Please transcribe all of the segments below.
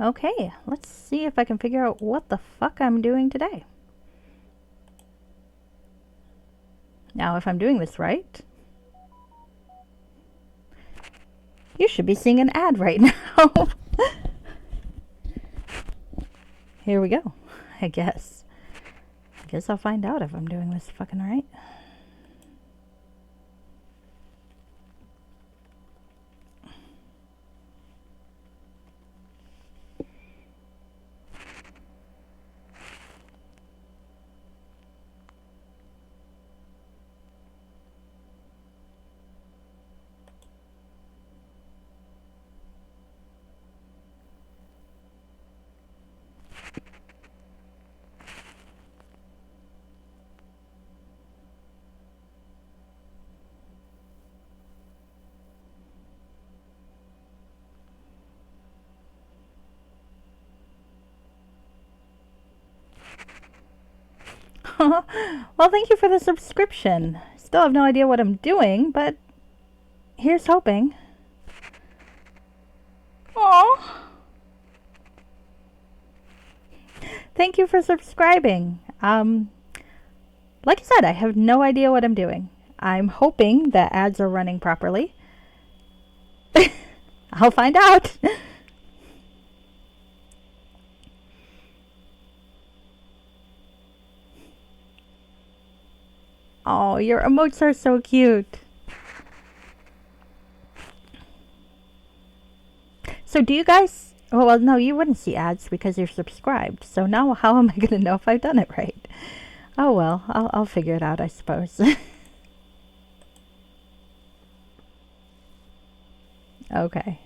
Okay, let's see if I can figure out what the fuck I'm doing today. Now, if I'm doing this right, you should be seeing an ad right now. Here we go. I guess I'll find out if I'm doing this fucking right. Well, thank you for the subscription. Still have no idea what I'm doing, but here's hoping. Aww. Thank you for subscribing. Like I said, I have no idea what I'm doing. I'm hoping that ads are running properly. I'll find out. Oh, your emotes are so cute. So do you guys... Oh, well, no, you wouldn't see ads because you're subscribed. So now how am I going to know if I've done it right? Oh, well, I'll figure it out, I suppose. Okay.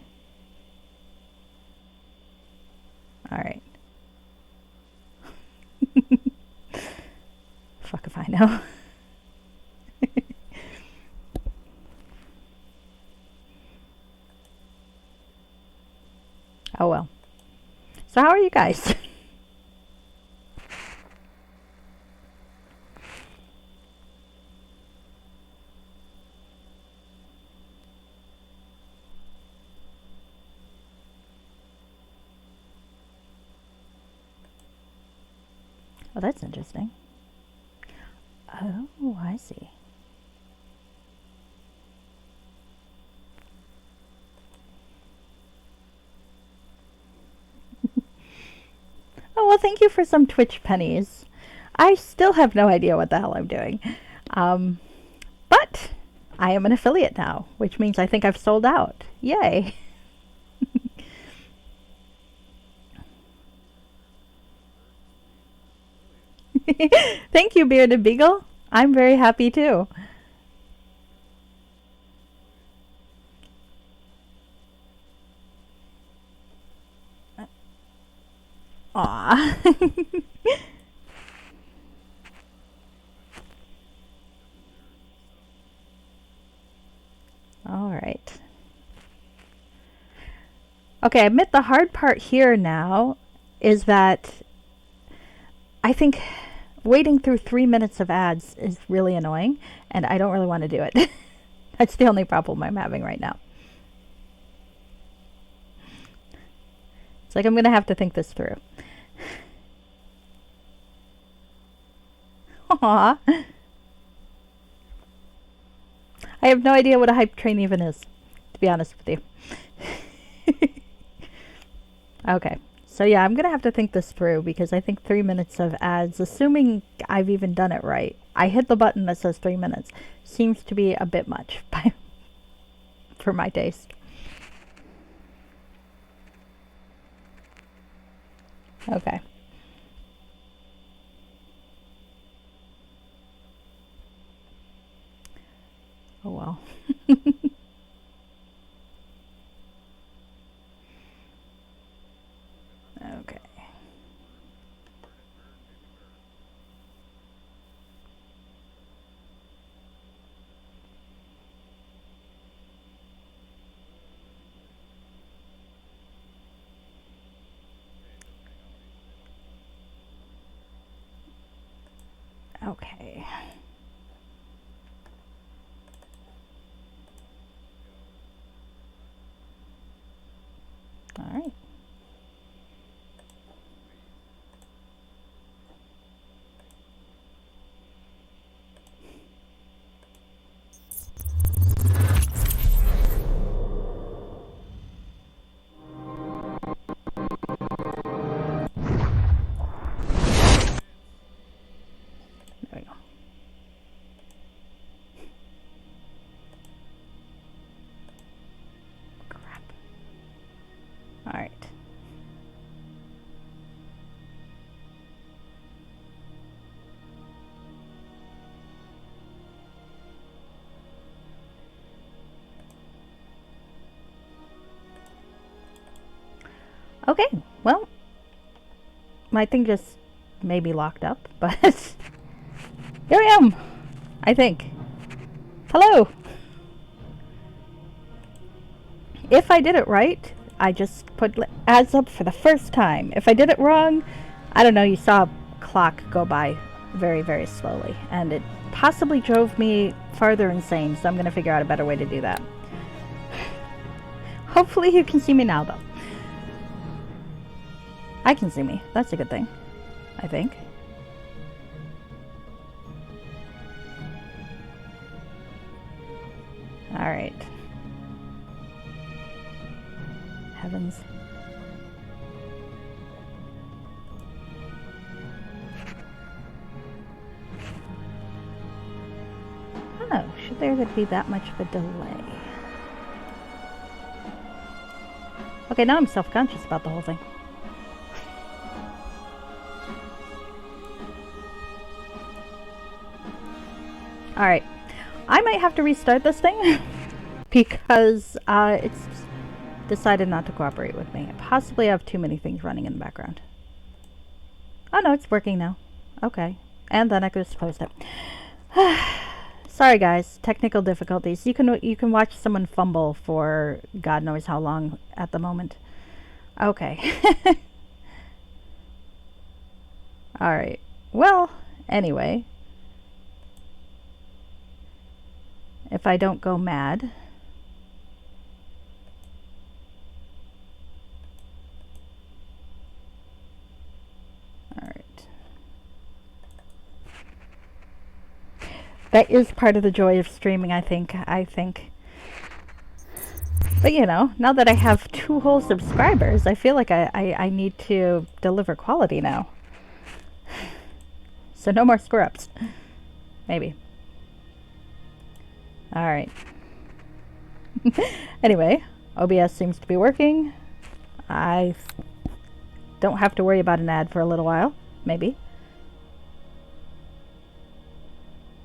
All right. Fuck if I know. Oh, well. So how are you guys? Oh, that's interesting. Oh, I see. Oh, well, thank you for some Twitch pennies. I still have no idea what the hell I'm doing. But I am an affiliate now, which means I think I've sold out. Yay. Thank you, Bearded Beagle. I'm very happy too. Aw. All right. Okay, I admit the hard part here now is that I think waiting through 3 minutes of ads is really annoying, and I don't really want to do it. That's the only problem I'm having right now. It's like I'm going to have to think this through. Aww. I have no idea what a hype train even is, to be honest with you. Okay. So yeah, I'm going to have to think this through because I think 3 minutes of ads, assuming I've even done it right, I hit the button that says 3 minutes, seems to be a bit much for my taste. Okay. Oh well. Okay. Okay. All right. Okay, well, my thing just may be locked up, but here I am, I think. Hello! If I did it right, I just put ads up for the first time. If I did it wrong, I don't know, you saw a clock go by very, very slowly, and it possibly drove me farther insane, so I'm going to figure out a better way to do that. Hopefully you can see me now, though. I can see me. That's a good thing, I think. Alright. Heavens. Oh, should there be that much of a delay? Okay, now I'm self-conscious about the whole thing. Alright. I might have to restart this thing because it's decided not to cooperate with me. I possibly have too many things running in the background. Oh no, it's working now. Okay. And then I could just close it. Sorry guys, technical difficulties. You can watch someone fumble for God knows how long at the moment. Okay. Alright. Well, anyway. If I don't go mad. Alright. That is part of the joy of streaming, I think. But you know, now that I have 2 whole subscribers, I feel like I need to deliver quality now. So no more screw-ups. Maybe. Alright. Anyway, OBS seems to be working. I don't have to worry about an ad for a little while. Maybe.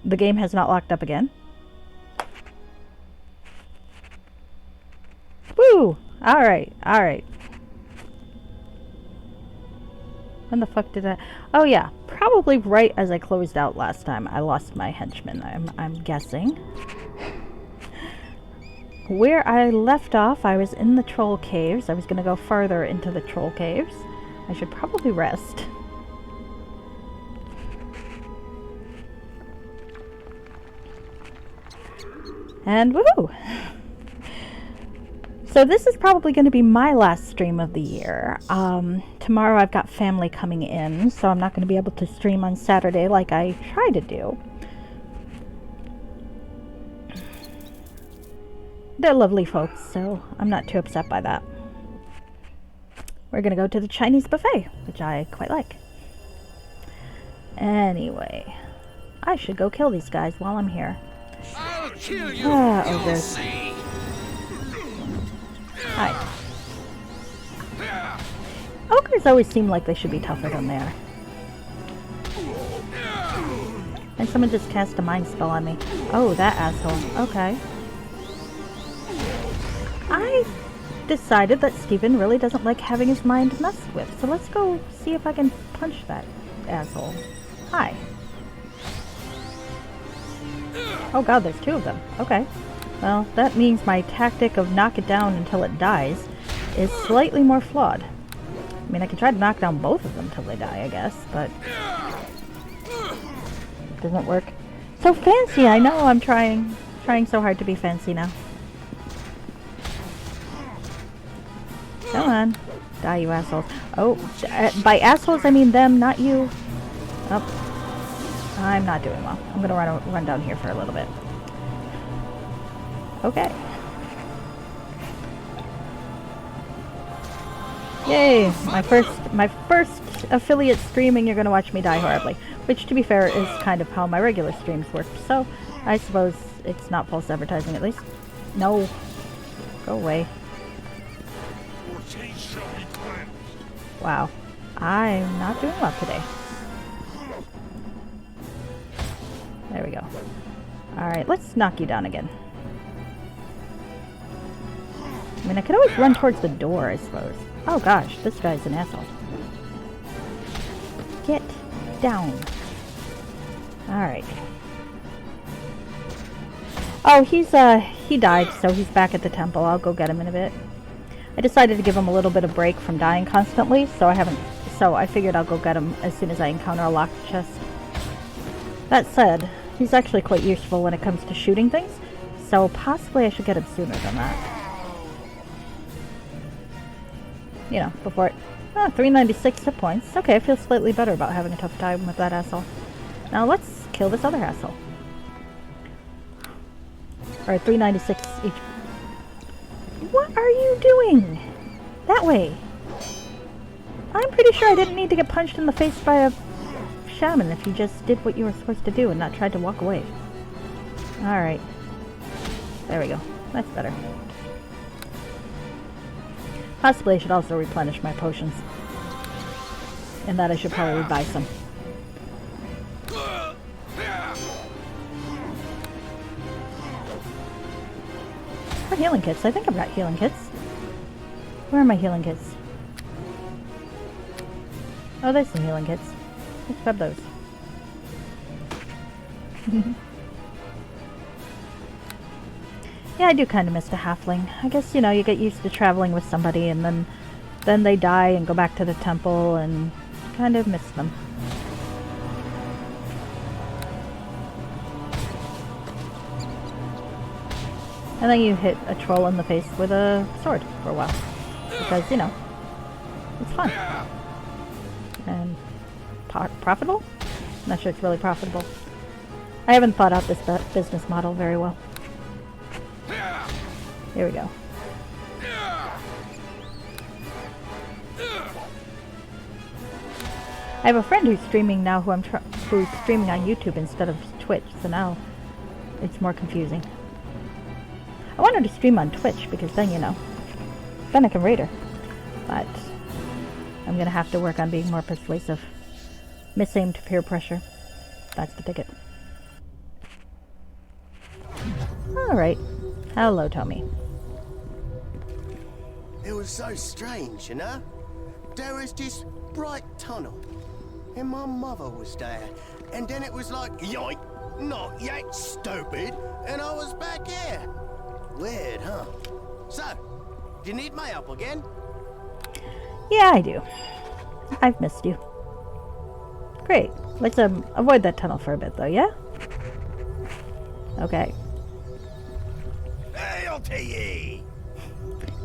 The game has not locked up again. Woo! Alright, alright. When the fuck did I... Oh yeah, probably right as I closed out last time, I lost my henchman, I'm guessing. Where I left off, I was in the troll caves. I was going to go farther into the troll caves. I should probably rest. And woohoo! So this is probably going to be my last stream of the year. Tomorrow I've got family coming in, so I'm not going to be able to stream on Saturday like I try to do. They're lovely folks, so I'm not too upset by that. We're going to go to the Chinese buffet, which I quite like. Anyway, I should go kill these guys while I'm here. I'll kill you. Ogres. Hi. Ogres always seem like they should be tougher than they are. And someone just cast a mind spell on me. Oh, that asshole. Okay. I decided that Steven really doesn't like having his mind messed with, so let's go see if I can punch that asshole. Hi. Oh god, there's 2 of them. Okay. Well, that means my tactic of knock it down until it dies is slightly more flawed. I mean, I can try to knock down both of them till they die, I guess, but it doesn't work. So fancy, I know, I'm trying so hard to be fancy now. Come on. Die, you assholes. Oh, by assholes I mean them, not you. Oh. I'm not doing well. I'm gonna run down here for a little bit. Okay. Yay! My first affiliate streaming, you're gonna watch me die horribly. Which, to be fair, is kind of how my regular streams work. So, I suppose it's not false advertising, at least. No. Go away. Wow. I'm not doing well today. There we go. Alright, let's knock you down again. I mean, I could always run towards the door, I suppose. Oh gosh, this guy's an asshole. Get down. Alright. Oh, he died, so he's back at the temple. I'll go get him in a bit. I decided to give him a little bit of break from dying constantly, so I figured I'll go get him as soon as I encounter a locked chest. That said, he's actually quite useful when it comes to shooting things, so possibly I should get him sooner than that. You know, before it... Oh, 396 hit points. Okay, I feel slightly better about having a tough time with that asshole. Now let's kill this other asshole. Or 396 each. What are you doing? That way. I'm pretty sure I didn't need to get punched in the face by a shaman if you just did what you were supposed to do and not tried to walk away. Alright. There we go. That's better. Possibly I should also replenish my potions. And that I should probably buy some. Or healing kits. I think I've got healing kits. Where are my healing kits? Oh, there's some healing kits. Let's grab those. Yeah, I do kind of miss the halfling. I guess, you know, you get used to traveling with somebody and then they die and go back to the temple and kind of miss them. And then you hit a troll in the face with a sword for a while. Because, you know, it's fun. And profitable? I'm not sure it's really profitable. I haven't thought out this business model very well. Here we go. I have a friend who's streaming now who's streaming on YouTube instead of Twitch, so now it's more confusing. I wanted to stream on Twitch because then, you know, then I can raid her. But I'm gonna have to work on being more persuasive. Misaimed peer pressure. That's the ticket. Alright. Hello, Tommy. It was so strange, you know? There was this bright tunnel, and my mother was there. And then it was like, yoink, not yet, stupid, and I was back here. Weird, huh? So, do you need my help again? Yeah, I do. I've missed you. Great. Let's avoid that tunnel for a bit, though, yeah? Okay. Hail to ye!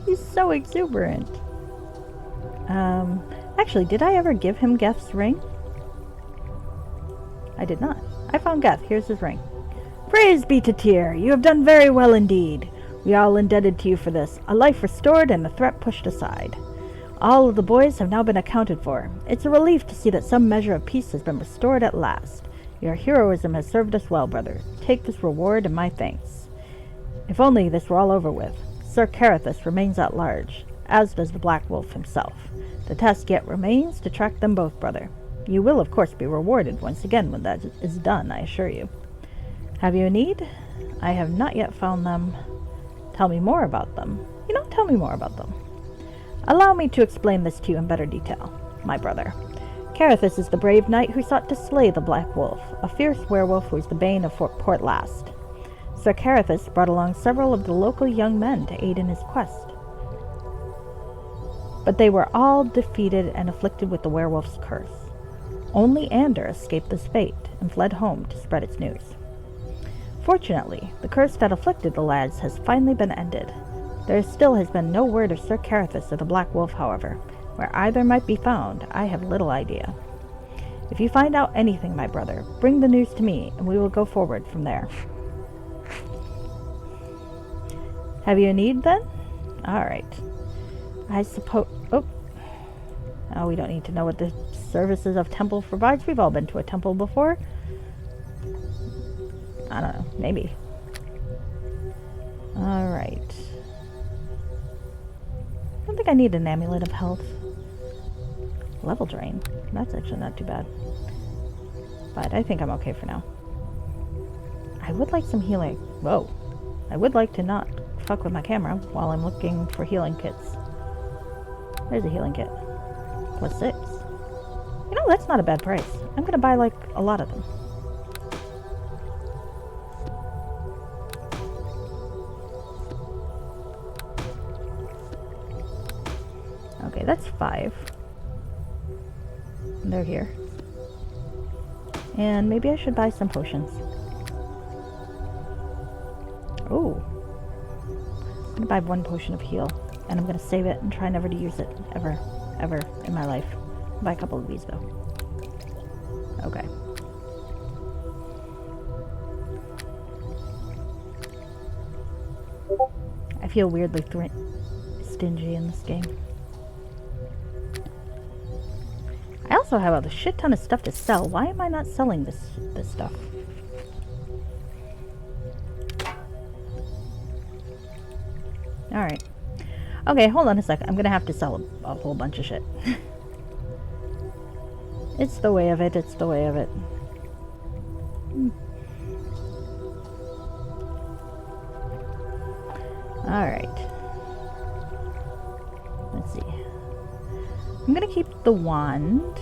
He's so exuberant. Actually, did I ever give him Geth's ring? I did not. I found Geth. Here's his ring. Praise be to Tyr. You have done very well indeed. We are all indebted to you for this. A life restored and a threat pushed aside. All of the boys have now been accounted for. It's a relief to see that some measure of peace has been restored at last. Your heroism has served us well, brother. Take this reward and my thanks. If only this were all over with. Sir Carithus remains at large, as does the Black Wolf himself. The task yet remains to track them both, brother. You will, of course, be rewarded once again when that is done, I assure you. Have you a need? I have not yet found them. Tell me more about them. You know, tell me more about them. Allow me to explain this to you in better detail, my brother. Carithus is the brave knight who sought to slay the Black Wolf, a fierce werewolf who is the bane of Port Last. Sir Carithus brought along several of the local young men to aid in his quest. But they were all defeated and afflicted with the werewolf's curse. Only Ander escaped this fate and fled home to spread its news. Fortunately, the curse that afflicted the lads has finally been ended. There still has been no word of Sir Carithus or the Black Wolf, however. Where either might be found, I have little idea. If you find out anything, my brother, bring the news to me, and we will go forward from there. Have you a need, then? Alright. I suppose... Oh, we don't need to know what the services of temple provides. We've all been to a temple before. I don't know. Maybe. Alright. I don't think I need an amulet of health. Level drain. That's actually not too bad. But I think I'm okay for now. I would like some healing. Whoa. I would like to not fuck with my camera while I'm looking for healing kits. There's a healing kit. +6. You know, that's not a bad price. I'm gonna buy, like, a lot of them. Okay, that's 5. And they're here. And maybe I should buy some potions. Oh. I'm gonna buy 1 potion of heal. And I'm gonna save it and try never to use it. Ever in my life. Buy a couple of these, though. Okay. I feel weirdly stingy in this game. I also have a shit ton of stuff to sell. Why am I not selling this stuff? Alright. Okay, hold on a sec. I'm gonna have to sell a whole bunch of shit. It's the way of it. It's the way of it. Alright. Let's see. I'm gonna keep the wand.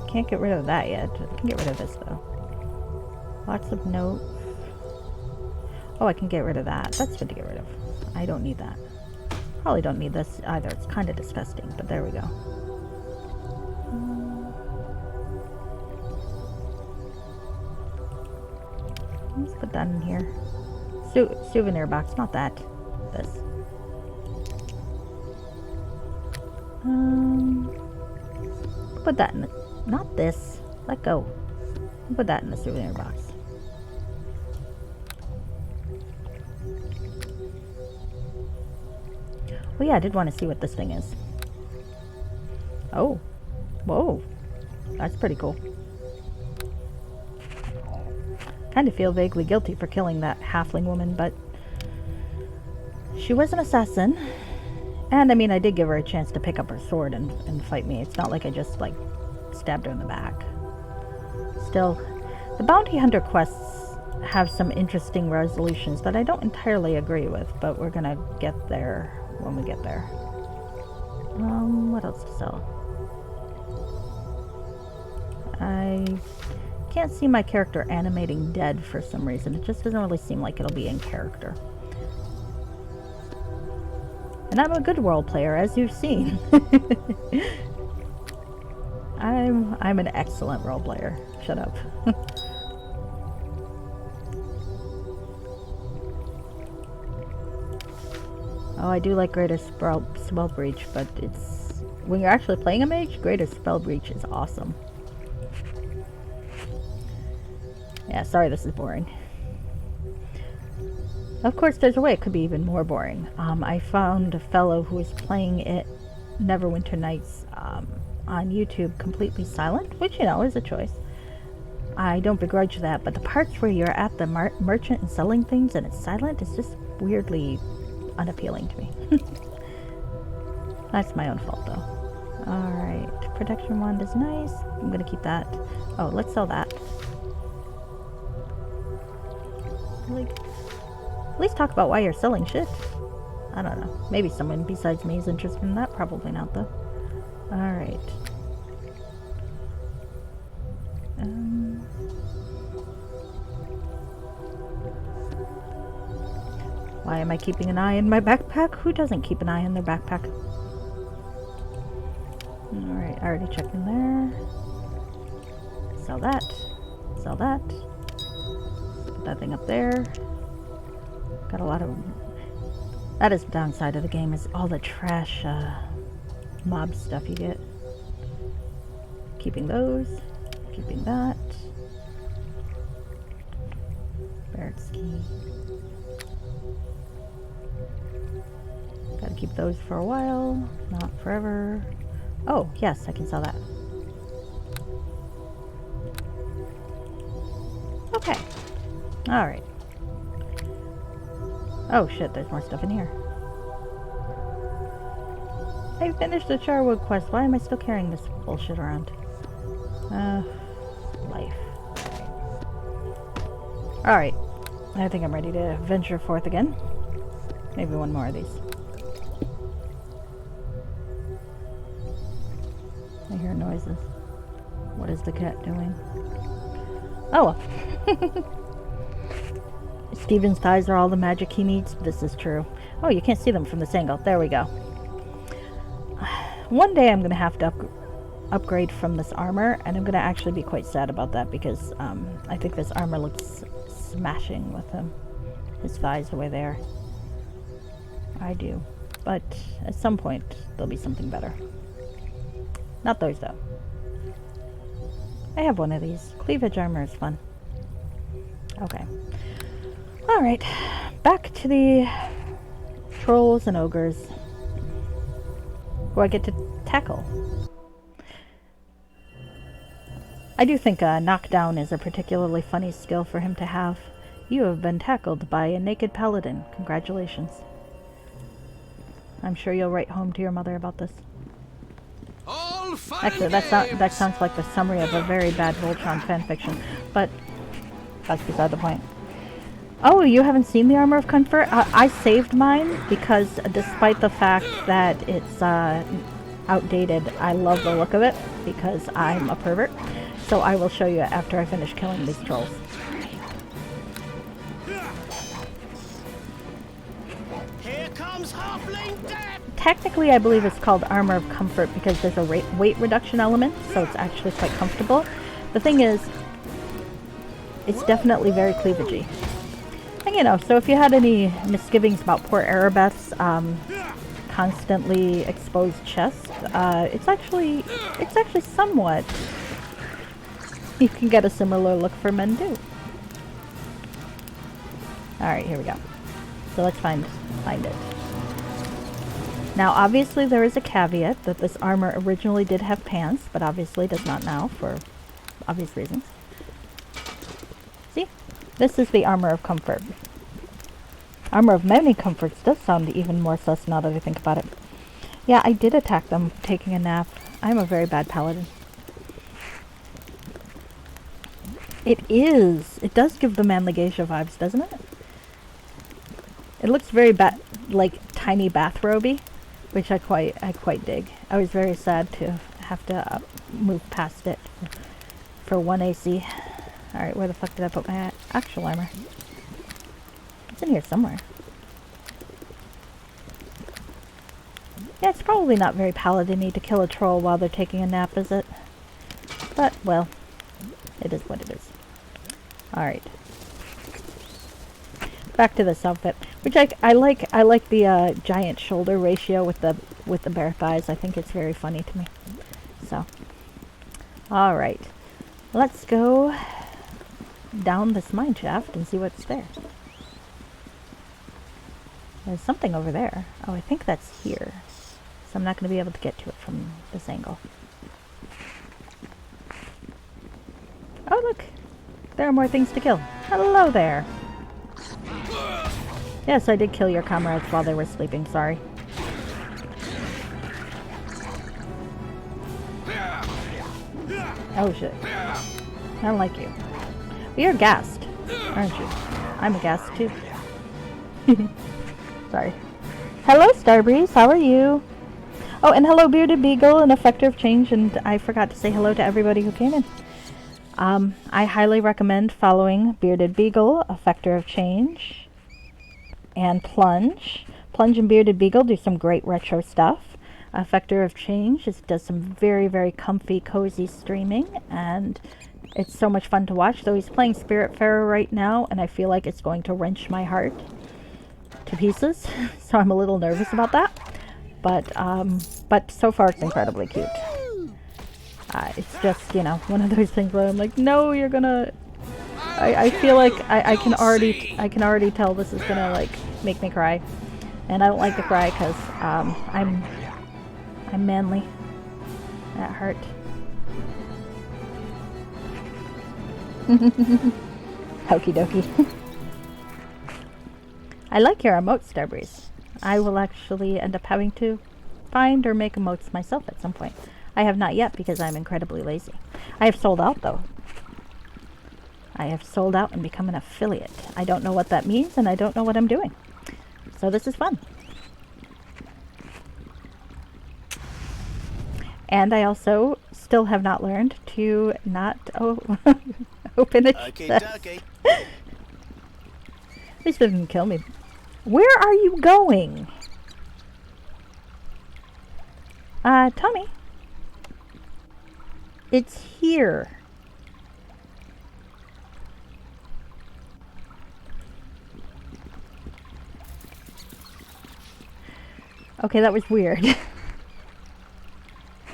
I can't get rid of that yet. I can get rid of this though. Lots of notes. Oh, I can get rid of that. That's good to get rid of. I don't need that. Probably don't need this either. It's kind of disgusting, but there we go. Let's put that in here. Souvenir box, not that. This. Put that in the... Not this. Let go. Put that in the souvenir box. Oh yeah, I did want to see what this thing is. Oh. Whoa. That's pretty cool. Kind of feel vaguely guilty for killing that halfling woman, but she was an assassin. And I mean, I did give her a chance to pick up her sword and fight me. It's not like I just, like, stabbed her in the back. Still, the bounty hunter quests have some interesting resolutions that I don't entirely agree with, but we're gonna get there when we get there. What else to sell? I can't see my character animating dead for some reason. It just doesn't really seem like it'll be in character. And I'm a good role player, as you've seen. I'm an excellent role player. Shut up. Oh, I do like Greater Spell Breach, but it's... When you're actually playing a mage, Greater Spell Breach is awesome. Yeah, sorry this is boring. Of course, there's a way it could be even more boring. I found a fellow who was playing it, Neverwinter Nights, on YouTube completely silent, which, you know, is a choice. I don't begrudge that, but the parts where you're at the merchant and selling things and it's silent is just weirdly unappealing to me. That's my own fault, though. Alright, protection wand is nice. I'm gonna keep that. Oh, let's sell that. Like, at least talk about why you're selling shit. I don't know. Maybe someone besides me is interested in that. Probably not, though. Alright. Why am I keeping an eye in my backpack? Who doesn't keep an eye in their backpack? Alright, I already checked in there. Sell that. Sell that. Put that thing up there. Got a lot of... That is the downside of the game, is all the trash mob stuff you get. Keeping those. Keeping that. Barrett's key. Gotta keep those for a while, not forever. Oh, yes, I can sell that. Okay. Alright. Oh shit, there's more stuff in here. I finished the Charwood quest. Why am I still carrying this bullshit around? Life. Alright. I think I'm ready to venture forth again. Maybe one more of these. I hear noises. What is the cat doing? Oh! Steven's thighs are all the magic he needs. This is true. Oh, you can't see them from this angle. There we go. One day I'm going to have to upgrade from this armor, and I'm going to actually be quite sad about that because I think this armor looks smashing with him. His thighs are way there. I do. But at some point, there'll be something better. Not those, though. I have one of these. Cleavage armor is fun. Okay. Alright. Back to the trolls and ogres who I get to tackle. I do think knockdown is a particularly funny skill for him to have. You have been tackled by a naked paladin. Congratulations. I'm sure you'll write home to your mother about this. Actually, that sounds like the summary of a very bad Voltron fanfiction, but that's beside the point. Oh, you haven't seen the Armor of Comfort? I saved mine because despite the fact that it's outdated, I love the look of it because I'm a pervert. So I will show you after I finish killing these trolls. Here comes Halfling Death! Technically, I believe it's called Armor of Comfort because there's a weight reduction element, so it's actually quite comfortable. The thing is, it's definitely very cleavagey. And you know, so if you had any misgivings about poor Arabeth's constantly exposed chest, it's actually somewhat. You can get a similar look for men too. Alright, here we go. So let's find it. Now obviously there is a caveat that this armor originally did have pants, but obviously does not now for obvious reasons. See? This is the Armor of Comfort. Armor of Many Comforts does sound even more sus now that I think about it. Yeah, I did attack them taking a nap. I'm a very bad paladin. It is. It does give the manly geisha vibes, doesn't it? It looks very like tiny bathrobe-y, which I quite dig. I was very sad to have to move past it for 1 AC. Alright, where the fuck did I put my actual armor? It's in here somewhere. Yeah, it's probably not very paladin-y to kill a troll while they're taking a nap, is it? But, well, it is what it is. Alright. Back to this outfit, which I like the giant shoulder ratio with the bare thighs. I think it's very funny to me. So, all right, let's go down this mine shaft and see what's there. There's something over there. Oh, I think that's here. So I'm not going to be able to get to it from this angle. Oh, look. There are more things to kill. Hello there. Yes, I did kill your comrades while they were sleeping. Sorry. Oh, shit. I don't like you. Well, you're gassed, aren't you? I'm gassed, too. Sorry. Hello, Starbreeze. How are you? Oh, and hello, Bearded Beagle and Effector of Change. And I forgot to say hello to everybody who came in. I highly recommend following Bearded Beagle, Effector of Change, and Plunge. Plunge and Bearded Beagle do some great retro stuff. Effector of Change does some very, very comfy, cozy streaming, and it's so much fun to watch. Though he's playing Spiritfarer right now, and I feel like it's going to wrench my heart to pieces, so I'm a little nervous about that. But so far it's incredibly cute. It's just, you know, one of those things where I'm like, no, you're gonna... I feel like I can already tell this is gonna, like, make me cry. And I don't like to cry because I'm manly at heart. Okie dokie. I like your emotes, Starbreeze. I will actually end up having to find or make emotes myself at some point. I have not yet because I'm incredibly lazy. I have sold out though. I have sold out and become an affiliate. I don't know what that means and I don't know what I'm doing. So this is fun. And I also still have not learned to not open a Okay, chest. dokie. At least it didn't kill me. Where are you going? Tommy. It's here. Okay, that was weird.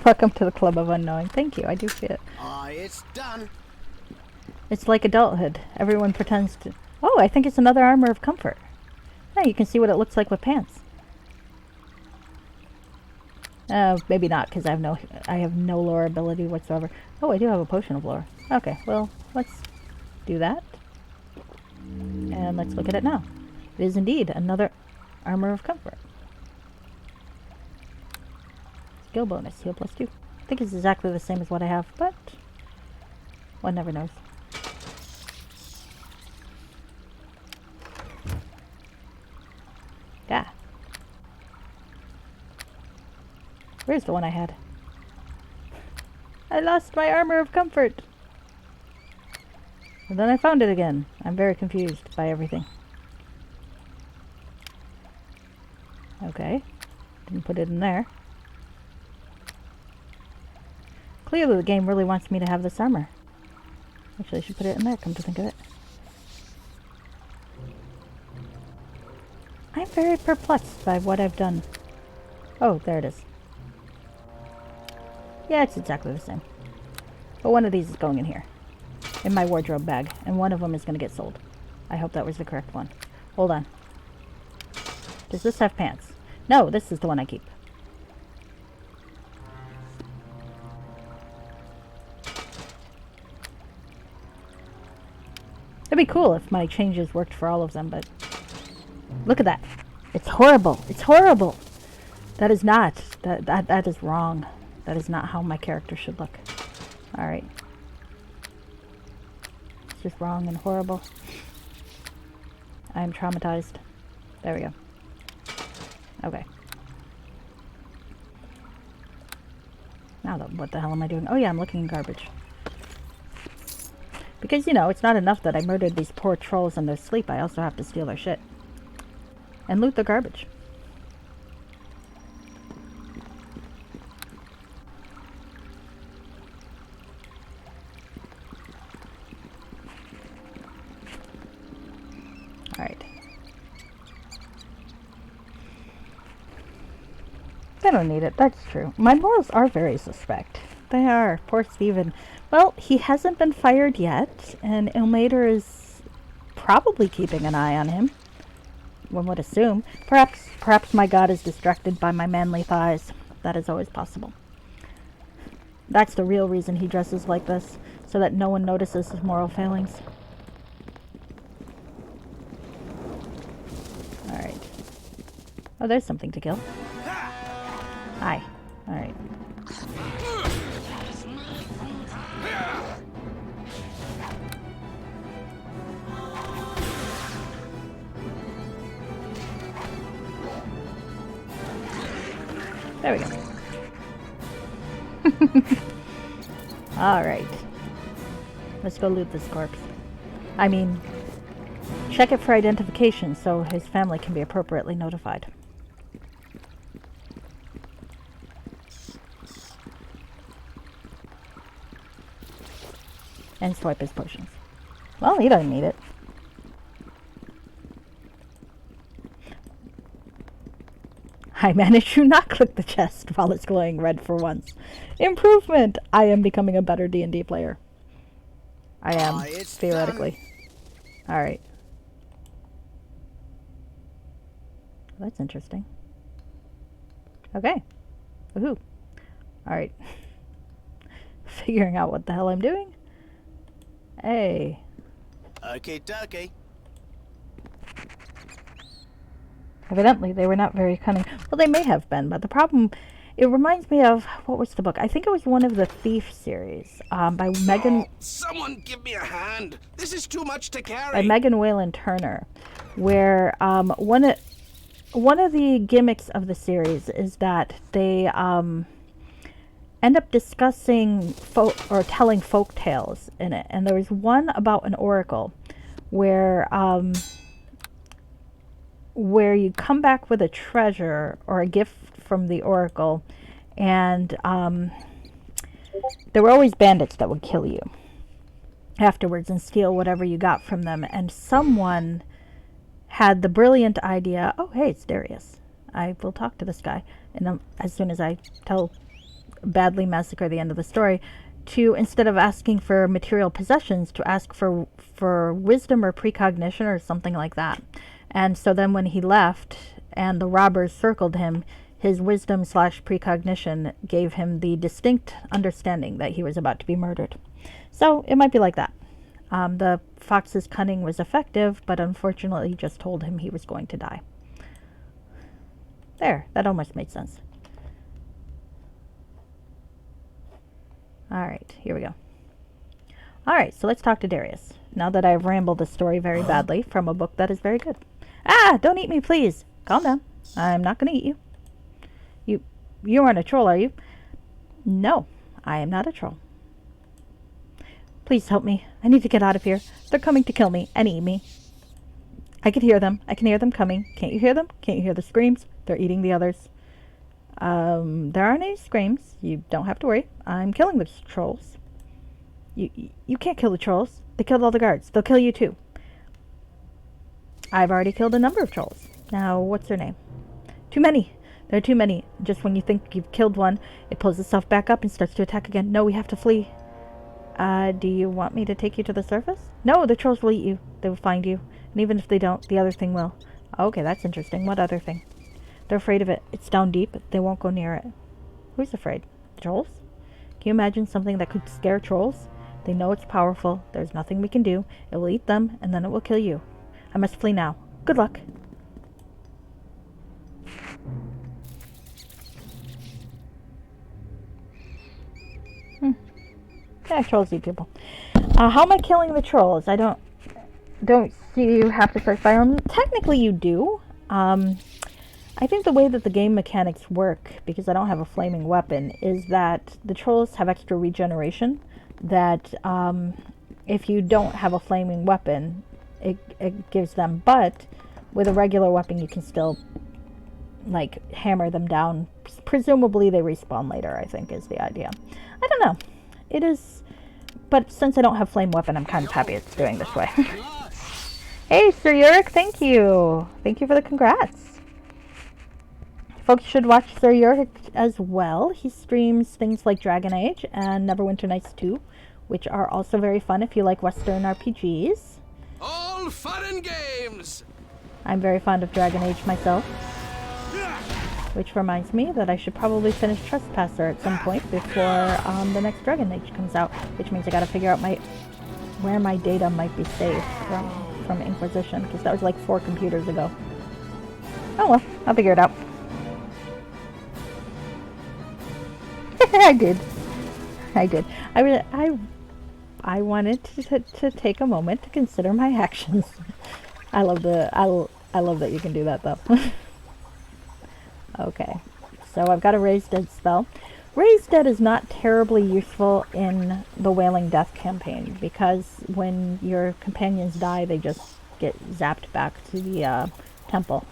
Welcome to the Club of Unknowing. Thank you, I do see it. Aye, it's done. It's like adulthood. Everyone pretends to... Oh, I think it's another armor of comfort. Yeah, you can see what it looks like with pants. Maybe not, because I have no lore ability whatsoever. Oh, I do have a potion of lore. Okay, well, let's do that. And let's look at it now. It is indeed another armor of comfort. Skill bonus, heal +2. I think it's exactly the same as what I have, but one never knows. Yeah. Where's the one I had? I lost my armor of comfort. And then I found it again. I'm very confused by everything. Okay. Didn't put it in there. Clearly the game really wants me to have this armor. Actually, I should put it in there, come to think of it. I'm very perplexed by what I've done. Oh, there it is. Yeah, it's exactly the same. But one of these is going in here. In my wardrobe bag. And one of them is going to get sold. I hope that was the correct one. Hold on. Does this have pants? No, this is the one I keep. It'd be cool if my changes worked for all of them, but... Look at that. It's horrible. It's horrible. That is not. That is wrong. That is not how my character should look. Alright. It's just wrong and horrible. I'm traumatized. There we go. Okay. Now what the hell am I doing? Oh yeah, I'm looking in garbage. Because, you know, it's not enough that I murdered these poor trolls in their sleep. I also have to steal their shit. And loot their garbage. Alright. I don't need it, that's true. My morals are very suspect. They are. Poor Steven. Well, he hasn't been fired yet, and Ilmater is probably keeping an eye on him. One would assume. Perhaps my god is distracted by my manly thighs. That is always possible. That's the real reason he dresses like this, so that no one notices his moral failings. Alright. Oh, there's something to kill. Hi. Alright. There we go. Alright. Let's go loot this corpse. I mean, check it for identification so his family can be appropriately notified. And swipe his potions. Well, he doesn't need it. I managed to not click the chest while it's glowing red for once. Improvement! I am becoming a better D&D player. I am, theoretically. Alright. That's interesting. Okay. Woohoo. Alright. Figuring out what the hell I'm doing. Hey. Okay, dokie. Evidently, they were not very cunning. Well, they may have been, but the problem... It reminds me of... What was the book? I think it was one of the Thief series. By Megan... Oh, someone give me a hand. This is too much to carry. By Megan Whalen Turner. Where one of the gimmicks of the series is that they... end up discussing telling folk tales in it. And there was one about an oracle where you come back with a treasure or a gift from the oracle, and there were always bandits that would kill you afterwards and steal whatever you got from them. And someone had the brilliant idea, oh, hey, it's Darius. I will talk to this guy. And as soon as I badly massacre the end of the story, to, instead of asking for material possessions, to ask for wisdom or precognition or something like that. And so then when he left and the robbers circled him, his wisdom / precognition gave him the distinct understanding that he was about to be murdered. So it might be like that. The fox's cunning was effective, but unfortunately just told him he was going to die. There, that almost made sense. Alright, here we go. Alright, so let's talk to Darius. Now that I've rambled the story very badly from a book that is very good. Ah, don't eat me, please. Calm down. I'm not going to eat you. You aren't a troll, are you? No, I am not a troll. Please help me. I need to get out of here. They're coming to kill me and eat me. I can hear them. I can hear them coming. Can't you hear them? Can't you hear the screams? They're eating the others. There aren't any screams. You don't have to worry. I'm killing the trolls. You can't kill the trolls. They killed all the guards. They'll kill you too. I've already killed a number of trolls. Now, what's their name? Too many. There are too many. Just when you think you've killed one, it pulls itself back up and starts to attack again. No, we have to flee. Do you want me to take you to the surface? No, the trolls will eat you. They will find you. And even if they don't, the other thing will. Okay, that's interesting. What other thing? They're afraid of it. It's down deep. They won't go near it. Who's afraid? The trolls? Can you imagine something that could scare trolls? They know it's powerful. There's nothing we can do. It will eat them, and then it will kill you. I must flee now. Good luck. Yeah, trolls eat people. How am I killing the trolls? I don't see you have to start fire them. Technically, you do. I think the way that the game mechanics work, because I don't have a flaming weapon, is that the trolls have extra regeneration. That if you don't have a flaming weapon, it gives them. But with a regular weapon, you can still like hammer them down. Presumably, they respawn later. I think is the idea. I don't know. It is, but since I don't have flame weapon, I'm kind of happy it's doing this way. Hey, Sir Yurik, thank you. Thank you for the congrats. Folks should watch Sir Yurik as well. He streams things like Dragon Age and Neverwinter Nights 2, which are also very fun if you like Western RPGs. All fun and games. I'm very fond of Dragon Age myself. Which reminds me that I should probably finish Trespasser at some point before the next Dragon Age comes out. Which means I gotta figure out where my data might be saved from Inquisition, because that was like 4 computers ago. Oh well, I'll figure it out. I did. I wanted to take a moment to consider my actions. I love that you can do that though. Okay, so I've got a Raise Dead spell. Raise Dead is not terribly useful in the Wailing Death campaign, because when your companions die, they just get zapped back to the temple.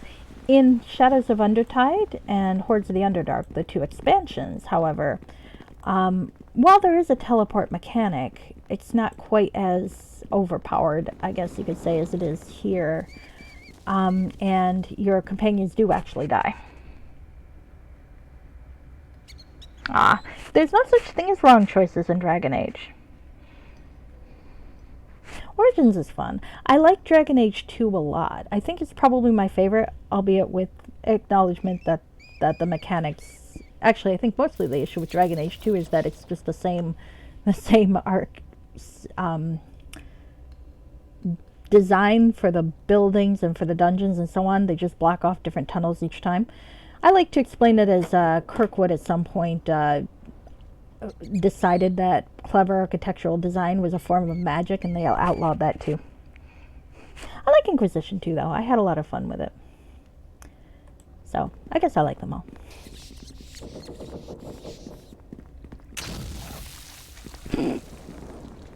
In Shadows of Undertide and Hordes of the Underdark, the 2 expansions, however, while there is a teleport mechanic, it's not quite as overpowered, I guess you could say, as it is here. And your companions do actually die. There's no such thing as wrong choices in Dragon Age. Origins is fun. I like Dragon Age 2 a lot. I think it's probably my favorite, albeit with acknowledgement that the mechanics... Actually, I think mostly the issue with Dragon Age 2 is that it's just the same arc design for the buildings and for the dungeons and so on. They just block off different tunnels each time. I like to explain it as Kirkwood at some point decided that clever architectural design was a form of magic, and they outlawed that too. I like Inquisition too, though. I had a lot of fun with it. So, I guess I like them all.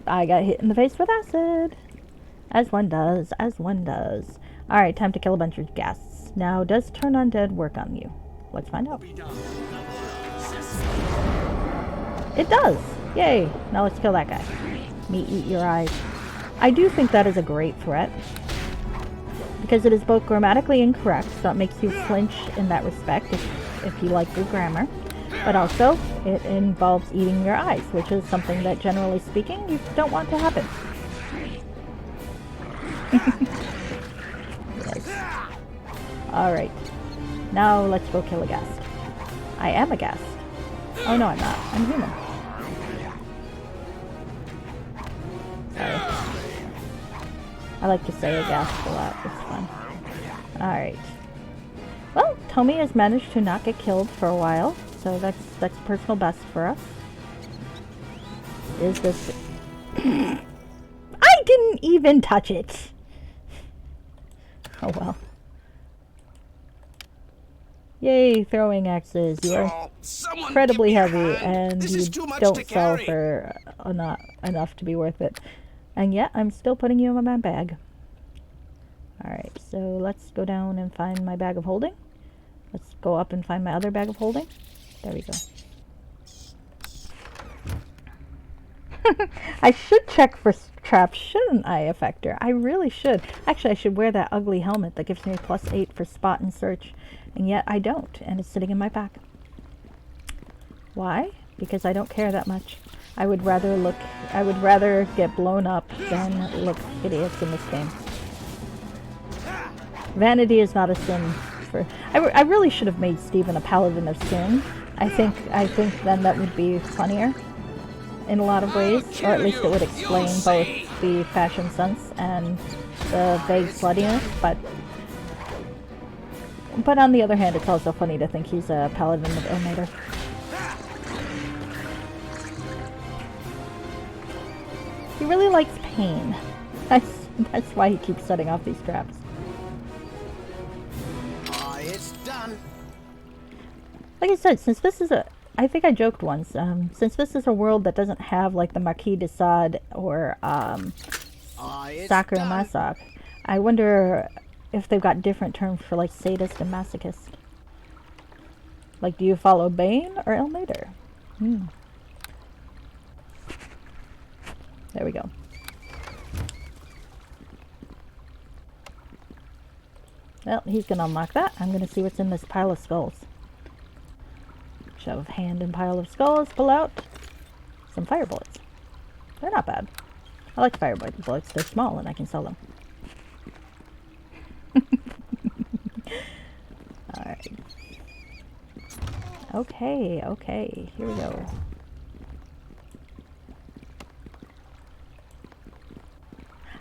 I got hit in the face with acid. As one does, as one does. Alright, time to kill a bunch of ghasts. Now, does turn undead work on you? Let's find out. It does! Yay! Now let's kill that guy. Me eat your eyes. I do think that is a great threat. Because it is both grammatically incorrect, so it makes you flinch in that respect if you like good grammar. But also, it involves eating your eyes, which is something that, generally speaking, you don't want to happen. Yes. Alright. Now let's go kill a ghast. I am a ghast. Oh no, I'm not. I'm human. Sorry. I like to say a ghast a lot. It's fun. Alright. Well, Tommy has managed to not get killed for a while, so that's personal best for us. Is this... I didn't even touch it! Oh well. Yay, throwing axes. You are incredibly heavy, and you don't sell for not enough to be worth it. And yet, I'm still putting you in my bag. Alright, so let's go down and find my bag of holding. Let's go up and find my other bag of holding. There we go. I should check for traps, shouldn't I, Effector? I really should. Actually, I should wear that ugly helmet that gives me +8 for spot and search. And yet I don't, and it's sitting in my pack. Why? Because I don't care that much. I would rather get blown up than look hideous in this game. Vanity is not a sin for... I really should have made Steven a paladin of sin. I think then that would be funnier in a lot of ways, or at least it would explain both the fashion sense and the vague sluttiness, but on the other hand, it's also funny to think he's a paladin of Ilmater. He really likes pain. That's why he keeps setting off these traps. It's done. Like I said, since this is I think I joked once, since this is a world that doesn't have like the Marquis de Sade or Sakura Masak, I wonder if they've got different terms for like sadist and masochist. Like, do you follow Bane or Ilmater? There we go. Well, he's gonna unlock that. I'm gonna see what's in this pile of skulls. Shove hand in pile of skulls, pull out some fire bullets. They're not bad. I like fire bullets. They're small and I can sell them. Alright. Okay, here we go.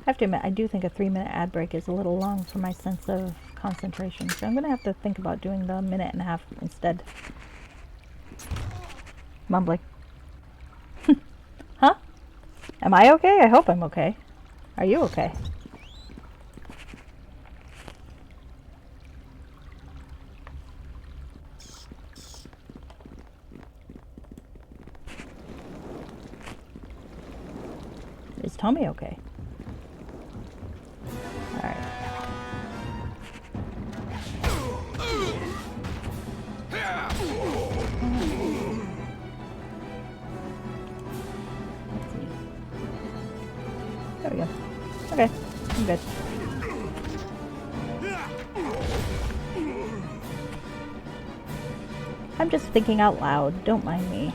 I have to admit, I do think a 3-minute ad break is a little long for my sense of concentration, so I'm going to have to think about doing the 1.5 instead. Mumbling. Huh? Am I okay? I hope I'm okay. Are you okay? Is Tommy okay? Alright. There we go. Okay, I'm good. I'm just thinking out loud, don't mind me.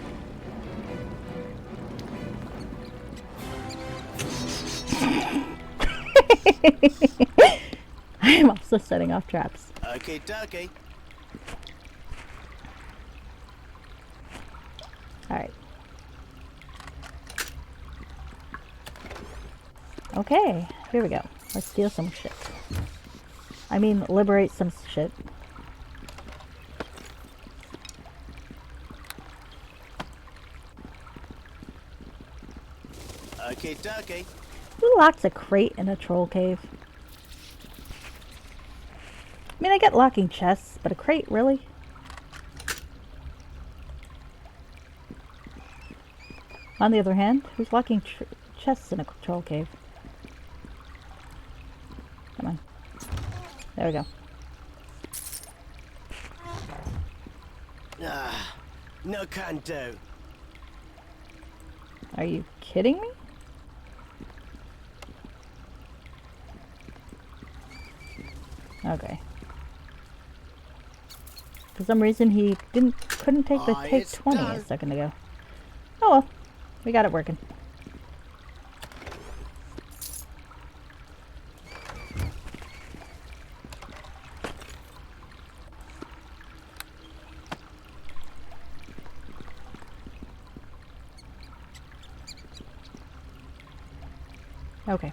I am also setting off traps. Okay, dokie. Alright. Okay, here we go. Let's steal some shit. I mean, liberate some shit. Okay, dokie. Who locks a crate in a troll cave? I mean, I get locking chests, but a crate, really? On the other hand, who's locking chests in a troll cave? Come on. There we go. Ah, no can do. Are you kidding me? Okay. For some reason he couldn't take the take 20 a second ago. Oh well, we got it working. Okay.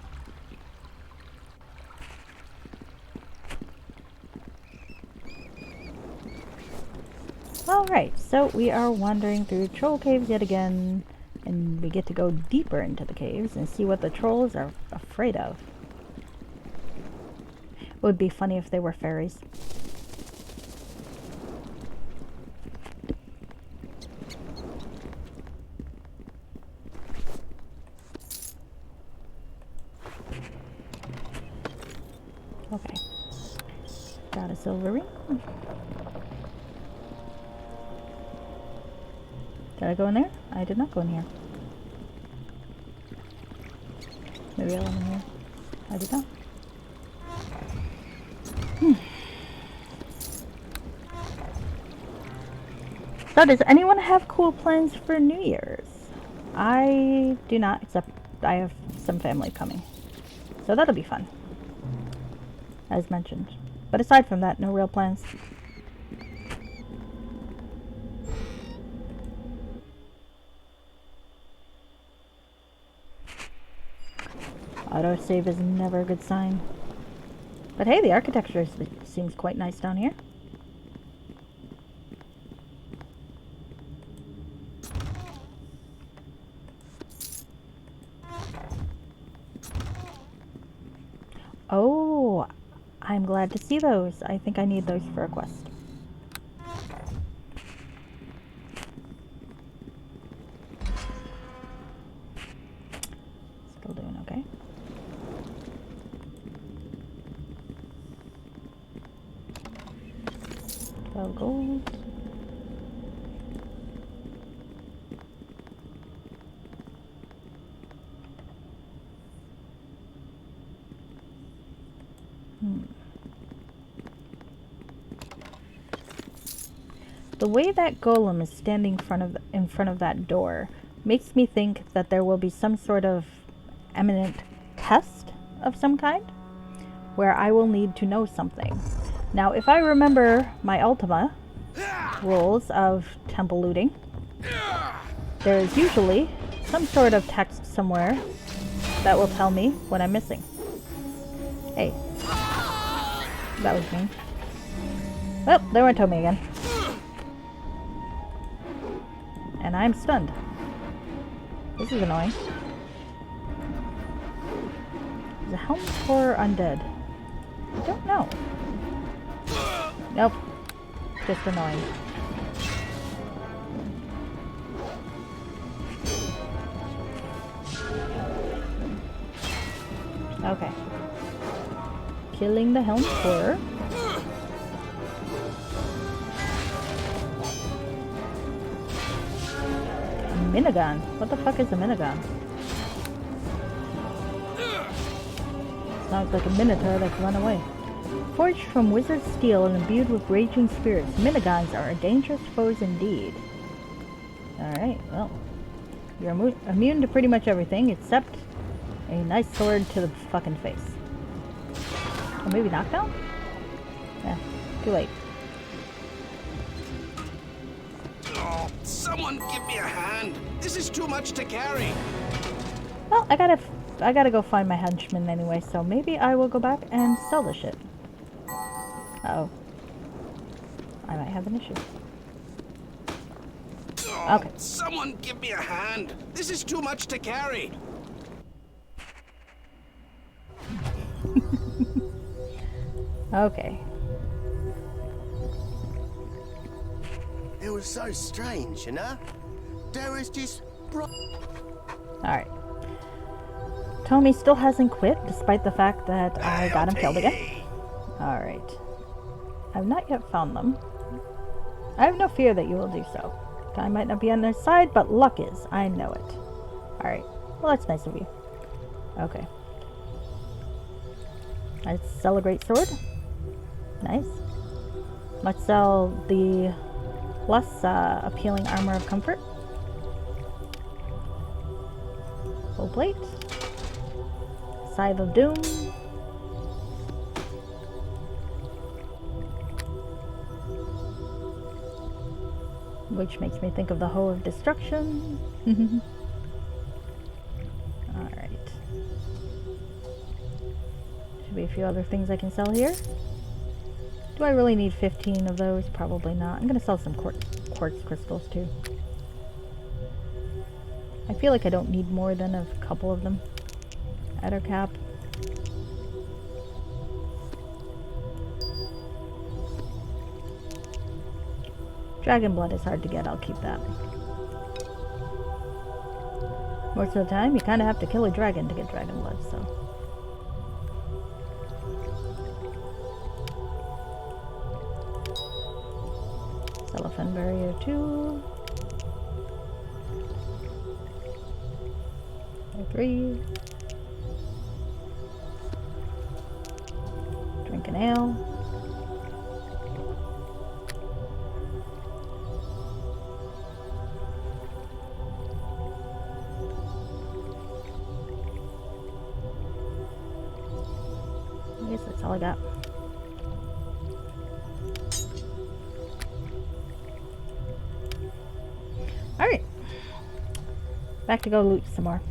Alright, so we are wandering through troll caves yet again, and we get to go deeper into the caves and see what the trolls are afraid of. It would be funny if they were fairies. Okay. Got a silver ring. Did I go in there? I did not go in here. Maybe I went in here. I did not. So does anyone have cool plans for New Year's? I do not, except I have some family coming. So that'll be fun. As mentioned. But aside from that, no real plans. Autosave is never a good sign. But hey, the architecture seems quite nice down here. Oh, I'm glad to see those. I think I need those for a quest. Still doing okay. Gold. The way that golem is standing in front of that door makes me think that there will be some sort of imminent test of some kind where I will need to know something. Now, if I remember my Ultima rules of temple looting, there is usually some sort of text somewhere that will tell me what I'm missing. Hey. That was me. Oh, there went Tommy again. And I'm stunned. This is annoying. Is a helm for undead? I don't know. Nope. Just annoying. Okay. Killing the helm for. A minigun? What the fuck is a minigun? Sounds like a minotaur that's run away. Forged from wizard steel and imbued with raging spirits, miniguns are dangerous foes indeed. Alright, well. You're immune to pretty much everything except a nice sword to the fucking face. Or maybe knockdown? Yeah, too late. Oh, someone give me a hand. This is too much to carry. Well, I gotta go find my henchman anyway, so maybe I will go back and sell the shit. Uh-oh. I might have an issue. Oh, okay. Someone give me a hand. This is too much to carry. Okay. It was so strange, you know? There was this bright... Alright. Tommy still hasn't quit, despite the fact that I got him killed again. Alright. I've not yet found them. I have no fear that you will do so. I might not be on their side, but luck is. I know it. Alright. Well, that's nice of you. Okay. Let's sell a great sword. Nice. Let's sell the less appealing armor of comfort. Full plate. Scythe of Doom. Which makes me think of the Hoe of Destruction. Alright. Should be a few other things I can sell here. Do I really need 15 of those? Probably not. I'm going to sell some quartz crystals too. I feel like I don't need more than a couple of them at our cap. Dragon blood is hard to get, I'll keep that. Most of the time, you kind of have to kill a dragon to get dragon blood, so. Cellophane barrier 2. 3. Drink an ale. I guess that's all I got. Alright. Back to go loot some more.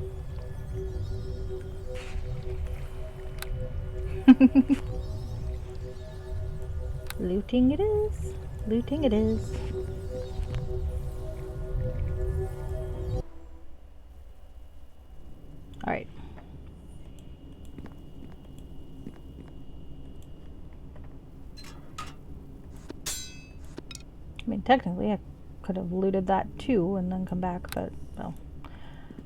Looting it is. Looting it is. Alright. I mean, technically, I could have looted that too and then come back, but, well.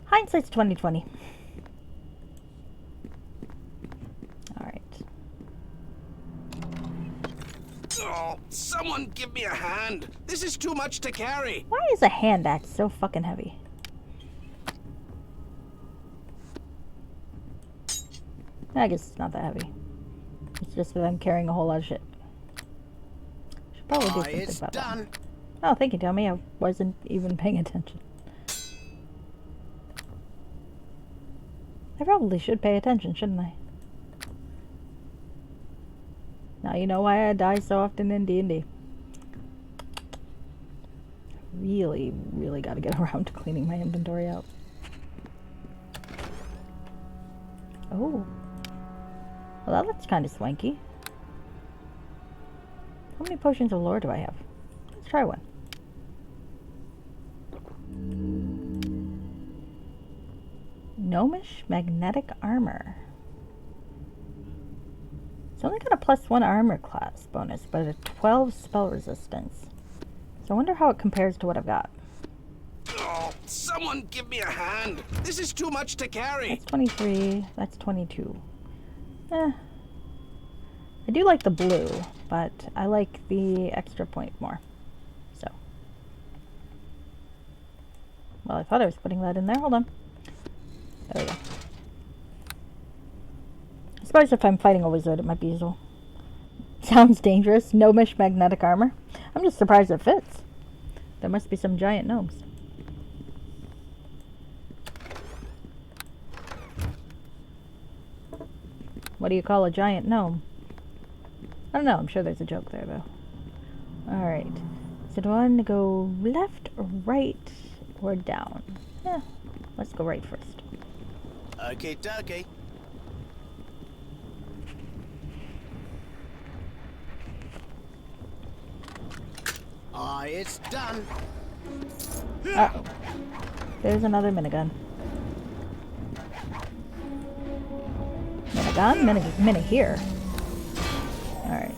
Hindsight's 20/20. Alright. Oh, someone give me a hand. This is too much to carry. Why is a hand axe so fucking heavy? I guess it's not that heavy. It's just that I'm carrying a whole lot of shit. Should probably do something It's about done. that. Oh, thank you, Tommy. I wasn't even paying attention. I probably should pay attention, shouldn't I? Now you know why I die so often in D&D. Really, really gotta get around to cleaning my inventory out. Oh. Well, that looks kind of swanky. How many potions of lore do I have? Let's try one. Gnomish magnetic armor. It's only got a +1 armor class bonus, but a 12 spell resistance. So I wonder how it compares to what I've got. Oh, someone give me a hand. This is too much to carry. That's 23. That's 22. I do like the blue, but I like the extra point more. So. Well, I thought I was putting that in there. Hold on. There we go. I suppose if I'm fighting a wizard, it might be useful. Sounds dangerous. Gnomish magnetic armor. I'm just surprised it fits. There must be some giant gnomes. What do you call a giant gnome? I don't know. I'm sure there's a joke there, though. Alright. So do I want to go left or right or down? Yeah. Let's go right first. Okie dokie. It's done. Uh-oh. There's another minigun. Minigun? Mini here. Alright.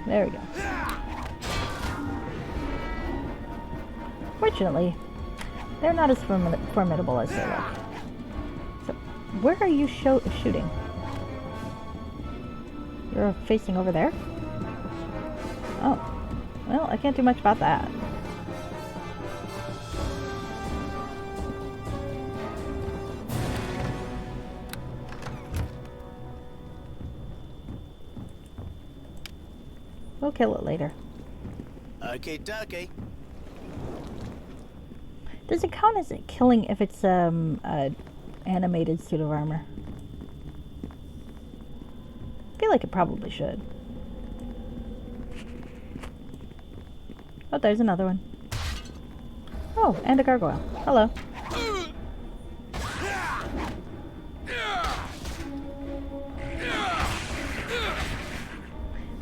There we go. Fortunately, they're not as formidable as they look. So, where are you shooting? You're facing over there? Oh. Well, I can't do much about that. We'll kill it later. Okay, dokie. Does it count as killing if it's a animated suit of armor? I feel like it probably should. Oh, there's another one. Oh, and a gargoyle. Hello.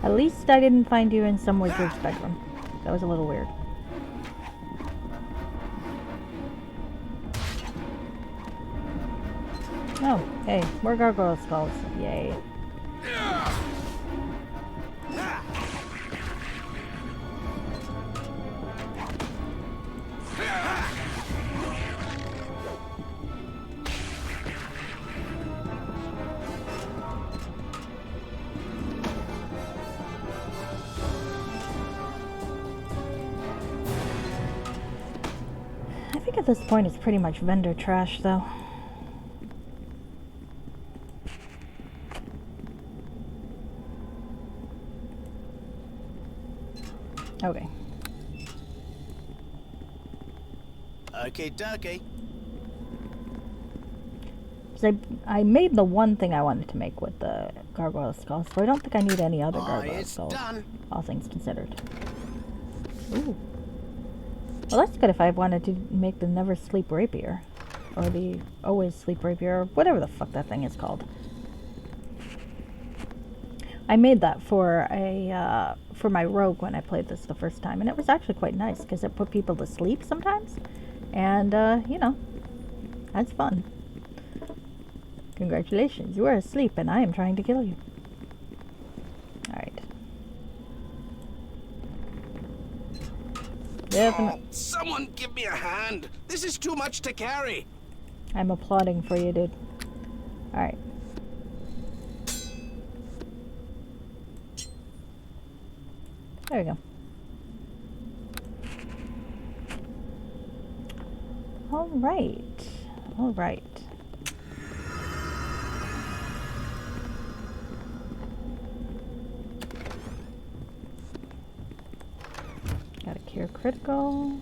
At least I didn't find you in some wizard's bedroom. That was a little weird. Oh, hey, more gargoyle skulls. Yay. I think at this point it's pretty much vendor trash, though. Okay. Okay, dokie. So I made the one thing I wanted to make with the gargoyle skull, so I don't think I need any other gargoyle It's skulls, done. all things considered. Ooh. Well, that's good if I wanted to make the never sleep rapier. Or the always sleep rapier, or whatever the fuck that thing is called. I made that for my rogue when I played this the first time, and it was actually quite nice because it put people to sleep sometimes, and you know, that's fun. Congratulations, you are asleep, and I am trying to kill you. All right. Oh, someone give me a hand. This is too much to carry. I'm applauding for you, dude. All right. There we go. All right. All right. Got a cure critical.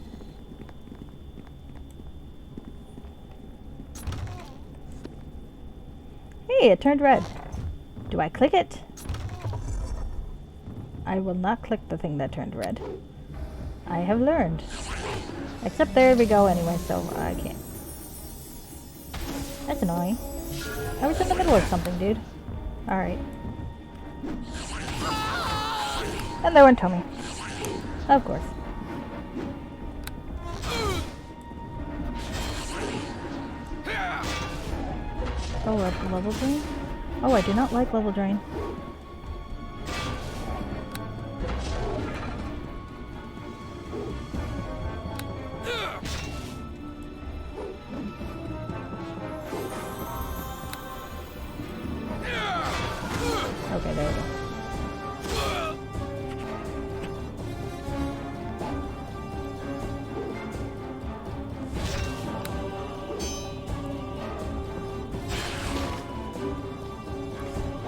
Hey, it turned red. Do I click it? I will not click the thing that turned red. I have learned. Except there we go anyway, so I can't. That's annoying. I was in the middle of something, dude. Alright. And there went Tommy. Of course. Oh, a level drain? Oh, I do not like level drain. Okay, there we go.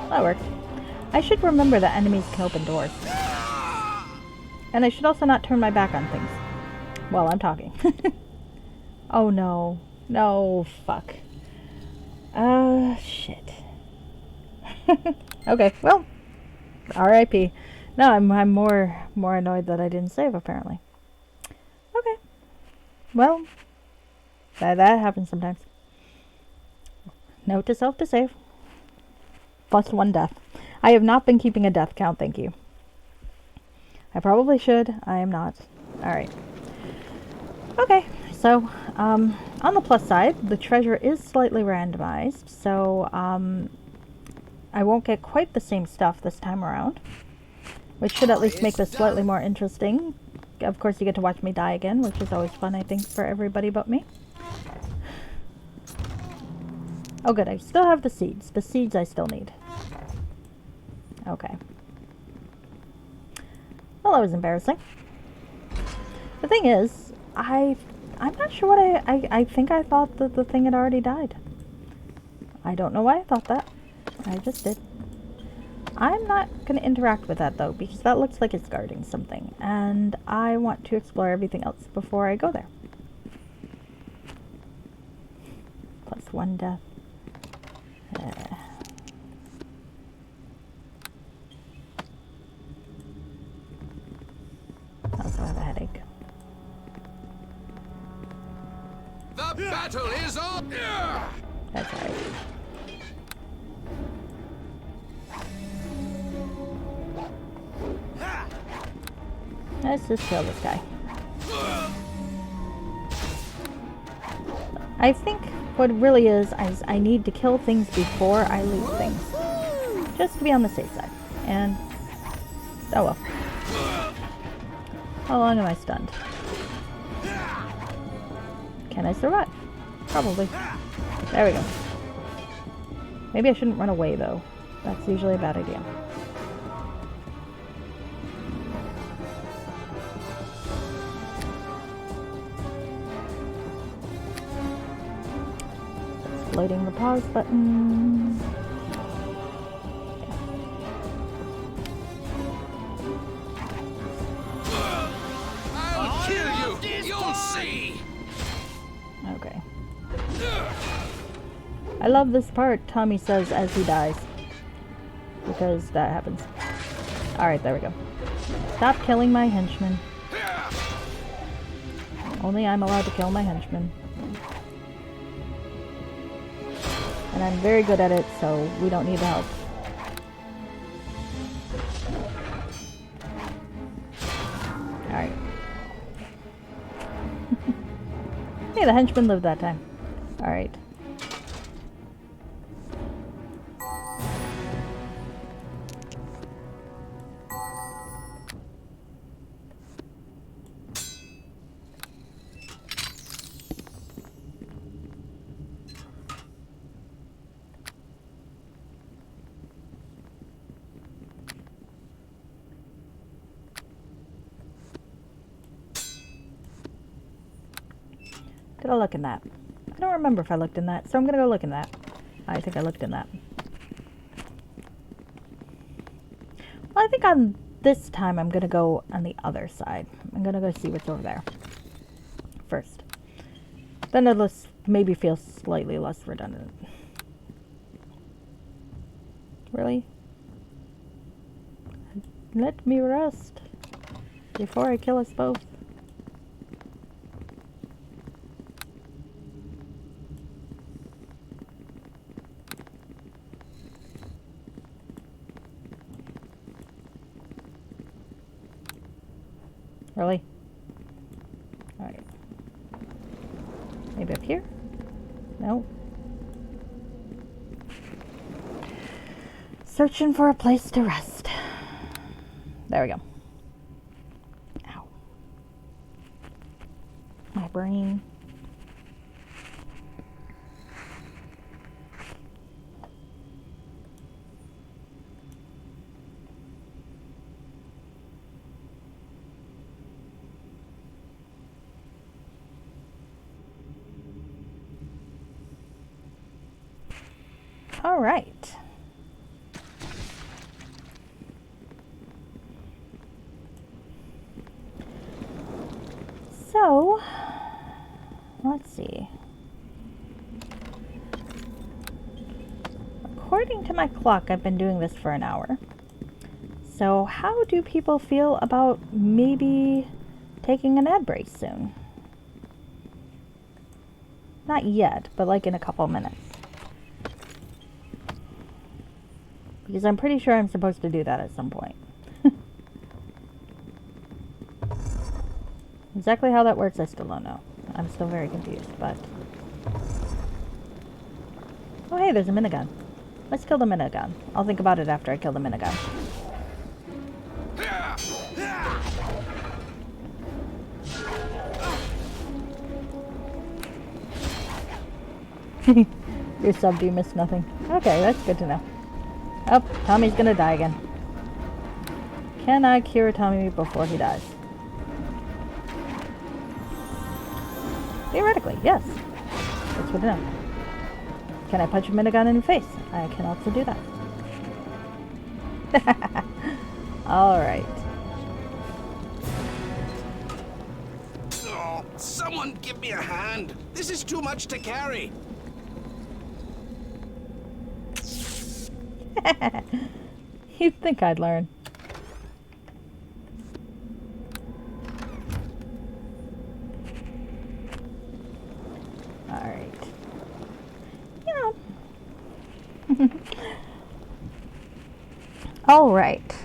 That worked. I should remember that enemies can open doors. And I should also not turn my back on things while I'm talking. Oh no. No, fuck. Shit. Okay, well, R.I.P. No, I'm more annoyed that I didn't save, apparently. Okay. Well, that happens sometimes. Note to self to save. +1 death. I have not been keeping a death count, thank you. I probably should. I am not. Alright. Okay, so, on the plus side, the treasure is slightly randomized, so, I won't get quite the same stuff this time around. which should at least make this slightly more interesting. Of course, you get to watch me die again, which is always fun, I think, for everybody but me. Oh good, I still have the seeds. The seeds I still need. Okay. Well, that was embarrassing. The thing is, I'm not sure what I think I thought that the thing had already died. I don't know why I thought that. I just did. I'm not going to interact with that though, because that looks like it's guarding something, and I want to explore everything else before I go there. +1 death. I also have a headache. The battle is on! That's alright. Let's just kill this guy. I think what it really is I need to kill things before I loot things. Just to be on the safe side. And... oh well. How long am I stunned? Can I survive? Probably. There we go. Maybe I shouldn't run away though. That's usually a bad idea. Loading the pause button. I'll kill you! You'll see! Okay. I love this part, Tommy says as he dies. Because that happens. Alright, there we go. Stop killing my henchmen. Only I'm allowed to kill my henchmen. And I'm very good at it, so we don't need help. Alright. Hey, the henchman lived that time. Alright. Gotta look in that. I don't remember if I looked in that, so I'm gonna go look in that. I think I looked in that. Well, I think on this time I'm gonna go on the other side. I'm gonna go see what's over there first. Then it'll maybe feel slightly less redundant. Really? Let me rest before I kill us both. Really? Alright. Maybe up here? No. Searching for a place to rest. There we go. Ow. My brain. All right. So, let's see. According to my clock, I've been doing this for an hour. So, how do people feel about maybe taking an ad break soon? Not yet, but like in a couple minutes. Because I'm pretty sure I'm supposed to do that at some point. Exactly how that works, I still don't know. I'm still very confused, but... oh hey, there's a minigun. Let's kill the minigun. I'll think about it after I kill the minigun. You're subbed, you missed nothing. Okay, that's good to know. Oh, Tommy's gonna die again. Can I cure Tommy before he dies? Theoretically, yes. That's good to know. Can I punch him in a gun in the face? I can also do that. Alright. Oh, someone give me a hand. This is too much to carry. You'd think I'd learn. Alright. Yeah. Alright.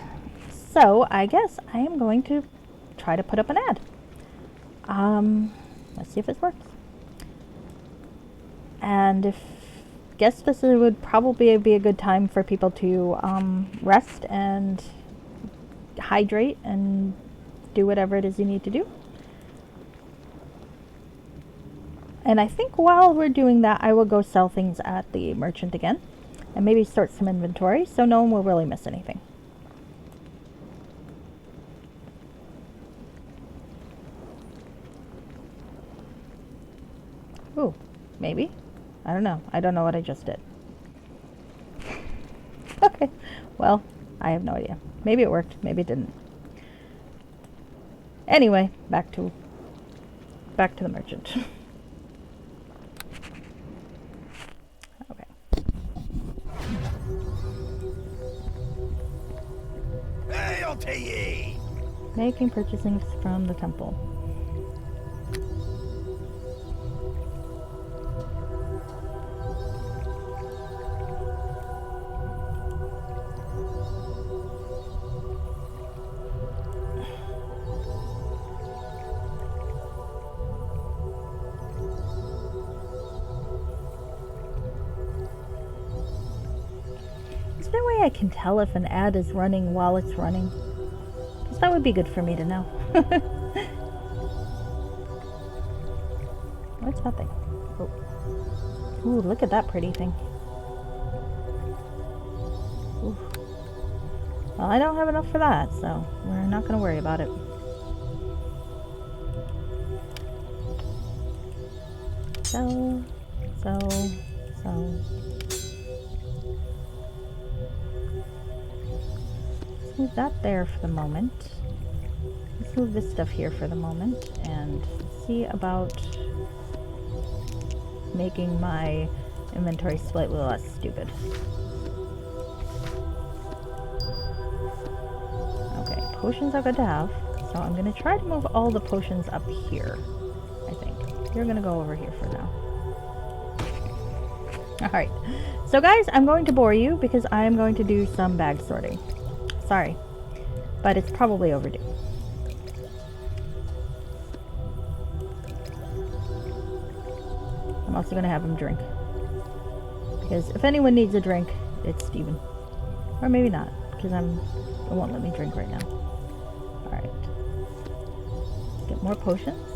So, I guess I am going to try to put up an ad. Let's see if this works. And guess this would probably be a good time for people to rest and hydrate and do whatever it is you need to do. And I think while we're doing that, I will go sell things at the merchant again and maybe start some inventory so no one will really miss anything. Ooh, maybe. I don't know. I don't know what I just did. Okay. Well, I have no idea. Maybe it worked. Maybe it didn't. Anyway, back to the merchant. Okay. Hey, I'll tell ye. Making purchasing from the temple. Is there a way I can tell if an ad is running while it's running? Because that would be good for me to know. What's that thing? Oh. Ooh, look at that pretty thing. Ooh. Well, I don't have enough for that, so we're not going to worry about it. So. Let's move that there for the moment. Let's move this stuff here for the moment and see about making my inventory slightly less stupid. Okay, potions are good to have, so I'm going to try to move all the potions up here, I think. You're going to go over here for now. Alright, so guys, I'm going to bore you because I am going to do some bag sorting. Sorry, but it's probably overdue. I'm also going to have him drink. Because if anyone needs a drink, it's Steven. Or maybe not, because it won't let me drink right now. Alright. Let's get more potions.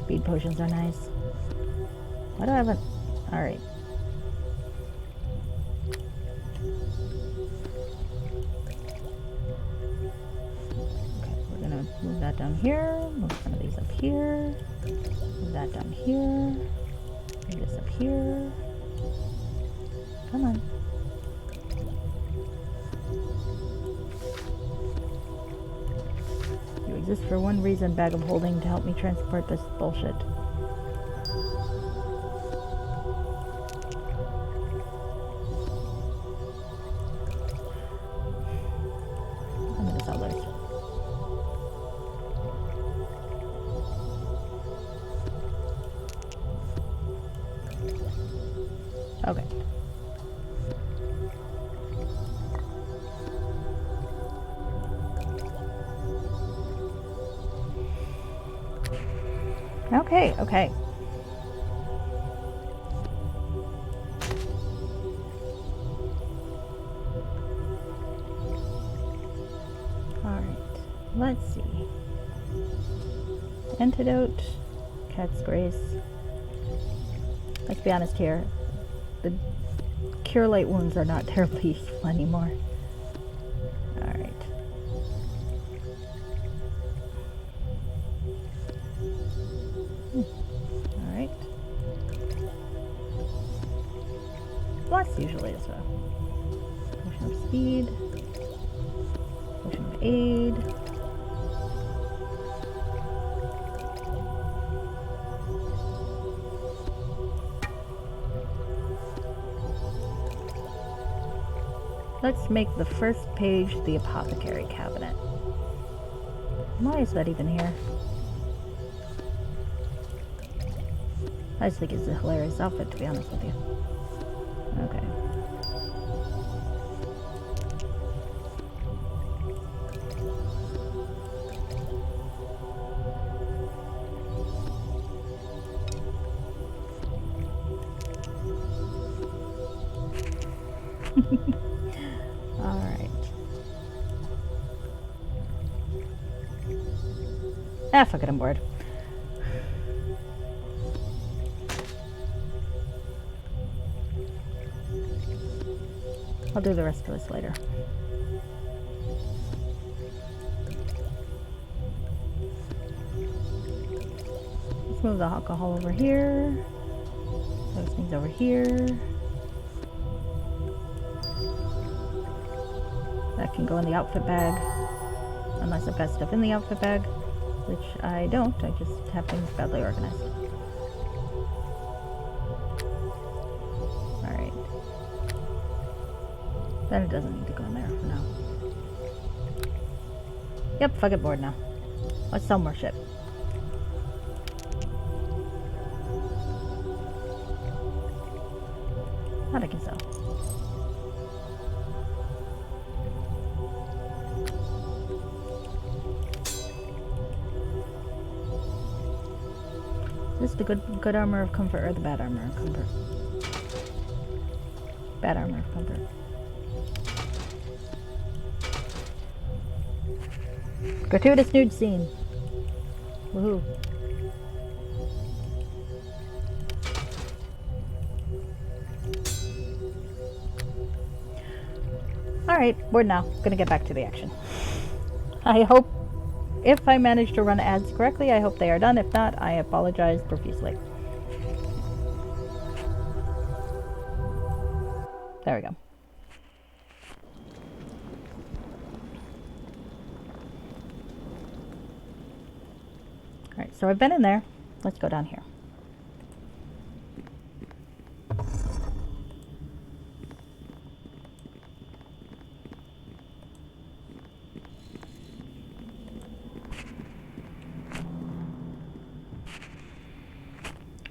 Speed potions are nice. Why do I have a... Alright. Move that down here, move some of these up here, move that down here, move this up here. Come on. You exist for one reason, bag of holding, to help me transport this bullshit. I'm gonna sell those. Okay. Okay. Alright, let's see. Antidote. Head's Grace. Let's be honest here. The Cure Light wounds are not terribly useful anymore. Alright. Alright. Blast usually is a potion of speed. Potion of aid. Let's make the first page the apothecary cabinet. Why is that even here? I just think it's a hilarious outfit, to be honest with you. Okay. Alright. Ah, fuck it, I'm bored. I'll do the rest of this later. Let's move the alcohol over here. Those things over here. That can go in the outfit bag. Unless I've got stuff in the outfit bag. Which I don't. I just have things badly organized. Alright. Then it doesn't need to go in there for now. Yep, fuck it, bored now. Let's sell more shit. That I can sell. Is this the good armor of comfort or the bad armor of comfort? Bad armor of comfort. Gratuitous nude scene. Woohoo. Alright, bored now. Gonna get back to the action. I hope, if I manage to run ads correctly, I hope they are done. If not, I apologize profusely. There we go. Alright, so I've been in there. Let's go down here.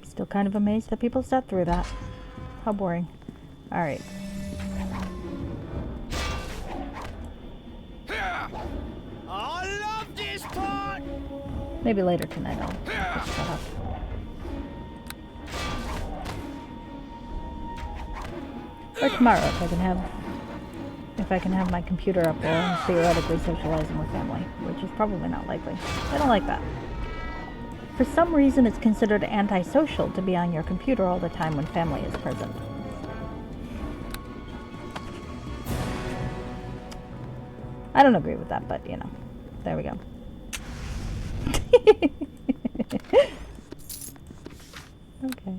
Still kind of amazed that people sat through that. How boring. Alright. I love this part! Maybe later tonight I'll just shut up. Or tomorrow if I can have my computer up there and theoretically socializing with family, which is probably not likely. I don't like that. For some reason it's considered antisocial to be on your computer all the time when family is present. I don't agree with that, but you know, there we go. Okay.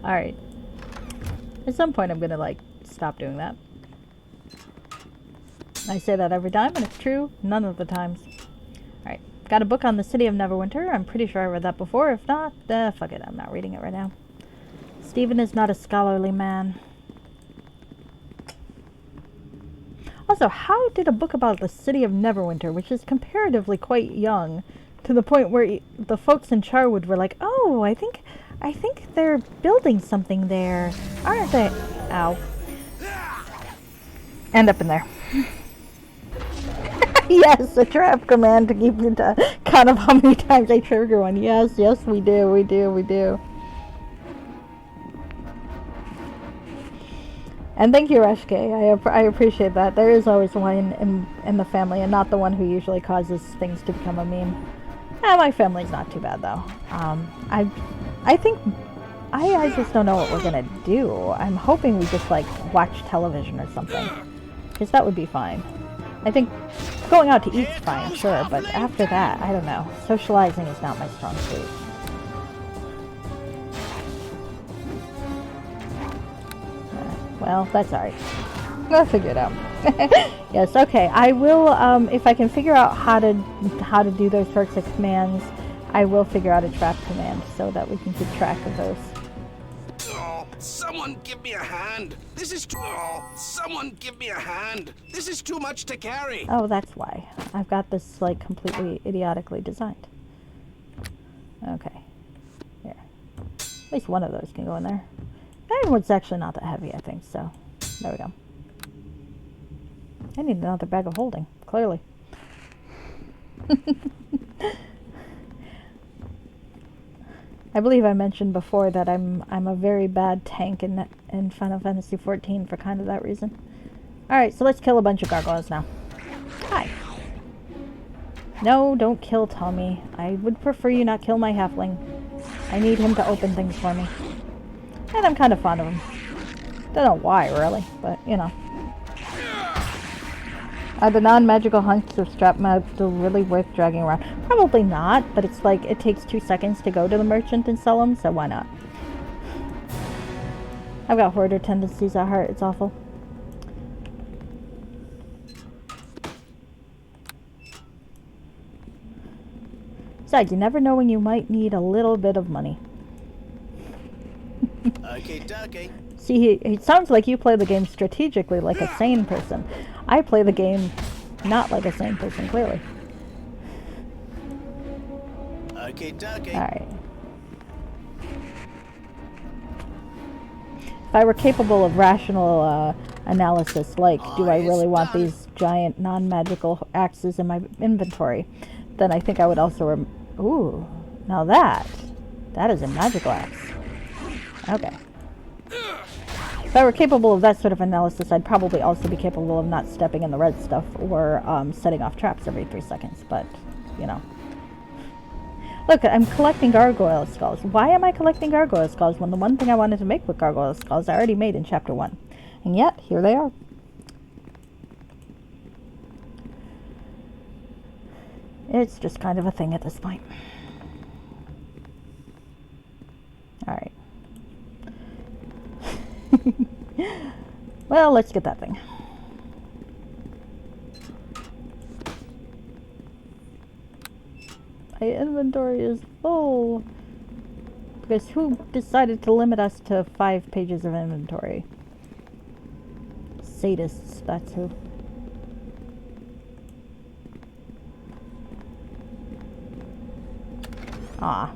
Alright. At some point I'm gonna like stop doing that. I say that every time and it's true none of the times. Alright. Got a book on the city of Neverwinter. I'm pretty sure I read that before. If not, fuck it. I'm not reading it right now. Stephen is not a scholarly man. Also, how did a book about the city of Neverwinter, which is comparatively quite young, to the point where the folks in Charwood were like, oh, I think they're building something there, aren't they? Ow. End up in there. Yes, a trap command to keep the count of how many times I trigger one. Yes, we do. And thank you, Reshke. I appreciate that. There is always one in the family, and not the one who usually causes things to become a meme. My family's not too bad though. I think I just don't know what we're gonna do. I'm hoping we just like watch television or something, because that would be fine. I think going out to eat's fine, sure, but after that, I don't know. Socializing is not my strong suit. Well, that's alright. I'll figure it out. Yes, okay. I will, if I can figure out how to do those sorts of commands, I will figure out a trap command so that we can keep track of those. Oh, someone give me a hand. This is too... Oh, someone give me a hand. This is too much to carry. Oh, that's why. I've got this, like, completely idiotically designed. Okay. Here. At least one of those can go in there. That one's actually not that heavy, I think, so there we go. I need another bag of holding, clearly. I believe I mentioned before that I'm a very bad tank in Final Fantasy XIV for kind of that reason. Alright, so let's kill a bunch of gargoyles now. Hi. No, don't kill Tommy. I would prefer you not kill my halfling. I need him to open things for me. And I'm kind of fond of him. Don't know why, really, but, you know. Are the non-magical hunks of strap mobs still really worth dragging around? Probably not, but it's like, it takes 2 seconds to go to the merchant and sell them, so why not? I've got hoarder tendencies at heart, it's awful. Besides, you never know when you might need a little bit of money. Okay, dokie. See, it sounds like you play the game strategically like a sane person. I play the game not like a sane person, clearly. Okay, dokie. Alright. If I were capable of rational analysis, like, do I really want these giant non-magical axes in my inventory, then I think I would also ooh, now that is a magical axe. Okay. If I were capable of that sort of analysis, I'd probably also be capable of not stepping in the red stuff or setting off traps every 3 seconds, but, you know. Look, I'm collecting gargoyle skulls. Why am I collecting gargoyle skulls when the one thing I wanted to make with gargoyle skulls I already made in Chapter 1? And yet, here they are. It's just kind of a thing at this point. Alright. Well, let's get that thing. My inventory is full. Because who decided to limit us to 5 pages of inventory? Sadists, that's who. Ah.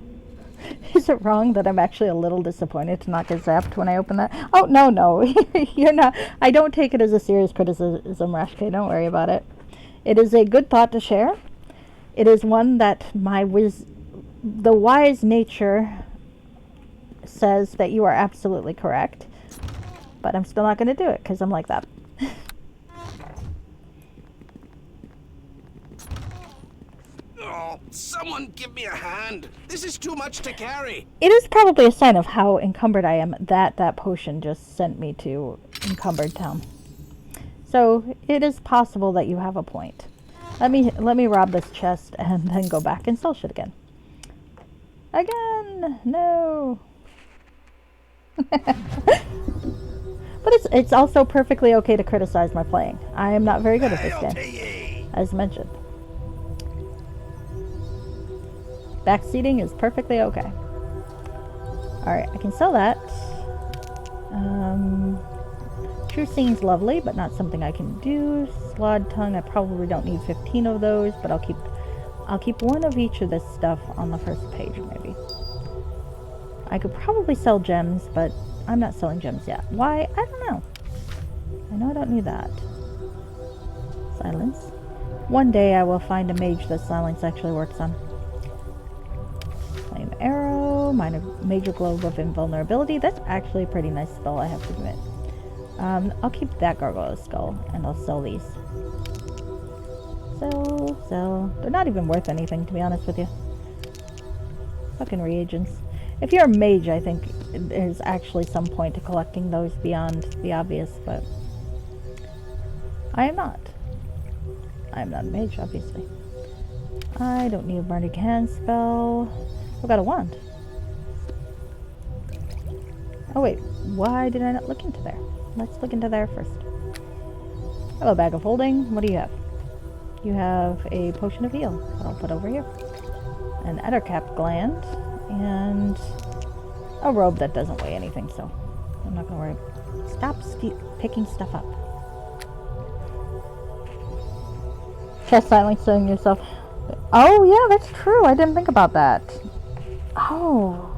Is it wrong that I'm actually a little disappointed to not get zapped when I open that? Oh, no. You're not. I don't take it as a serious criticism, Rashke. Don't worry about it. It is a good thought to share. It is one that the wise nature says that you are absolutely correct. But I'm still not going to do it because I'm like that. Oh, someone give me a hand. This is too much to carry. It is probably a sign of how encumbered I am that potion just sent me to Encumbered Town. So it is possible that you have a point. Let me rob this chest and then go back and sell shit again. Again! No! But it's also perfectly okay to criticize my playing. I am not very good at this game, as mentioned. Backseating is perfectly okay. Alright, I can sell that. True Seeing's lovely, but not something I can do. Slod Tongue, I probably don't need 15 of those, but I'll keep one of each of this stuff on the first page, maybe. I could probably sell gems, but I'm not selling gems yet. Why? I don't know. I know I don't need that. Silence. One day I will find a mage that silence actually works on. Flame Arrow, Major Globe of Invulnerability. That's actually a pretty nice spell, I have to admit. I'll keep that gargoyle skull and I'll sell these. Sell. They're not even worth anything, to be honest with you. Fucking reagents. If you're a mage, I think there's actually some point to collecting those beyond the obvious, but I am not. I am not a mage, obviously. I don't need a bardic hand spell. I've got a wand. Oh wait, why did I not look into there? Let's look into there first. Hello, bag of holding. What do you have? You have a potion of heal that I'll put over here. An ettercap gland. And a robe that doesn't weigh anything, so I'm not gonna worry. Stop picking stuff up. Try silencing yourself. Oh yeah, that's true. I didn't think about that. Oh.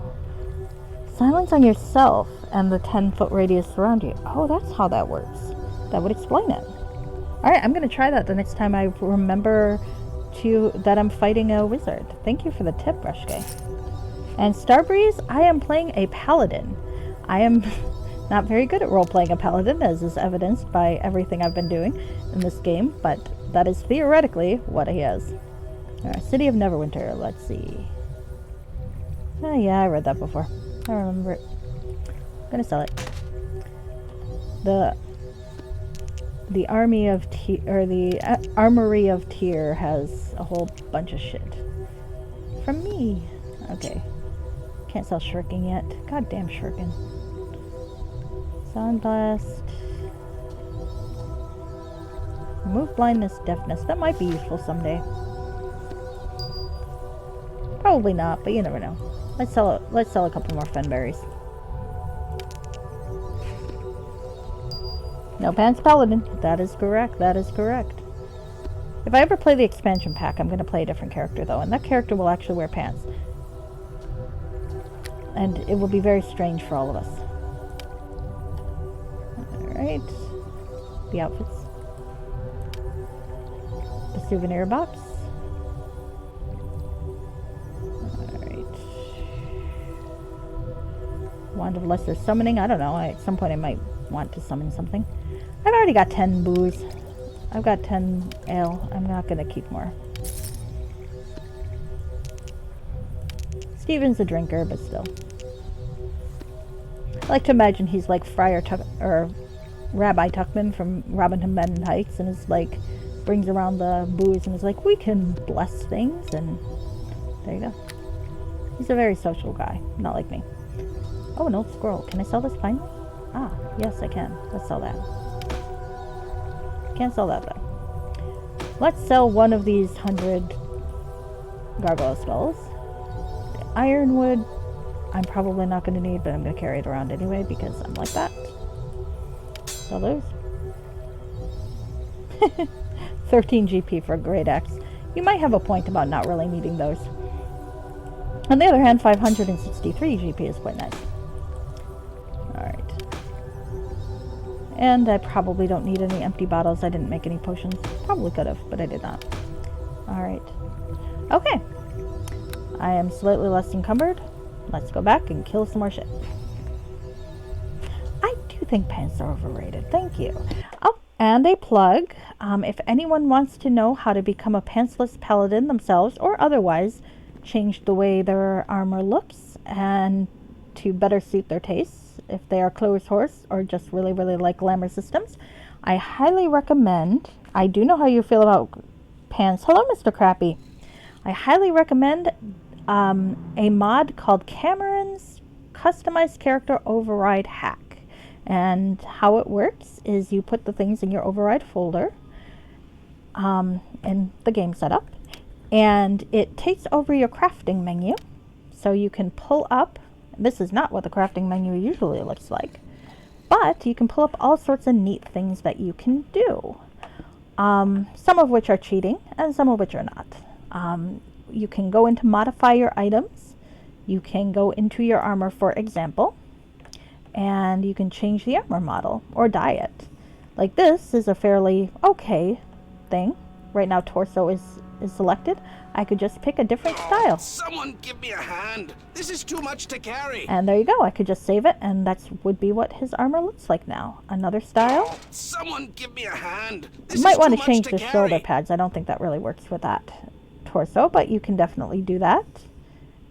Silence on yourself and the 10-foot radius around you. Oh, that's how that works. That would explain it. Alright, I'm gonna try that the next time I remember that I'm fighting a wizard. Thank you for the tip, Rushke. And Starbreeze, I am playing a paladin. I am not very good at role-playing a paladin, as is evidenced by everything I've been doing in this game, but that is theoretically what he is. Alright, City of Neverwinter, let's see. Oh yeah, I read that before. I remember it. I'm gonna sell it. The army of the armory of Tyr has a whole bunch of shit. From me. Okay. Can't sell shuriken yet. Goddamn shuriken. Sound blast. Remove blindness, deafness. That might be useful someday. Probably not, but you never know. Let's sell a couple more fenberries. No pants paladin. That is correct. That is correct. If I ever play the expansion pack, I'm going to play a different character though, and that character will actually wear pants. And it will be very strange for all of us. Alright. The outfits. The souvenir box. Alright. Wand of Lesser Summoning. I don't know. At some point I might want to summon something. I've already got 10 booze. I've got 10 ale. I'm not going to keep more. Steven's a drinker, but still. I like to imagine he's like or Rabbi Tuckman from Robin Hood Men in Heights, and is like, brings around the booze and is like, we can bless things, and there you go. He's a very social guy, not like me. Oh, an old scroll. Can I sell this finally? Ah, yes I can. Let's sell that. Can't sell that though. Let's sell one of these 100 gargoyle skulls. The ironwood, I'm probably not going to need, but I'm going to carry it around anyway because I'm like that. Sell those. 13 GP for a great axe. You might have a point about not really needing those. On the other hand, 563 GP is quite nice. Alright. And I probably don't need any empty bottles. I didn't make any potions. Probably could have, but I did not. Alright. Okay. I am slightly less encumbered. Let's go back and kill some more shit. I do think pants are overrated. Thank you. Oh, and a plug. If anyone wants to know how to become a pantsless paladin themselves, or otherwise change the way their armor looks and to better suit their tastes, if they are clothes horse or just really, really like glamour systems, I highly recommend, I do know how you feel about pants. Hello, Mr. Crappy. I highly recommend a mod called Cameron's Customized Character Override Hack. And how it works is you put the things in your override folder in the game setup, and it takes over your crafting menu, so you can pull up. This is not what the crafting menu usually looks like, but you can pull up all sorts of neat things that you can do, some of which are cheating and some of which are not. You can go into modify your items. You can go into your armor, for example, and you can change the armor model or dye it. Like this is a fairly okay thing. Right now torso is is selected, I could just pick a different Oh, style. someone give me a hand. This is too much to carry. And there you go. I could just save it, and that would be what his armor looks like now. Another style. Oh, someone give me a hand. This You might is want too to much change to the carry. shoulder pads. I don't think that really works with that torso, but you can definitely do that.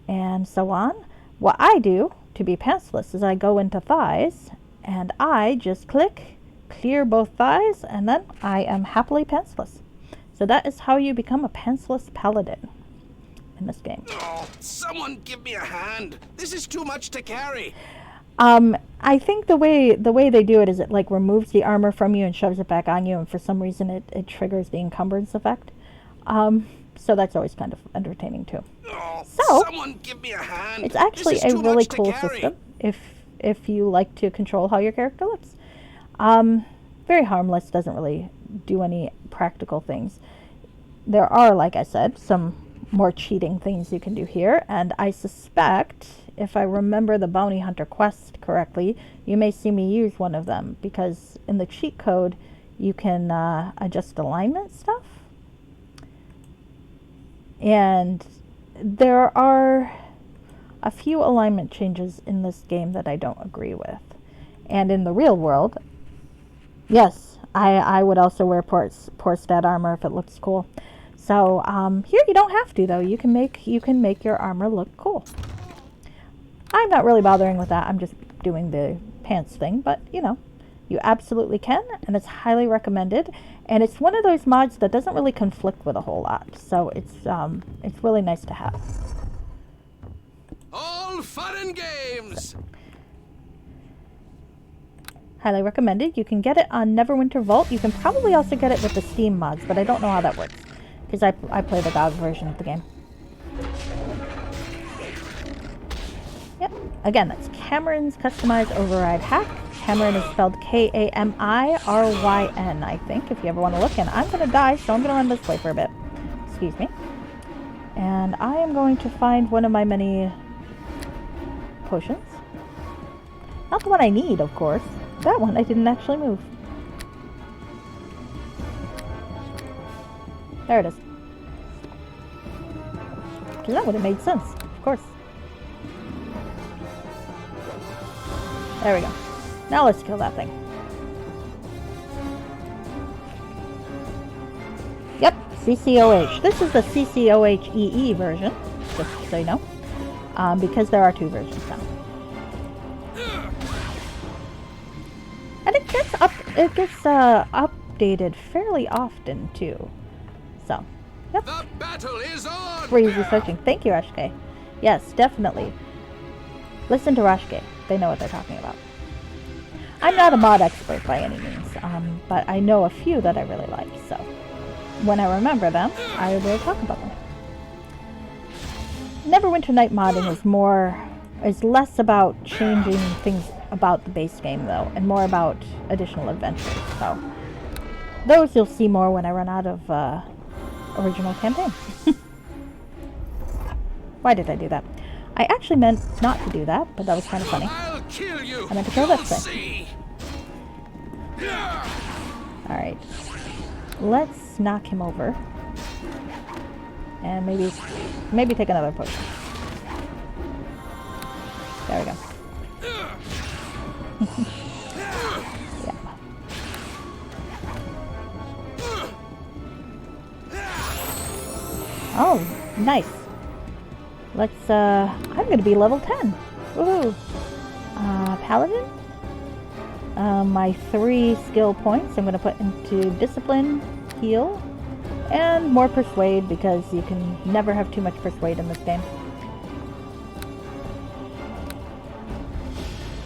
And so on. What I do to be pantsless is I go into thighs, and I just click, clear both thighs, and then I am happily pantsless. So that is how you become a pantsless paladin in this game. Oh, someone give me a hand. This is too much to carry. I think the way they do it is it like removes the armor from you and shoves it back on you, and for some reason it triggers the encumbrance effect. So that's always kind of entertaining too. Oh, So, someone give me a hand. It's actually This is a too really much to cool carry. system if you like to control how your character looks. Very harmless, doesn't really do any practical things. There are, like I said, some more cheating things you can do here, and I suspect, if I remember the bounty hunter quest correctly, you may see me use one of them, because in the cheat code you can adjust alignment stuff. And there are a few alignment changes in this game that I don't agree with. And in the real world, yes, I would also wear poor stat armor if it looks cool. So here you don't have to, though. You can make your armor look cool. I'm not really bothering with that. I'm just doing the pants thing, but you know, you absolutely can, and it's highly recommended. And it's one of those mods that doesn't really conflict with a whole lot, so it's really nice to have. All fun and games. Highly recommended. You can get it on Neverwinter Vault. You can probably also get it with the Steam mods, but I don't know how that works, because I play the GOG version of the game. Yep. Again, that's Cameron's Customized Override Hack. Cameron is spelled Kamiryn, I think, if you ever want to look. And I'm going to die, so I'm going to run this way for a bit. Excuse me. And I am going to find one of my many potions. Not the one I need, of course. That one I didn't actually move. There it is. Because that would have made sense, of course. There we go. Now let's kill that thing. Yep, CCOH. This is the CCOH-EE version, just so you know, because there are two versions now. And it gets updated fairly often too. So, yep. The battle is on. Crazy searching. Thank you, Rashke. Yes, definitely. Listen to Rashke. They know what they're talking about. I'm not a mod expert by any means, but I know a few that I really like, so when I remember them, I will talk about them. Neverwinter Night modding is less about changing things about the base game, though, and more about additional adventures, so those you'll see more when I run out of original campaign. Why did I do that? I actually meant not to do that, but that was kind of funny. I'll kill you. I meant to kill You'll this thing. see. Alright. Let's knock him over. And maybe take another potion. There we go. Yeah. Oh, nice. Let's, I'm gonna be level 10. Woohoo! Paladin? My 3 skill points I'm gonna put into Discipline, Heal, and more Persuade, because you can never have too much Persuade in this game.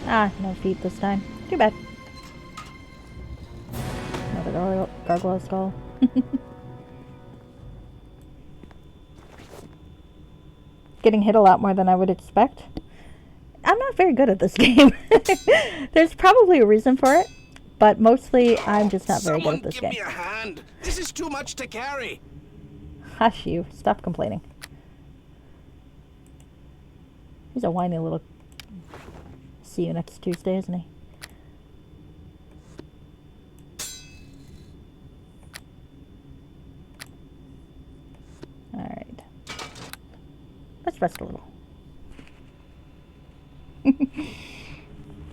Ah, no feet this time. Too bad. Another gargoyle skull. Getting hit a lot more than I would expect. I'm not very good at this game. There's probably a reason for it, but mostly I'm just not very good at this game. Someone give me a hand. This is too much to carry. Hush you. Stop complaining. He's a whiny little... See you next Tuesday, isn't he? rest a little.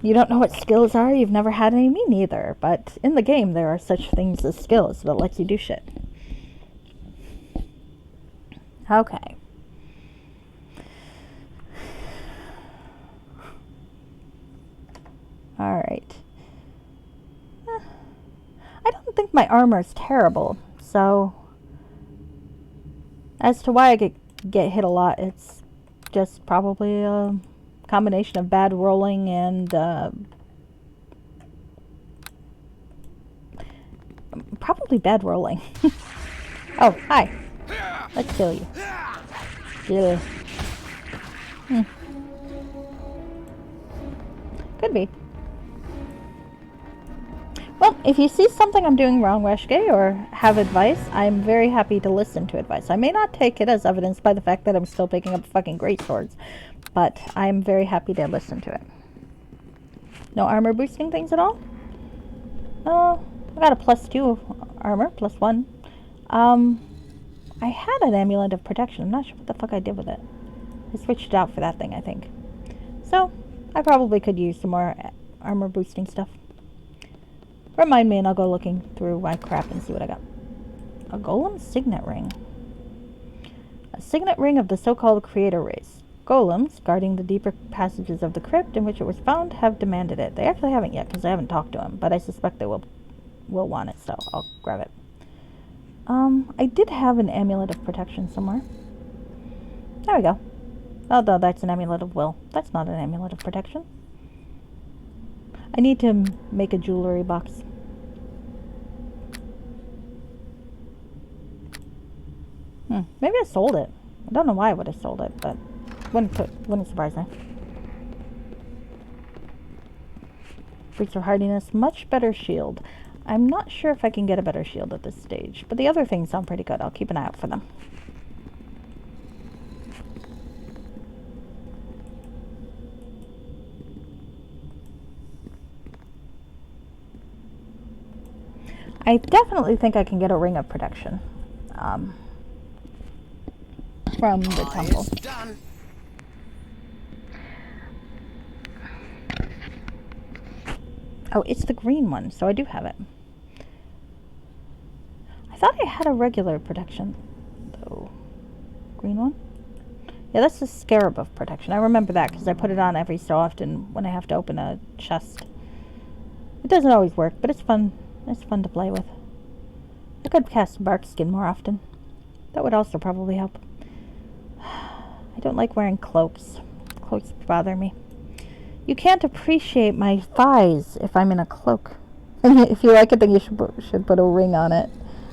You don't know what skills are? You've never had any? Me neither. But in the game, there are such things as skills that lets you do shit. Okay. Alright. I don't think my armor is terrible, so... As to why I get hit a lot, it's just probably a combination of bad rolling and probably bad rolling. Oh, hi. Let's kill you. Yeah. Could be. Well, if you see something I'm doing wrong, Weshke, or have advice, I'm very happy to listen to advice. I may not take it as evidence by the fact that I'm still picking up fucking great swords, but I'm very happy to listen to it. No armor boosting things at all? Oh, I got a +2 armor, +1. I had an amulet of protection. I'm not sure what the fuck I did with it. I switched it out for that thing, I think. So, I probably could use some more armor boosting stuff. Remind me and I'll go looking through my crap and see what I got. A golem signet ring. A signet ring of the so-called creator race. Golems, guarding the deeper passages of the crypt in which it was found, have demanded it. They actually haven't yet because I haven't talked to them, but I suspect they will want it, so I'll grab it. I did have an amulet of protection somewhere. There we go. Although that's an amulet of will. That's not an amulet of protection. I need to make a jewelry box. Maybe I sold it. I don't know why I would have sold it, but wouldn't surprise me. Freaks of hardiness, much better shield. I'm not sure if I can get a better shield at this stage, but the other things sound pretty good. I'll keep an eye out for them. I definitely think I can get a ring of protection from the temple. Done. Oh, it's the green one, so I do have it. I thought I had a regular protection, though. Green one? Yeah, that's the scarab of protection. I remember that because I put it on every so often when I have to open a chest. It doesn't always work, but it's fun. It's fun to play with. I could cast bark skin more often. That would also probably help. I don't like wearing cloaks. Cloaks bother me. You can't appreciate my thighs if I'm in a cloak. If you like it, then you should put a ring on it.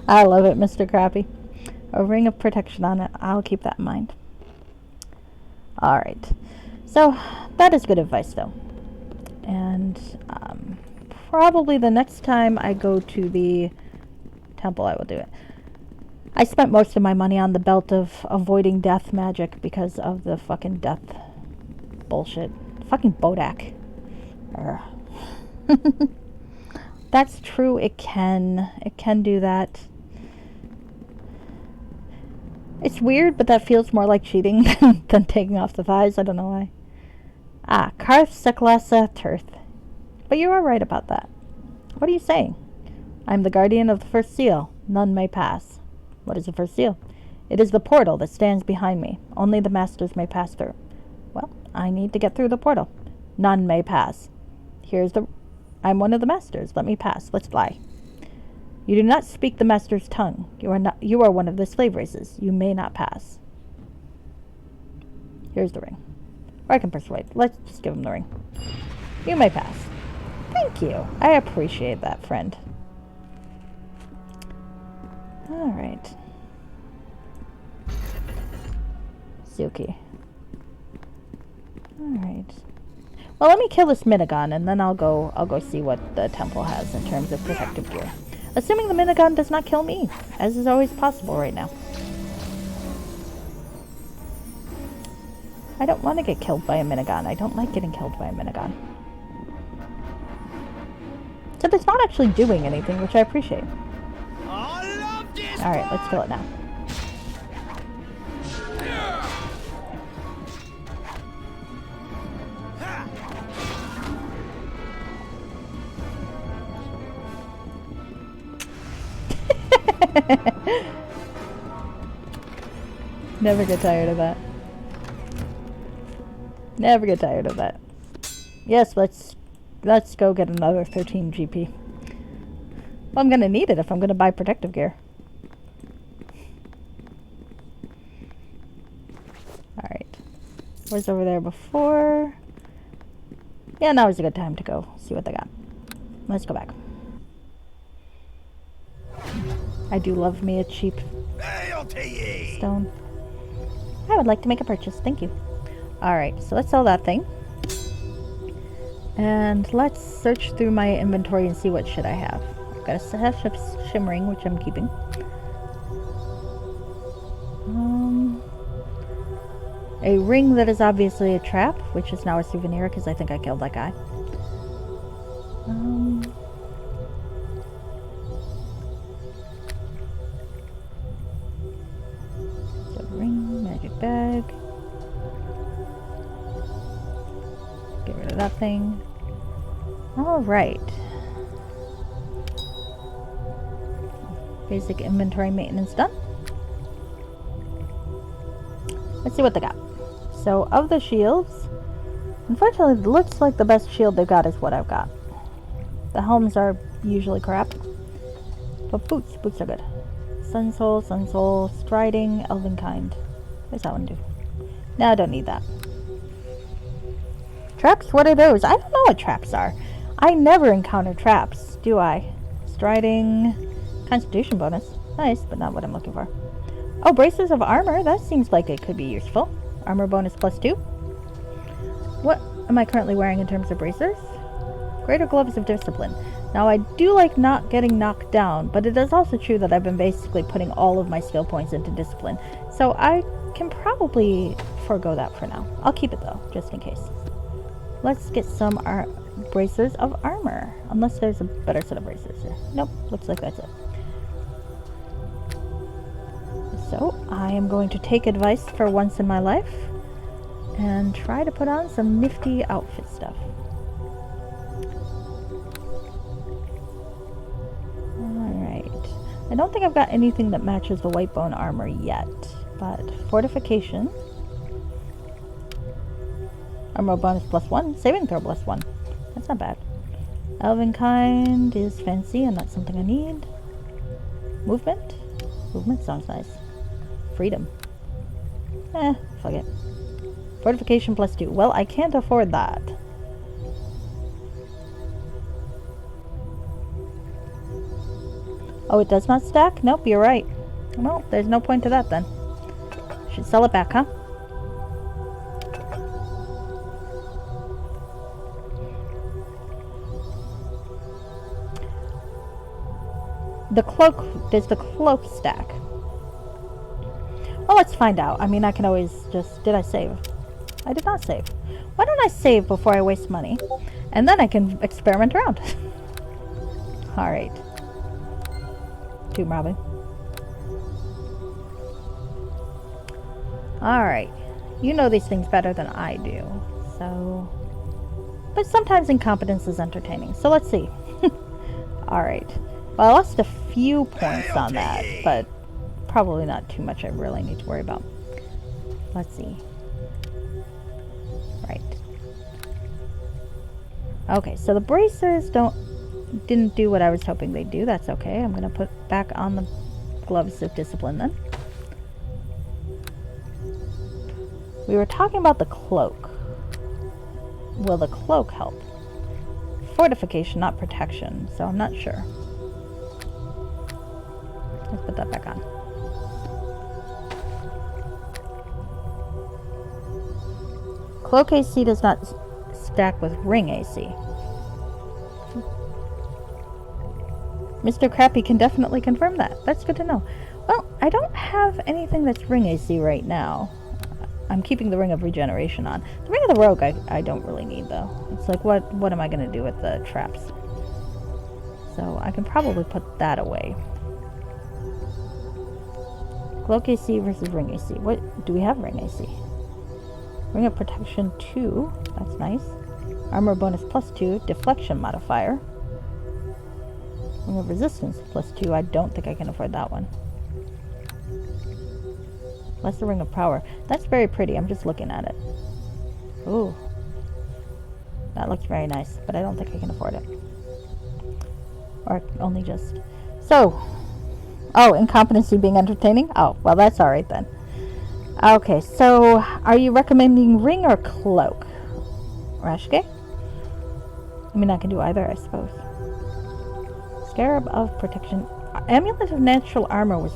I love it, Mr. Crappy. A ring of protection on it. I'll keep that in mind. Alright. So, that is good advice, though. And, probably the next time I go to the temple, I will do it. I spent most of my money on the belt of avoiding death magic because of the fucking death bullshit. Fucking Bodak. That's true, it can do that. It's weird, but that feels more like cheating than taking off the thighs. I don't know why. Ah, Karth Seklasa Tirth. But you are right about that. What are you saying? I'm the guardian of the first seal. None may pass. What is the first seal? It is the portal that stands behind me. Only the masters may pass through. Well, I need to get through the portal. None may pass. I'm one of the masters. Let me pass. Let's fly. You do not speak the master's tongue. You are one of the slave races. You may not pass. Here's the ring. Or I can persuade. Let's just give him the ring. You may pass. Thank you. I appreciate that, friend. Alright. Suki. Alright. Well, let me kill this Minigun, and then I'll go see what the temple has in terms of protective gear. Assuming the Minigun does not kill me, as is always possible right now. I don't want to get killed by a Minigun. I don't like getting killed by a Minigun. Except it's not actually doing anything, which I appreciate. Alright, let's kill it now. Never get tired of that. Never get tired of that. Yes, let's go get another 13 GP. Well, I'm gonna need it if I'm gonna buy protective gear. Alright. Was over there before. Yeah, now is a good time to go see what they got. Let's go back. I do love me a cheap stone. I would like to make a purchase. Thank you. Alright, so let's sell that thing. And let's search through my inventory and see what shit I have. I've got a stash of shimmering, which I'm keeping. A ring that is obviously a trap, which is now a souvenir because I think I killed that guy. So ring, magic bag. Get rid of that thing. Alright. Basic inventory maintenance done. Let's see what they got. So, of the shields, unfortunately, it looks like the best shield they've got is what I've got. The helms are usually crap. But boots are good. Sun Soul, Striding, Elvenkind. What does that one do? No, I don't need that. Traps? What are those? I don't know what traps are. I never encounter traps, do I? Striding, Constitution bonus. Nice, but not what I'm looking for. Oh, braces of armor. That seems like it could be useful. Armor bonus +2. What am I currently wearing in terms of bracers? Greater gloves of discipline. Now, I do like not getting knocked down, but it is also true that I've been basically putting all of my skill points into discipline. So I can probably forego that for now. I'll keep it though, just in case. Let's get some bracers of armor. Unless there's a better set of bracers here. Nope, looks like that's it. So, I am going to take advice for once in my life and try to put on some nifty outfit stuff. Alright. I don't think I've got anything that matches the white bone armor yet, but fortification. Armor bonus +1, saving throw +1. That's not bad. Elvenkind is fancy and that's something I need. Movement? Movement sounds nice. Freedom. Fuck it. Fortification +2. Well, I can't afford that. Oh, it does not stack? Nope, you're right. Well, there's no point to that then. Should sell it back, huh? The cloak, does the cloak stack? Well, let's find out. I mean, I can always just... Did I save? I did not save. Why don't I save before I waste money? And then I can experiment around. Alright. Tomb robbing. Alright. You know these things better than I do. So... But sometimes incompetence is entertaining. So let's see. Alright. Well, I lost a few points on that, but... Probably not too much I really need to worry about. Let's see. Right. Okay, so the bracers didn't do what I was hoping they'd do. That's okay. I'm gonna put back on the gloves of discipline then. We were talking about the cloak. Will the cloak help? Fortification, not protection, so I'm not sure. Let's put that back on. Cloak AC does not stack with ring AC. Mr. Crappy can definitely confirm that. That's good to know. Well, I don't have anything that's ring AC right now. I'm keeping the Ring of Regeneration on. The Ring of the Rogue I don't really need though. It's like what am I going to do with the traps? So I can probably put that away. Cloak AC versus ring AC. What do we have ring AC? Ring of Protection 2. That's nice. Armor bonus +2. Deflection modifier. Ring of Resistance +2. I don't think I can afford that one. Lesser Ring of Power. That's very pretty. I'm just looking at it. Ooh. That looks very nice, but I don't think I can afford it. Or only just. So. Oh, incompetency being entertaining? Oh, well, that's alright then. Okay, so are you recommending ring or cloak? Rashke? I mean, I can do either, I suppose. Scarab of Protection. Amulet of Natural Armor was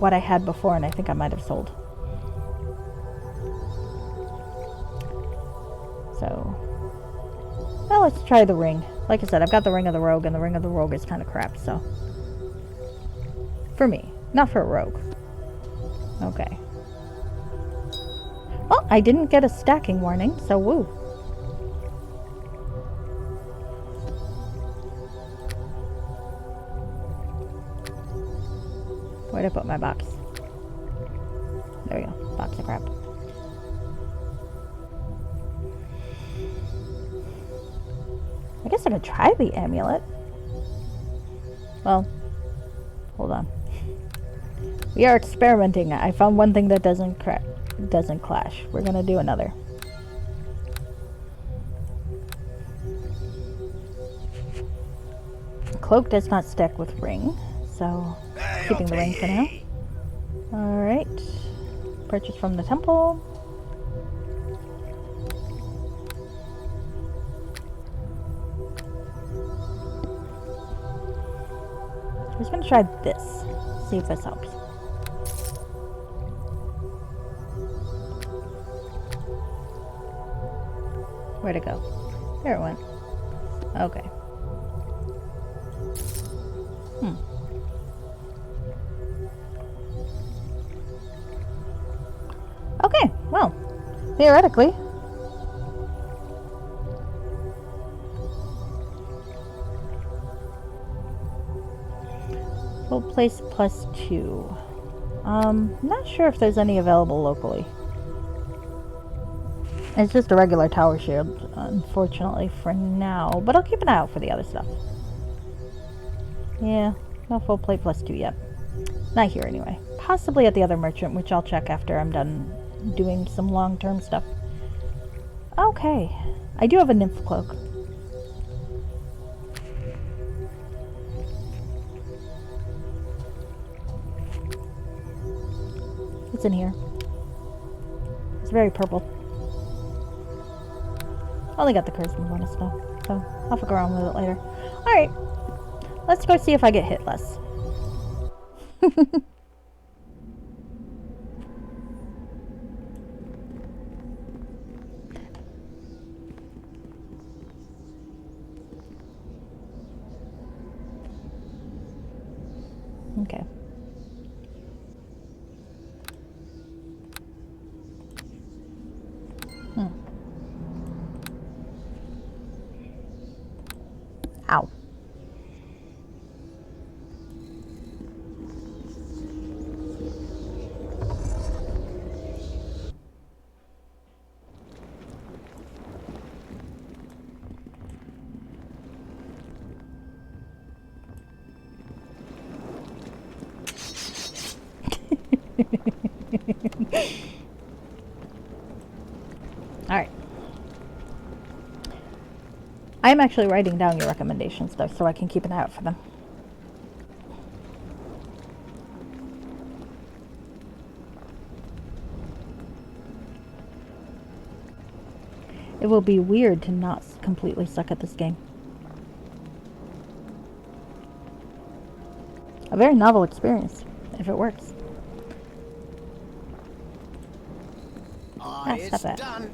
what I had before, and I think I might have sold. So, well, let's try the ring. Like I said, I've got the Ring of the Rogue, and the Ring of the Rogue is kind of crap, so. For me, not for a rogue. Okay. Well, I didn't get a stacking warning, so woo. Where'd I put my box? There we go. Box of crap. I guess I could try the amulet. Well, hold on. We are experimenting. I found one thing that doesn't clash. We're gonna do another. Cloak does not stick with ring, so keeping the ring for now. Alright. Purchase from the temple. I'm just gonna try this. See if this helps. Where'd it go? There it went. Okay. Okay, well, theoretically. Full place +2. Not sure if there's any available locally. It's just a regular tower shield, unfortunately, for now. But I'll keep an eye out for the other stuff. Yeah, no full plate +2 yet. Not here, anyway. Possibly at the other merchant, which I'll check after I'm done doing some long-term stuff. Okay. I do have a nymph cloak. It's in here. It's very purple. Only got the charisma bonus though, so I'll fuck around with it later. Alright, let's go see if I get hit less. Okay. Ow. Alright. I'm actually writing down your recommendations though, so I can keep an eye out for them. It will be weird to not completely suck at this game. A very novel experience, if it works. It's done.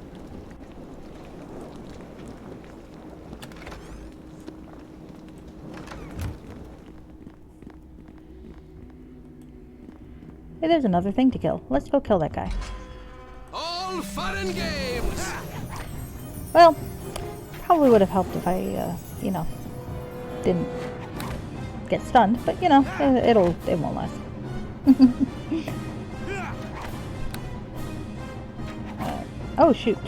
Hey, there's another thing to kill. Let's go kill that guy. All fun and games. Well, probably would have helped if I, you know, didn't get stunned, but you know, it won't last. Oh shoot.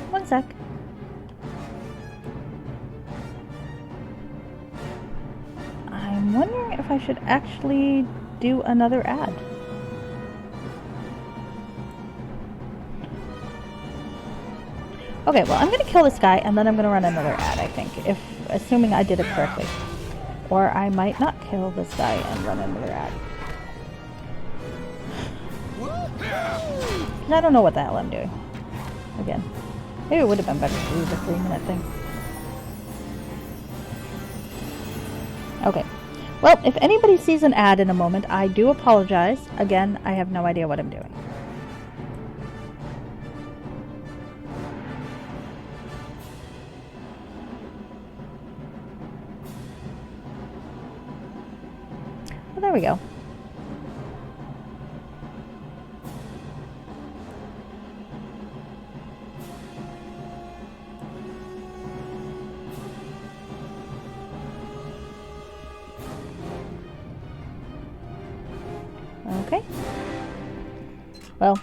One sec. if I should actually do another ad. Okay, well, I'm gonna kill this guy and then I'm gonna run another ad, I think, assuming I did it correctly. Or I might not kill this guy and run another ad. I don't know what the hell I'm doing. Again. Maybe it would have been better to do the 3-minute thing. Okay. Well, if anybody sees an ad in a moment, I do apologize. Again, I have no idea what I'm doing. Well, there we go. Okay. Well,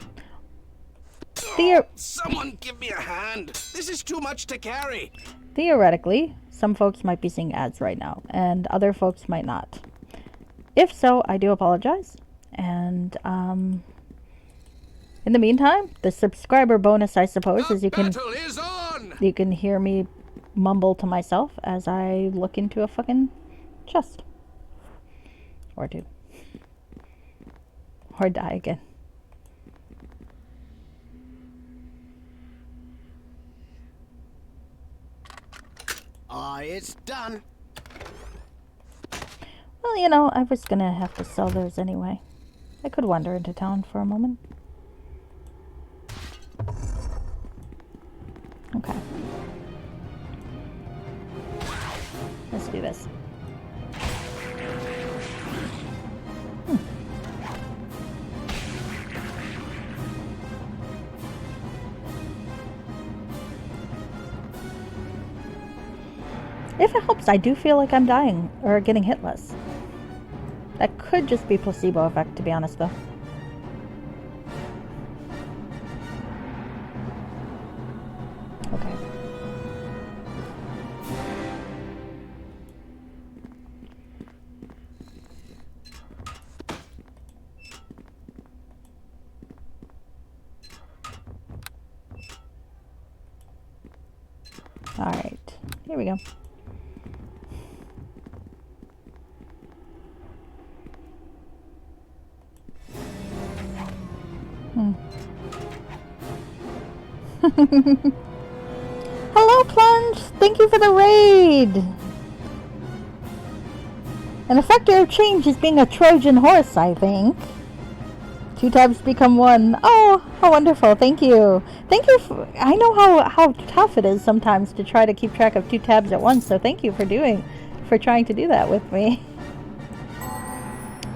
someone give me a hand. This is too much to carry. Theoretically, some folks might be seeing ads right now, and other folks might not. If so, I do apologize. And in the meantime, the subscriber bonus, I suppose, is you can hear me mumble to myself as I look into a fucking chest or two. Or die again. It's done. Well, you know, I was gonna have to sell those anyway. I could wander into town for a moment. Okay. Let's do this. If it helps, I do feel like I'm dying or getting hit less. That could just be placebo effect, to be honest, though. Okay. All right. Here we go. Hello, Plunge! Thank you for the raid! An effector of change is being a Trojan horse, I think. 2 tabs become 1. Oh, how wonderful. Thank you. Thank you for... I know how tough it is sometimes to try to keep track of 2 tabs at once, so thank you for trying to do that with me.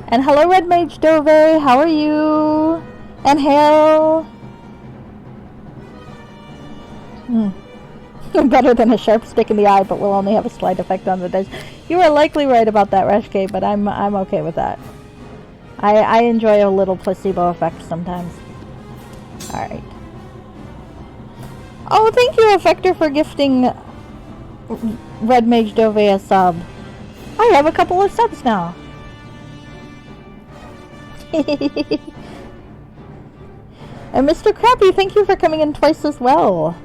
And hello, Red Mage Dove. How are you? And Hale. Better than a sharp stick in the eye, but will only have a slight effect on the dice. You are likely right about that, Rashke, but I'm okay with that. I enjoy a little placebo effect sometimes. Alright. Oh, thank you, Effector, for gifting Red Mage Dove a sub. I have a couple of subs now. And Mr. Crappy, thank you for coming in twice as well.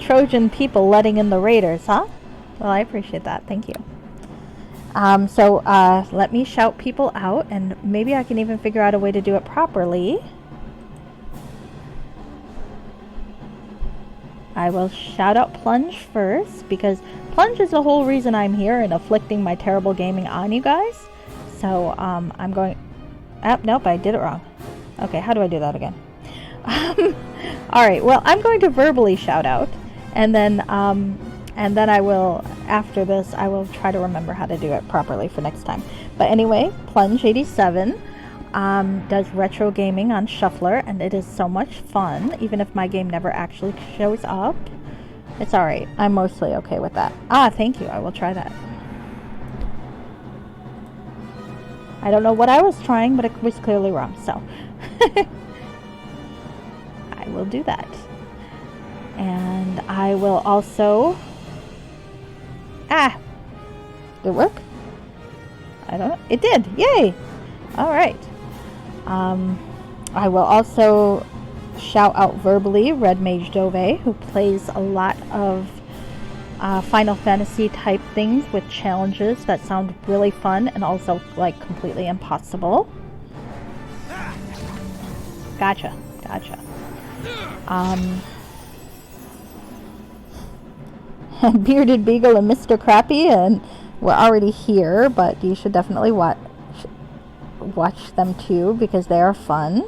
Trojan people letting in the raiders, huh? Well, I appreciate that. Thank you. So let me shout people out, and maybe I can even figure out a way to do it properly. I will shout out Plunge first, because Plunge is the whole reason I'm here and afflicting my terrible gaming on you guys. So I'm going... Oh, nope, I did it wrong. Okay, how do I do that again? Alright, well, I'm going to verbally shout out, and then I will, after this, I will try to remember how to do it properly for next time. But anyway, Plunge87 does retro gaming on Shuffler, and it is so much fun, even if my game never actually shows up. It's alright. I'm mostly okay with that. Ah, thank you. I will try that. I don't know what I was trying, but it was clearly wrong, so... I will do that. And I will also... Ah! Did it work? I don't know. It did. Yay! Alright. I will also shout out verbally Red Mage Dove, who plays a lot of Final Fantasy type things with challenges that sound really fun and also like completely impossible. Gotcha. Bearded Beagle and Mr. Crappy, and we're already here, but you should definitely watch them too because they are fun.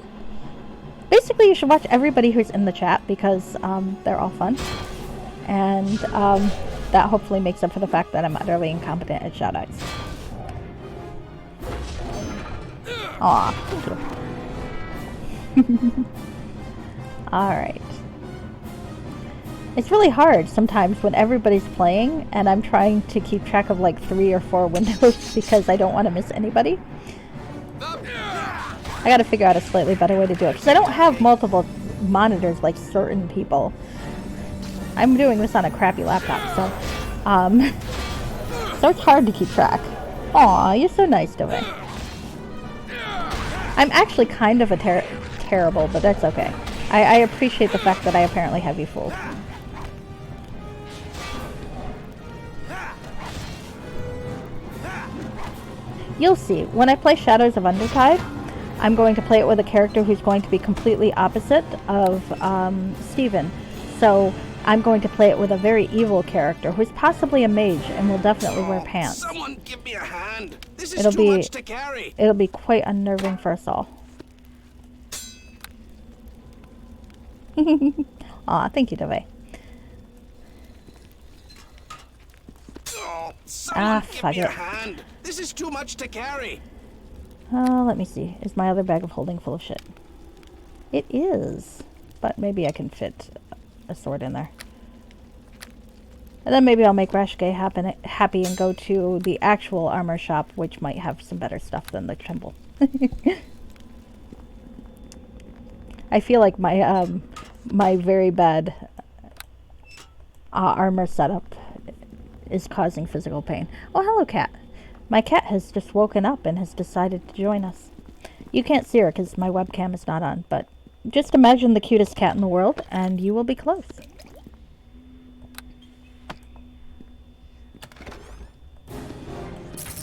Basically, you should watch everybody who's in the chat because they're all fun, and that hopefully makes up for the fact that I'm utterly incompetent at shoutouts. Aw, thank you. Alright. It's really hard sometimes when everybody's playing and I'm trying to keep track of like 3 or 4 windows because I don't want to miss anybody. I gotta figure out a slightly better way to do it because I don't have multiple monitors like certain people. I'm doing this on a crappy laptop, so it's hard to keep track. Aw, you're so nice, Dove. I'm actually kind of a terrible, but that's okay. I appreciate the fact that I apparently have you fooled. You'll see. When I play Shadows of Undertide, I'm going to play it with a character who's going to be completely opposite of Steven. So I'm going to play it with a very evil character who's possibly a mage and will definitely wear pants. Someone give me a hand. This is too much to carry. It'll be quite unnerving for us all. Aw, thank you, Dove. Someone give me a hand. This is too much to carry. Let me see. Is my other bag of holding full of shit? It is. But maybe I can fit a sword in there. And then maybe I'll make Rashke happy and go to the actual armor shop, which might have some better stuff than the Tremble. I feel like my my very bad armor setup is causing physical pain. Oh, hello, cat. My cat has just woken up and has decided to join us. You can't see her because my webcam is not on, but just imagine the cutest cat in the world and you will be close.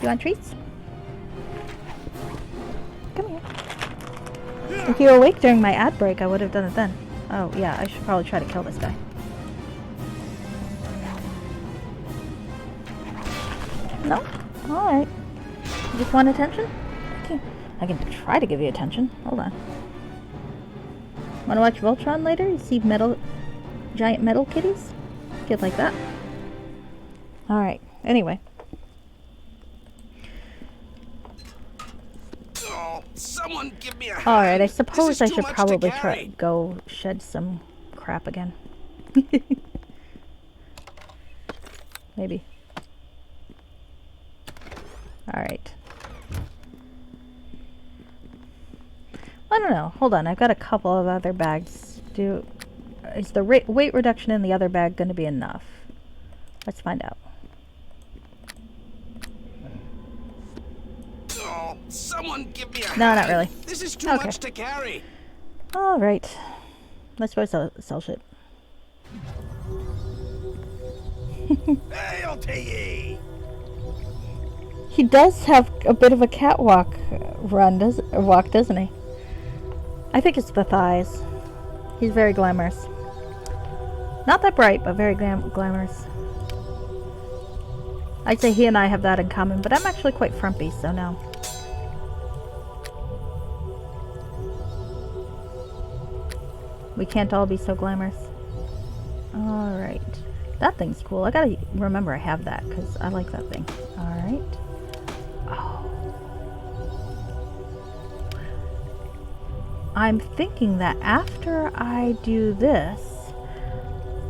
You want treats? Come here. If you were awake during my ad break, I would have done it then. Oh, yeah, I should probably try to kill this guy. No? Alright. You just want attention? I can try to give you attention. Hold on. Wanna watch Voltron later? You see giant metal kitties? Get like that. Alright, anyway. Someone give me a hand. Alright, I suppose I should probably go shed some crap again. Maybe. Alright. I don't know. Hold on, I've got a couple of other bags. Is the weight reduction in the other bag going to be enough? Let's find out. Someone give me a hand. No, not really. This is too much to carry. All right. Let's go sell shit. Hey, LTE! He does have a bit of a catwalk walk, doesn't he? I think it's the thighs. He's very glamorous. Not that bright, but very glamorous. I'd say he and I have that in common, but I'm actually quite frumpy, so no. We can't all be so glamorous. Alright. That thing's cool. I gotta remember I have that, because I like that thing. Alright. Oh. I'm thinking that after I do this,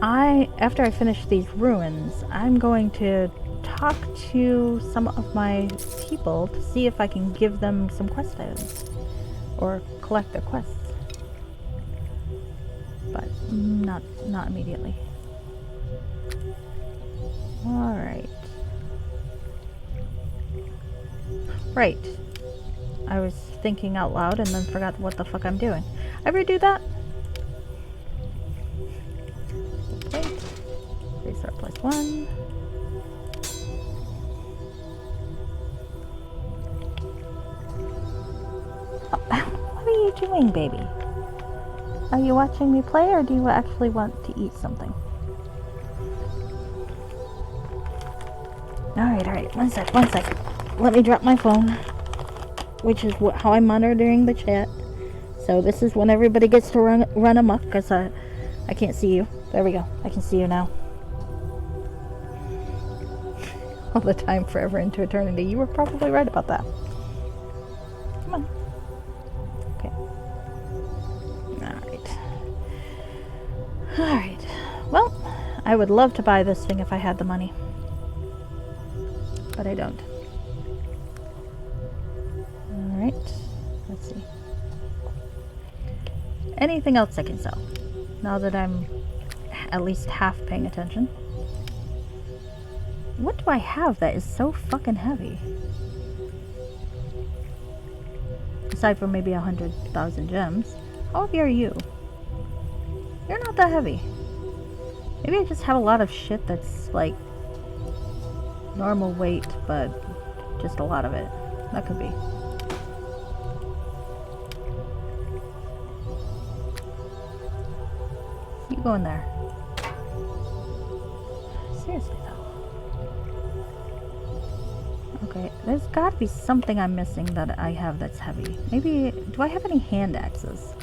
after I finish these ruins, I'm going to talk to some of my people to see if I can give them some quest items. Or collect their quests. But not immediately. Alright. Right. I was thinking out loud and then forgot what the fuck I'm doing. Ever do that? Okay. Restart +1. What are you doing, baby? Are you watching me play, or do you actually want to eat something? Alright, one sec. Let me drop my phone, which is how I'm monitoring the chat. So this is when everybody gets to run amok, because I can't see you. There we go. I can see you now. All the time, forever into eternity. You were probably right about that. Come on. Okay. Alright. Well, I would love to buy this thing if I had the money. But I don't. Alright. Let's see. Anything else I can sell? Now that I'm at least half paying attention. What do I have that is so fucking heavy? Aside from maybe 100,000 gems. How heavy are you? You're not that heavy. Maybe I just have a lot of shit that's like normal weight, but just a lot of it. That could be. You go in there. Seriously though. Okay, there's gotta be something I'm missing that I have that's heavy. Maybe, do I have any hand axes?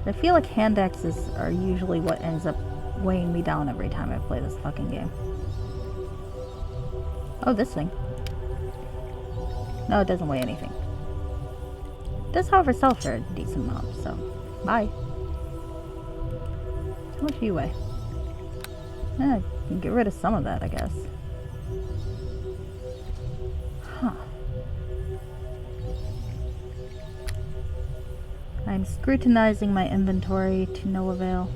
I feel like hand axes are usually what ends up weighing me down every time I play this fucking game. Oh, this thing. No, it doesn't weigh anything. It does, however, sell for a decent amount, so bye. How much do you weigh? Yeah, you can get rid of some of that, I guess. Huh. I'm scrutinizing my inventory to no avail.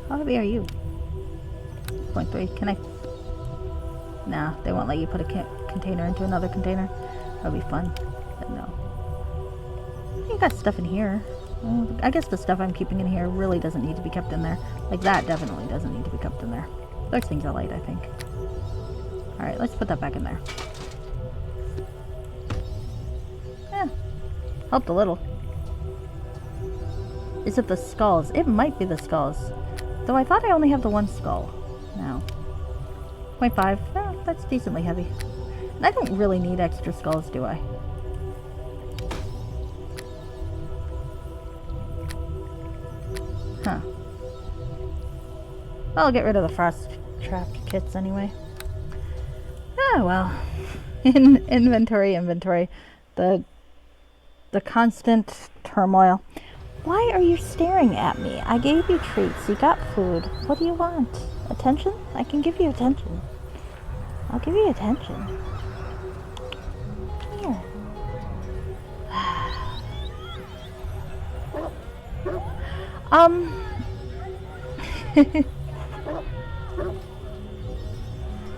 How heavy are you? 0.3. Can I? Nah, they won't let you put a container into another container. That'll be fun, but no. You got stuff in here. Well, I guess the stuff I'm keeping in here really doesn't need to be kept in there. Like that definitely doesn't need to be kept in there. Those things are light, I think. Alright, let's put that back in there. Yeah, helped a little. Is it the skulls? It might be the skulls. Though I thought I only have the one skull. No. 0.5. Oh, that's decently heavy. And I don't really need extra skulls, do I? Huh. Well, I'll get rid of the frost trap kits anyway. Ah, well. Inventory. The constant turmoil. Why are you staring at me? I gave you treats. You got food. What do you want? Attention? I can give you attention. I'll give you attention. Here.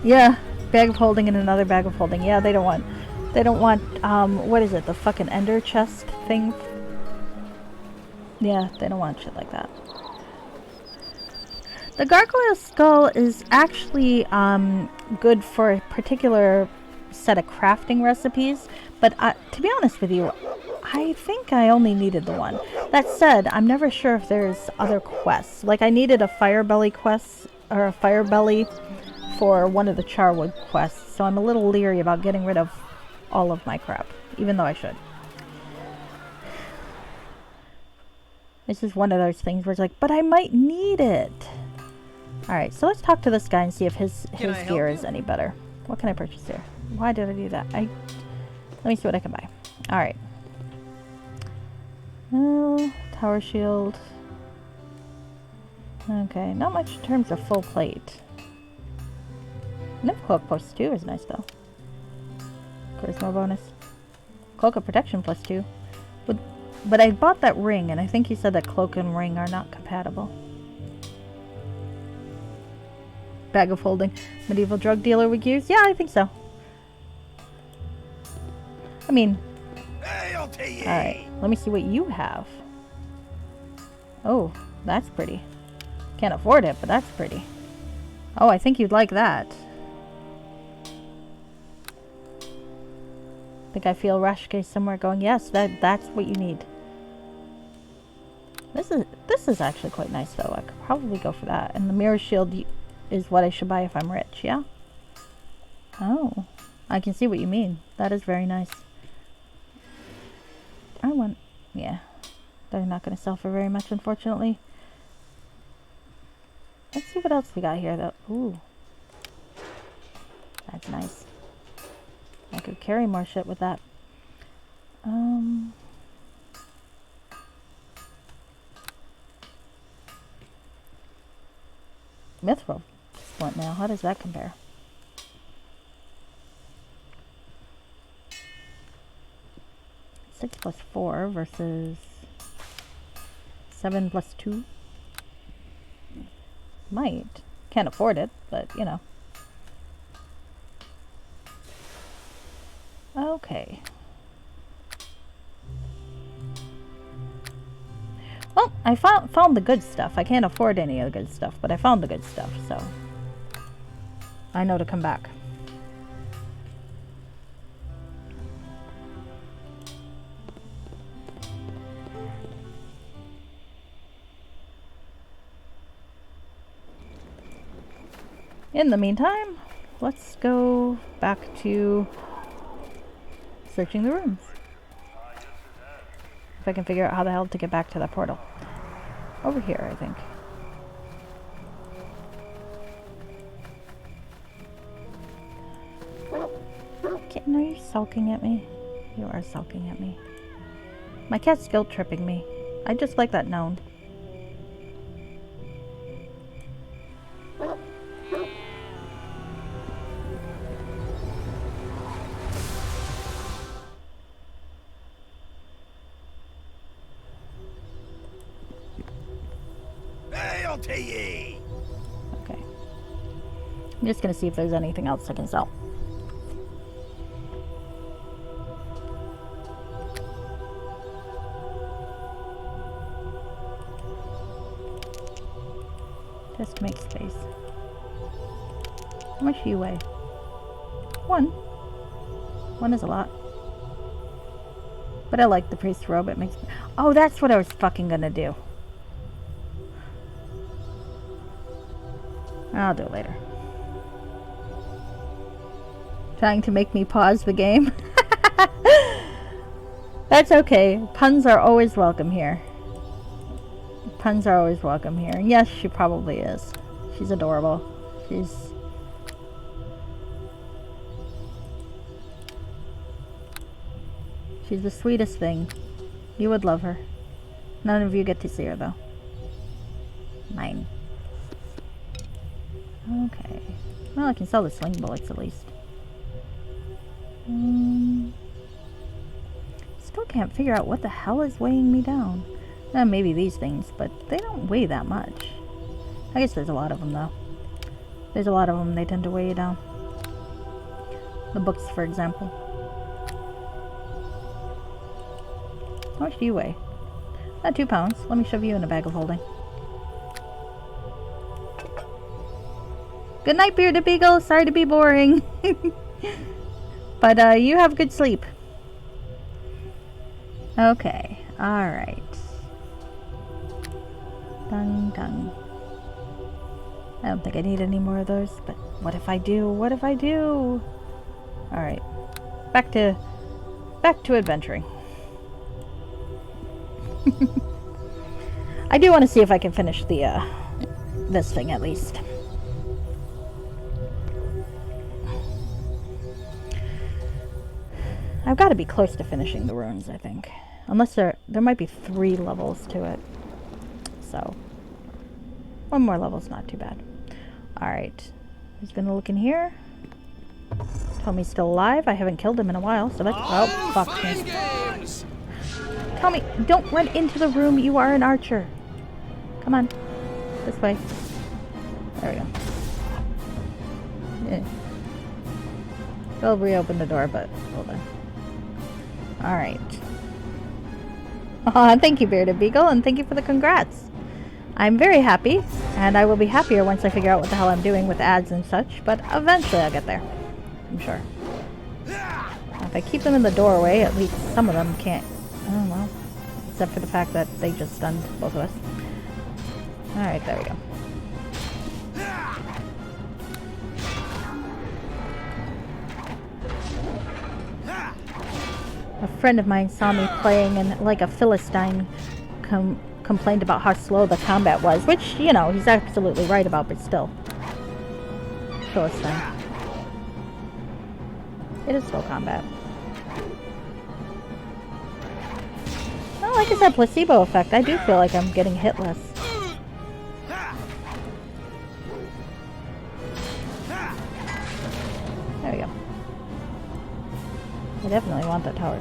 Yeah, bag of holding and another bag of holding. Yeah, they don't want, what is it, the fucking ender chest thing? Yeah, they don't want shit like that. The gargoyle skull is actually good for a particular set of crafting recipes, but to be honest with you, I think I only needed the one. That said, I'm never sure if there's other quests. Like, I needed a fire belly quest, or a fire belly for one of the charwood quests, so I'm a little leery about getting rid of all of my crap, even though I should. This is one of those things where it's like, but I might need it. Alright, so let's talk to this guy and see if his gear is any better. What can I purchase here? Why did I do that? Let me see what I can buy. Alright. Tower shield. Okay, not much in terms of full plate. Cloak plus 2 is nice though. Charisma bonus. Cloak of protection plus 2. But I bought that ring, and I think he said that cloak and ring are not compatible. Bag of holding. Medieval drug dealer would use? Yeah, I think so. I mean... Alright, let me see what you have. Oh, that's pretty. Can't afford it, but that's pretty. Oh, I think you'd like that. I think I feel Rashke somewhere going, yes, that's what you need. This is actually quite nice though. I could probably go for that. And the mirror shield is what I should buy if I'm rich, yeah? Oh, I can see what you mean. That is very nice. Yeah. They're not going to sell for very much, unfortunately. Let's see what else we got here though. Ooh. That's nice. I could carry more shit with that. Mithril splint now. How does that compare? Six plus 4 versus 7 plus 2. Might. Can't afford it, but you know. Okay. Well, I found the good stuff. I can't afford any of the good stuff, but I found the good stuff, so I know to come back. In the meantime, let's go back to searching the rooms. If I can figure out how the hell to get back to that portal. Over here, I think. Kitten, are you sulking at me? You are sulking at me. My cat's guilt tripping me. I just like that known. Okay. I'm just gonna see if there's anything else I can sell. Just to make space. How much do you weigh? 1. 1 is a lot. But I like the priest robe. It makes me... Oh, that's what I was fucking gonna do. I'll do it later. Trying to make me pause the game. That's okay. Puns are always welcome here. Puns are always welcome here. And yes, she probably is. She's adorable. She's the sweetest thing. You would love her. None of you get to see her though. Mine. Okay. Well, I can sell the sling bullets at least. Still can't figure out what the hell is weighing me down. Maybe these things, but they don't weigh that much. I guess there's a lot of them though. There's a lot of them, they tend to weigh you down. The books, for example. How much do you weigh? 2 pounds. Let me shove you in a bag of holding. Good night, Bearded Beagle. Sorry to be boring. But you have good sleep. Okay. Alright. Dun dun. I don't think I need any more of those, but what if I do? What if I do? Alright. Back to adventuring. I do want to see if I can finish the this thing at least. I've got to be close to finishing the runes, I think. Unless there might be 3 levels to it. So, 1 more level's not too bad. Alright. Who's gonna look in here? Tommy's still alive. I haven't killed him in a while, so that's... Oh, fuck me. Tommy, don't run into the room. You are an archer. Come on. This way. There we go. Yeah. We'll reopen the door, but hold on. Alright. Aw, thank you, Bearded Beagle, and thank you for the congrats. I'm very happy, and I will be happier once I figure out what the hell I'm doing with ads and such, but eventually I'll get there. I'm sure. If I keep them in the doorway, at least some of them can't. Oh, well. Except for the fact that they just stunned both of us. Alright, there we go. A friend of mine saw me playing and, like a Philistine, complained about how slow the combat was, which, you know, he's absolutely right about, but still. Philistine. It is slow combat. Well, like I said, placebo effect. I do feel like I'm getting hit less. There we go. I definitely want that tower.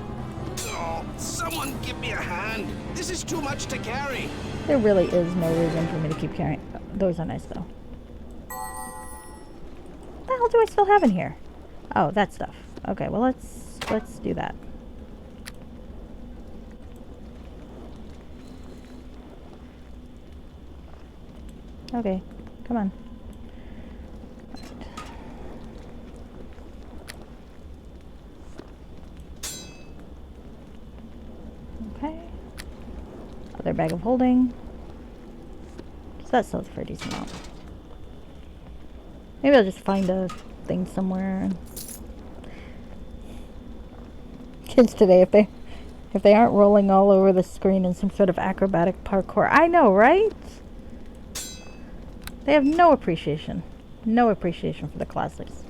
Oh, someone give me a hand. This is too much to carry. There really is no reason for me to keep carrying. Those are nice, though. What the hell do I still have in here? Oh, that stuff. Okay, well, let's do that. Okay, come on. Okay. Other bag of holding. So that sells for a decent amount. Maybe I'll just find a thing somewhere. Kids today, if they aren't rolling all over the screen in some sort of acrobatic parkour. I know, right? They have no appreciation. No appreciation for the classics.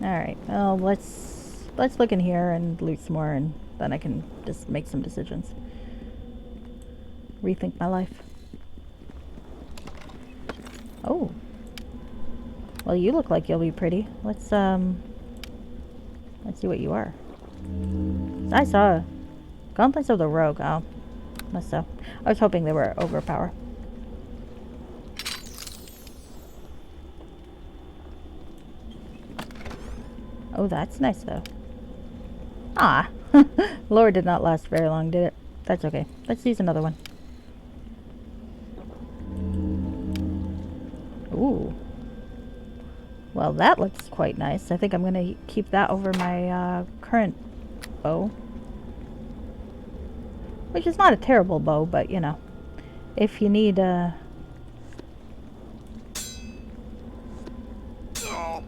Alright, well, let's look in here and loot some more, and then I can just make some decisions. Rethink my life. Oh. Well, you look like you'll be pretty. Let's see what you are. I saw Gauntlets of the Rogue. Oh, must so. I was hoping they were overpower. Oh, that's nice though. Ah, lore did not last very long, did it? That's okay. Let's use another one. Ooh. Well, that looks quite nice. I think I'm going to keep that over my current bow. Which is not a terrible bow, but, you know. If you need Oh,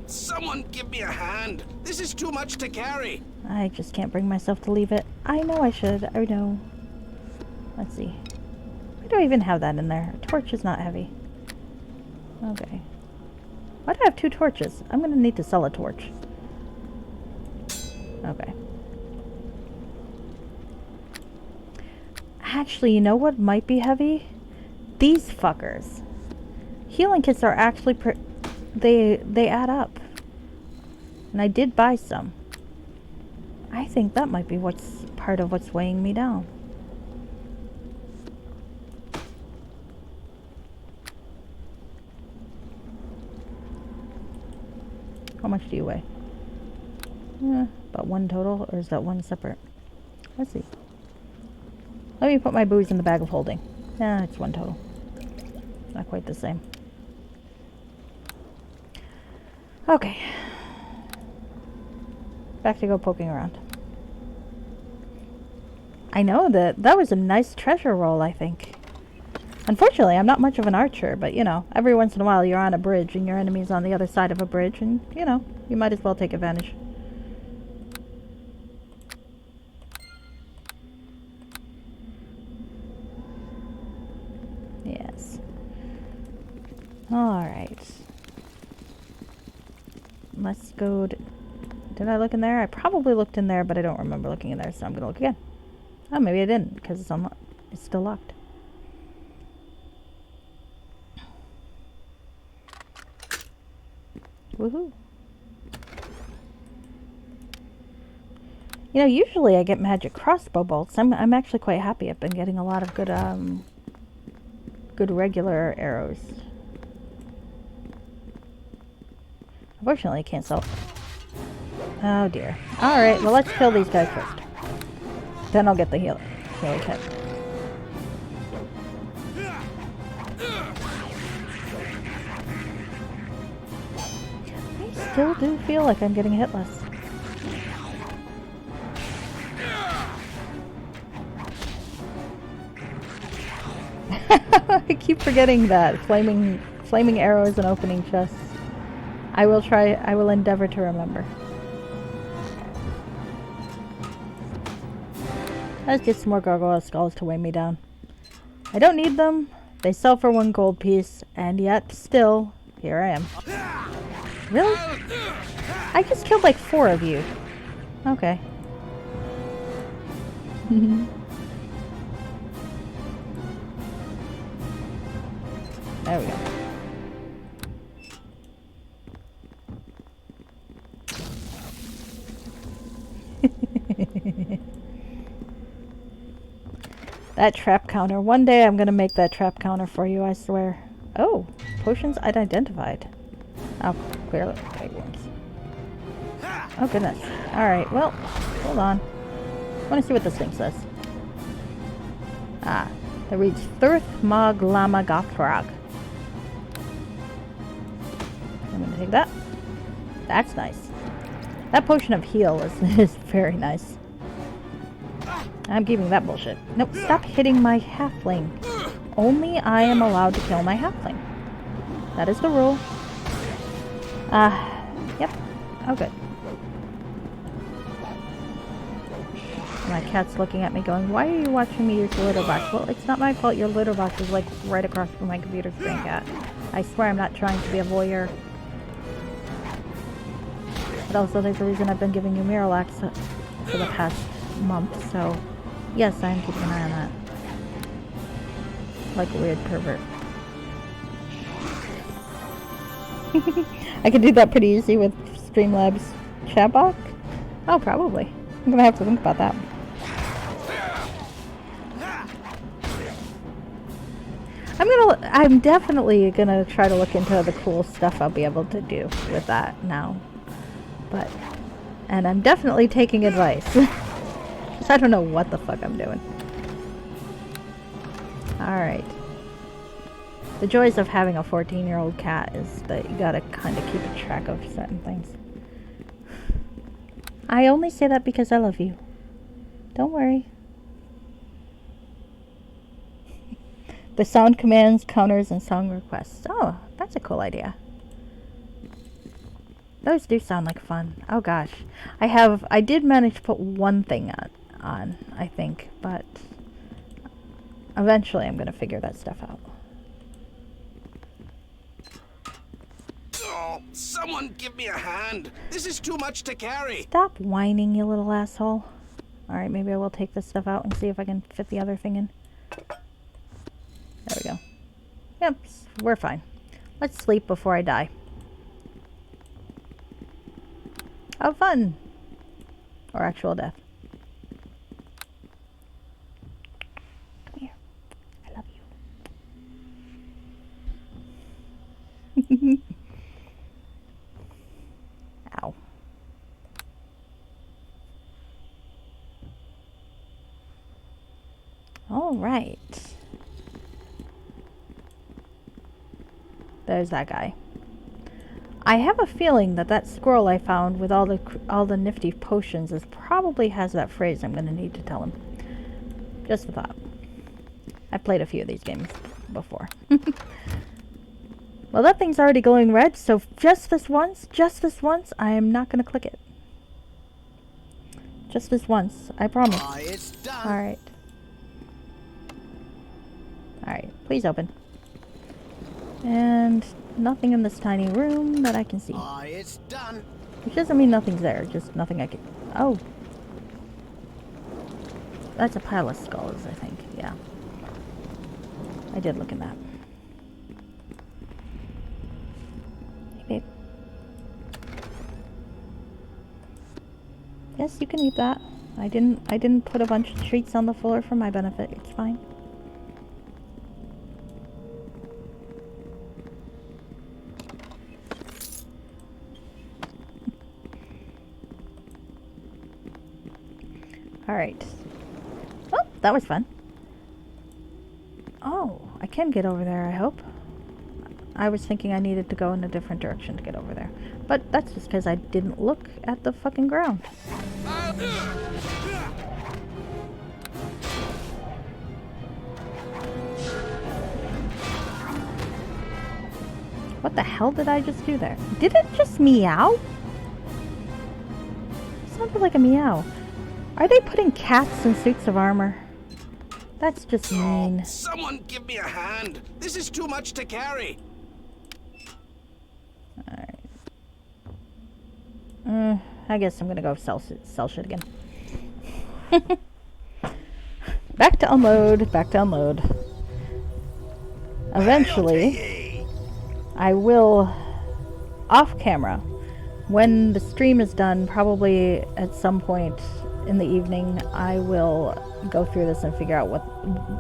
someone give me a hand. This is too much to carry. I just can't bring myself to leave it. I know I should. I know. Let's see. Why do I even have that in there? A torch is not heavy. Okay. Why do I have 2 torches? I'm going to need to sell a torch. Okay. Actually, you know what might be heavy? These fuckers. Healing kits are actually they add up. And I did buy some. I think that might be what's part of what's weighing me down. How much do you weigh? About 1 total, or is that 1 separate? Let's see. Let me put my booze in the bag of holding. Yeah, it's 1 total. Not quite the same. Okay. Back to go poking around. I know that was a nice treasure roll, I think. Unfortunately, I'm not much of an archer, but, you know, every once in a while you're on a bridge and your enemy's on the other side of a bridge, and, you know, you might as well take advantage. Yes. Alright. Let's go to... Did I look in there? I probably looked in there, but I don't remember looking in there, so I'm going to look again. Oh, maybe I didn't, because it's still locked. Woohoo. You know, usually I get magic crossbow bolts. I'm actually quite happy. I've been getting a lot of good good regular arrows. Unfortunately, I can't sell. Oh dear. Alright, well let's kill these guys first. Then I'll get the healing kit. I still do feel like I'm getting hit less. I keep forgetting that. Flaming arrows and opening chests. I will endeavor to remember. Let's get some more gargoyle skulls to weigh me down. I don't need them. They sell for 1 gold piece, and yet still, here I am. Really? I just killed like 4 of you. Okay. There we go. That trap counter. One day I'm gonna make that trap counter for you, I swear. Oh, potions unidentified. Oh, clearly. Big ones. Oh, goodness. Alright, well, hold on. I want to see what this thing says. Ah, it reads Thurth Mog Lama Gothrog. I'm gonna take that. That's nice. That potion of heal is very nice. I'm keeping that bullshit. Nope, stop hitting my halfling. Only I am allowed to kill my halfling. That is the rule. Yep. Oh, good. My cat's looking at me going, why are you watching me use the litter box? Well, it's not my fault your litter box is like right across from my computer screen, cat. I swear I'm not trying to be a voyeur. But also there's a reason I've been giving you Miralax for the past month, so yes, I am keeping an eye on that. Like a weird pervert. I could do that pretty easy with Streamlabs chatbot. Oh, probably. I'm gonna have to think about that. I'm definitely gonna try to look into the cool stuff I'll be able to do with that now. And I'm definitely taking advice. Because I don't know what the fuck I'm doing. Alright. The joys of having a 14-year-old cat is that you gotta kind of keep a track of certain things. I only say that because I love you. Don't worry. The sound commands, counters, and song requests. Oh, that's a cool idea. Those do sound like fun. Oh gosh. I did manage to put one thing on, I think, but eventually I'm gonna figure that stuff out. Oh, someone give me a hand. This is too much to carry. Stop whining, you little asshole. Alright, maybe I will take this stuff out and see if I can fit the other thing in. There we go. Yep, we're fine. Let's sleep before I die. Have fun! Or actual death. Come here. I love you. Ow. All right. There's that guy. I have a feeling that scroll I found with all the nifty potions probably has that phrase I'm going to need to tell him. Just a thought. I've played a few of these games before. Well, that thing's already glowing red, so just this once, I am not going to click it. Just this once, I promise. It's done. Alright. Alright, please open. And nothing in this tiny room that I can see. It's done. Which doesn't mean nothing's there, just nothing I can... Oh. That's a pile of skulls, I think. Yeah. I did look in that. Hey, babe. Yes, you can eat that. I didn't put a bunch of treats on the floor for my benefit. It's fine. Alright. Oh, that was fun. Oh, I can get over there, I hope. I was thinking I needed to go in a different direction to get over there. But that's just because I didn't look at the fucking ground. What the hell did I just do there? Did it just meow? It sounded like a meow. Are they putting cats in suits of armor? That's just mean. Someone give me a hand. This is too much to carry. Alright. I guess I'm gonna go sell shit again. Back to unload, back to unload. Eventually, I will, off camera, when the stream is done, probably at some point in the evening, I will go through this and figure out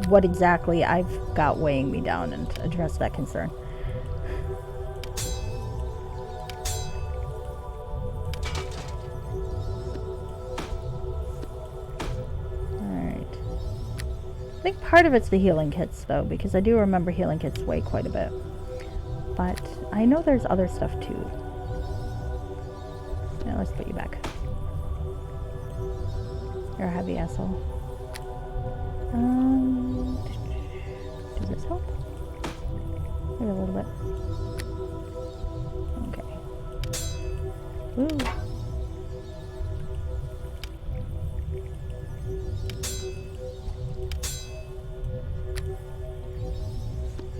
what exactly I've got weighing me down and address that concern. Alright. I think part of it's the healing kits though, because I do remember healing kits weigh quite a bit. But I know there's other stuff too. Yeah, let's put you back. You're a heavy asshole. Does this help? Maybe a little bit. Okay. Ooh.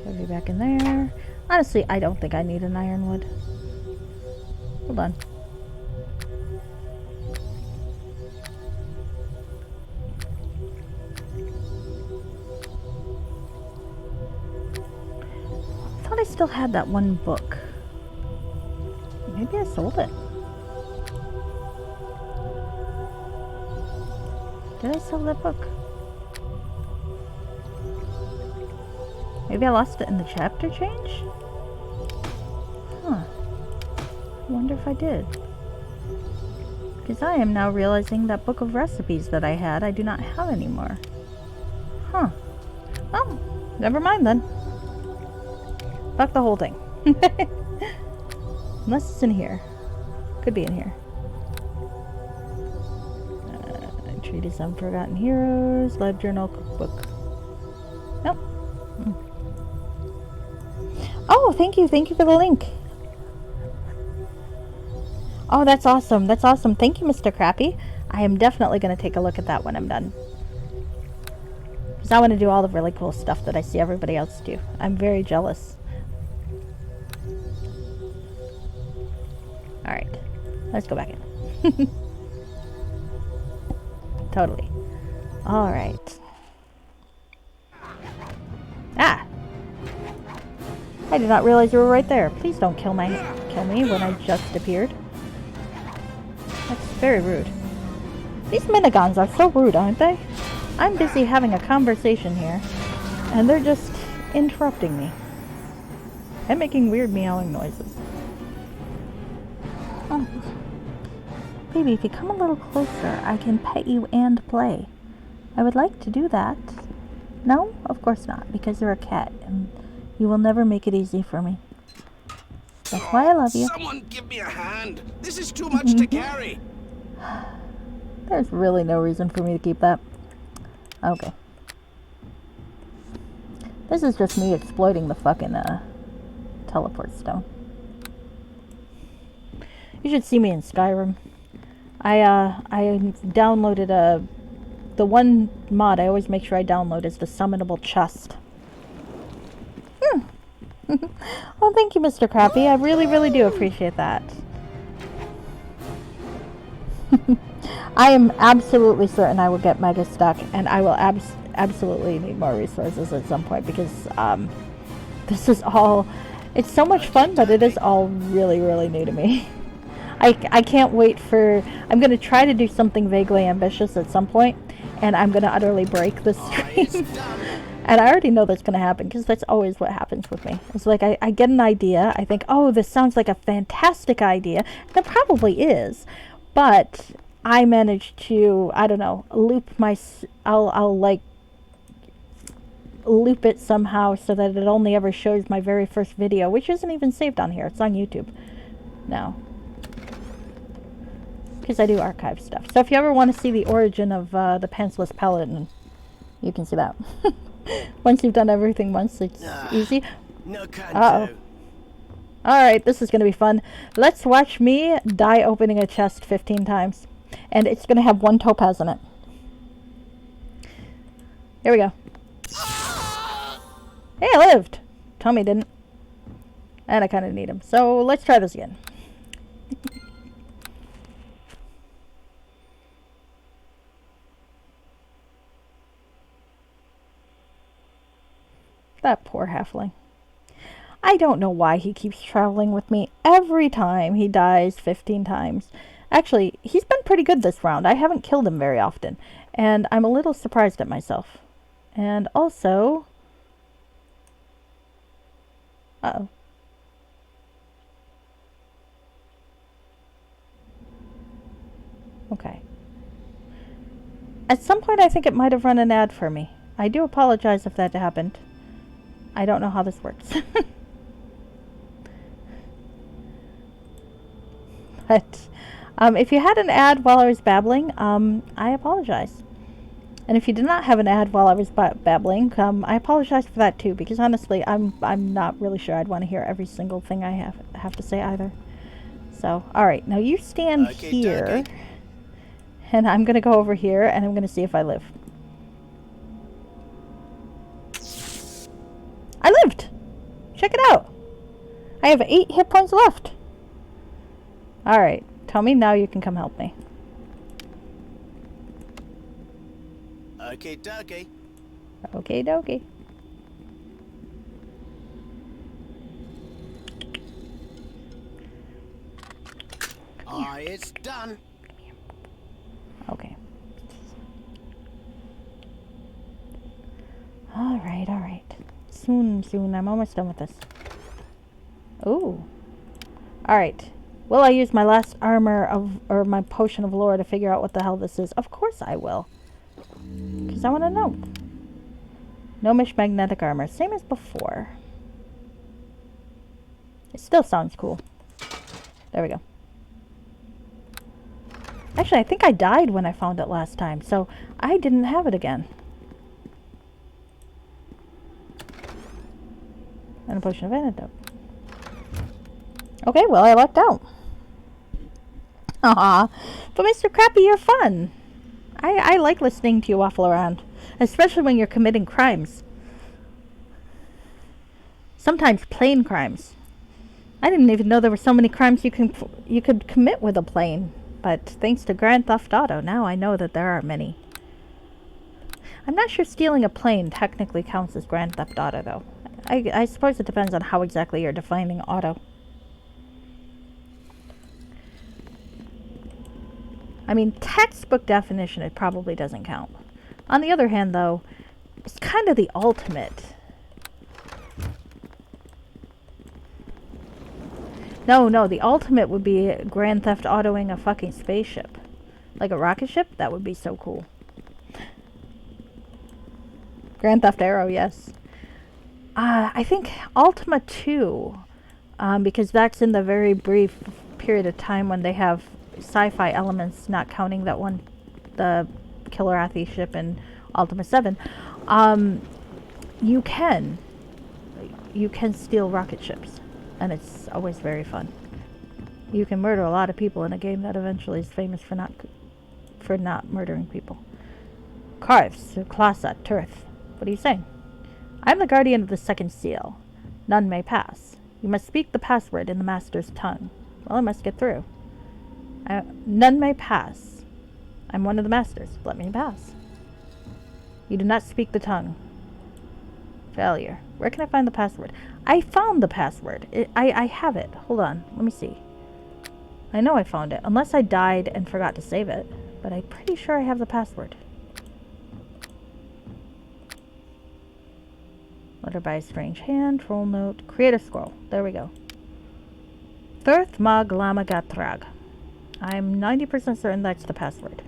Put you back in there. Honestly, I don't think I need an ironwood. Hold on. I still had that one book. Maybe I sold it. Did I sell that book? Maybe I lost it in the chapter change? Huh. I wonder if I did. Because I am now realizing that book of recipes that I had, I do not have anymore. Huh. Well, never mind then. Fuck the whole thing. Unless it's in here. Could be in here. Treatise on Forgotten Heroes. Live Journal Cookbook. Nope. Oh, thank you. Thank you for the link. Oh, that's awesome. That's awesome. Thank you, Mr. Crappy. I am definitely going to take a look at that when I'm done. Because I want to do all the really cool stuff that I see everybody else do. I'm very jealous. Alright, let's go back in. Totally. Alright. Ah! I did not realize you were right there. Please don't kill me when I just appeared. That's very rude. These Minigons are so rude, aren't they? I'm busy having a conversation here, and they're just interrupting me. And making weird meowing noises. Oh. Baby, if you come a little closer, I can pet you and play. I would like to do that. No? Of course not, because you're a cat, and you will never make it easy for me. That's why I love you. Someone give me a hand. This is too much to carry. There's really no reason for me to keep that. Okay. This is just me exploiting the fucking, teleport stone. You should see me in Skyrim. I downloaded the one mod I always make sure I download is the summonable chest. Well, thank you, Mr. Crappy. I really, really do appreciate that. I am absolutely certain I will get mega stuck, and I will absolutely need more resources at some point, because this is all... It's so much fun, but it is all really, really new to me. I can't wait for... I'm going to try to do something vaguely ambitious at some point, and I'm going to utterly break this stream. And I already know that's going to happen, because that's always what happens with me. It's like, I get an idea, I think, oh, this sounds like a fantastic idea, and it probably is, but I manage to, I don't know, loop my... I'll like, loop it somehow so that it only ever shows my very first video, which isn't even saved on here. It's on YouTube now, because I do archive stuff. So if you ever want to see the origin of the Pantsless Paladin, you can see that. Once you've done everything once, it's easy. No Uh-oh. Alright, this is going to be fun. Let's watch me die opening a chest 15 times. And it's going to have 1 topaz in it. Here we go. Hey, I lived! Tommy didn't. And I kind of need him. So let's try this again. That poor halfling. I don't know why he keeps traveling with me. Every time he dies 15 times. Actually, he's been pretty good this round. I haven't killed him very often. And I'm a little surprised at myself. And also... Uh-oh. Okay. At some point I think it might have run an ad for me. I do apologize if that happened. I don't know how this works. But if you had an ad while I was babbling, I apologize. And if you did not have an ad while I was babbling, I apologize for that too, because honestly, I'm not really sure I'd want to hear every single thing I have to say either. So, alright, now you stand here, and I'm going to go over here, and I'm going to see if I live. I lived! Check it out! I have 8 hit points left. Alright, tell me now you can come help me. Okay, dokie. Okay, dokie. It's done. Okay. Alright, alright. Soon, I'm almost done with this. Ooh. Alright. Will I use my last or my potion of lore to figure out what the hell this is? Of course I will. Because I want to know. Gnomish magnetic armor. Same as before. It still sounds cool. There we go. Actually, I think I died when I found it last time, so I didn't have it again. And a potion of antidote. Okay, well, I lucked out. Aw, but Mr. Crappy, you're fun. I like listening to you waffle around, especially when you're committing crimes. Sometimes plain crimes. I didn't even know there were so many crimes you could commit with a plane, but thanks to Grand Theft Auto, now I know that there are many. I'm not sure stealing a plane technically counts as Grand Theft Auto, though. I suppose it depends on how exactly you're defining auto. I mean, textbook definition, it probably doesn't count. On the other hand, though, it's kind of the ultimate. No, the ultimate would be Grand Theft Autoing a fucking spaceship. Like a rocket ship? That would be so cool. Grand Theft Aero, yes. I think Ultima 2, because that's in the very brief period of time when they have sci-fi elements, not counting that one, the Killer Athi ship in Ultima 7. You can steal rocket ships, and it's always very fun. You can murder a lot of people in a game that eventually is famous for not murdering people. Karths, Klasa, Turth. What are you saying? I am the guardian of the second seal. None may pass. You must speak the password in the master's tongue. Well, I must get through. None may pass. I'm one of the masters. Let me pass. You do not speak the tongue. Failure. Where can I find the password? I found the password. I have it. Hold on. Let me see. I know I found it. Unless I died and forgot to save it. But I'm pretty sure I have the password. Letter by a strange hand. Troll note. Create a scroll. There we go. Thirth Mag Lama Gatrag. I'm 90% certain that's the password.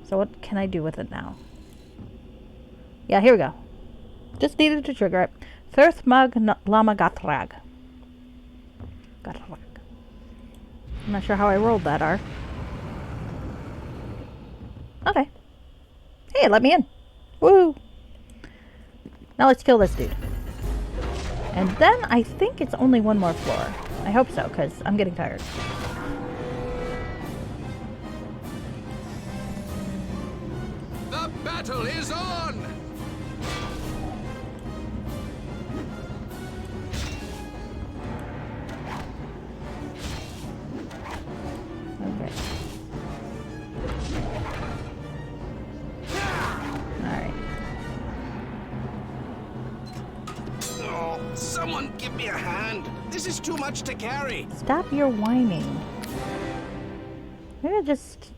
So what can I do with it now? Yeah, here we go. Just needed to trigger it. Thirth Mag Lama Gatrag. Gatrag. I'm not sure how I rolled that R. Okay. Hey, let me in. Woo! Now let's kill this dude. And then I think it's only one more floor. I hope so, because I'm getting tired. The battle is on! Okay. Alright. Oh, someone give me a hand. This is too much to carry. Stop your whining. Maybe I just...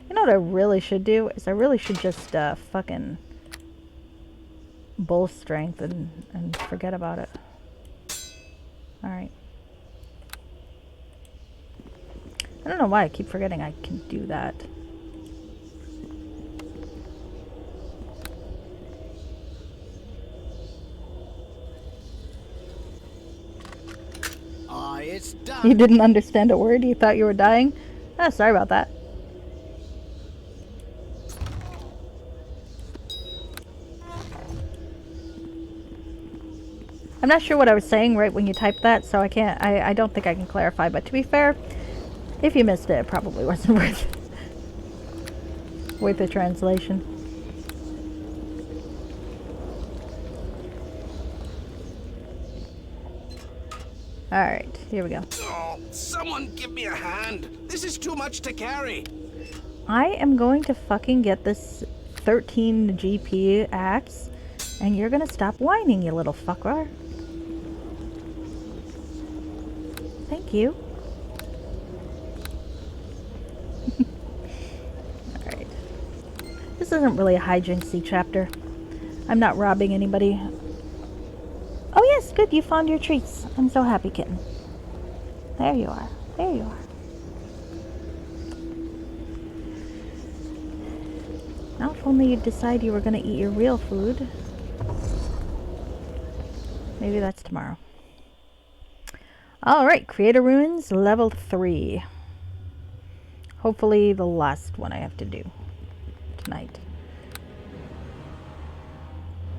You know what I really should do? Is I really should just fucking bull strength and forget about it. Alright. I don't know why I keep forgetting I can do that. It's done. You didn't understand a word? You thought you were dying? Oh, sorry about that. I'm not sure what I was saying right when you typed that, so I don't think I can clarify, but to be fair, if you missed it, it probably wasn't worth the translation. Alright, here we go. Oh, someone give me a hand. This is too much to carry. I am going to fucking get this 13 GP axe, and you're gonna stop whining, you little fucker. Thank you. Alright. This isn't really a hijinksy chapter. I'm not robbing anybody. Oh yes, good, you found your treats. I'm so happy, kitten. There you are. There you are. Now if only you'd decide you were going to eat your real food. Maybe that's tomorrow. Alright, Creator Ruins, level 3. Hopefully the last one I have to do tonight.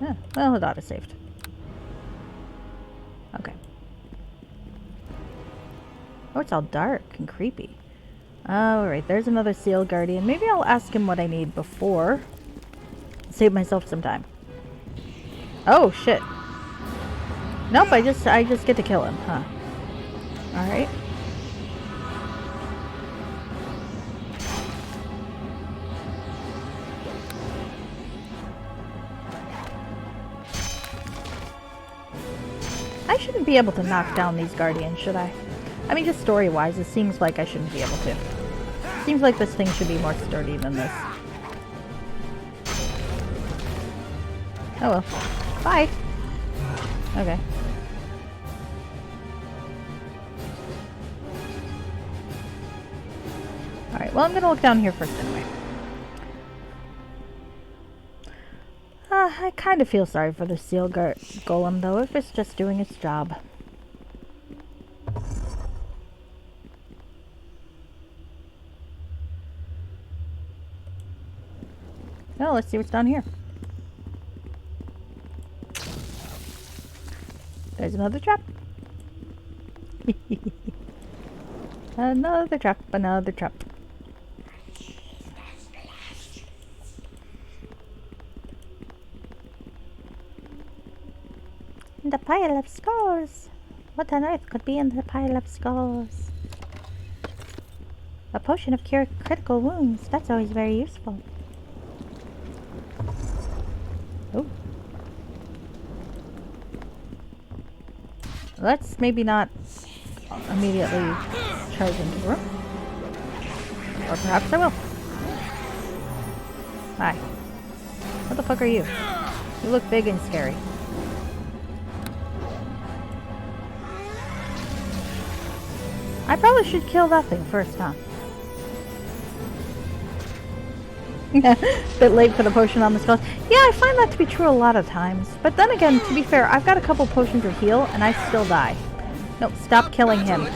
Yeah, well, it auto-saved. Okay. Oh, it's all dark and creepy. Alright, there's another Seal Guardian. Maybe I'll ask him what I need before. Save myself some time. Oh, shit. Nope, I just get to kill him, huh? Alright. I shouldn't be able to knock down these Guardians, should I? I mean, just story-wise, it seems like I shouldn't be able to. Seems like this thing should be more sturdy than this. Oh well. Bye! Okay. Alright, well I'm gonna look down here first anyway. I kind of feel sorry for the Seal Golem though, if it's just doing its job. Oh, let's see what's down here. There's another trap. Another trap, another trap. The pile of skulls. What on earth could be in the pile of skulls? A potion of cure critical wounds. That's always very useful. Oh. Let's maybe not I'll immediately charge into the room. Or perhaps I will. Hi. What the fuck are you? You look big and scary. I probably should kill that thing first, huh? Bit late for the potion on the skulls. Yeah, I find that to be true a lot of times. But then again, to be fair, I've got a couple potions of heal, and I still die. Nope, stop killing him.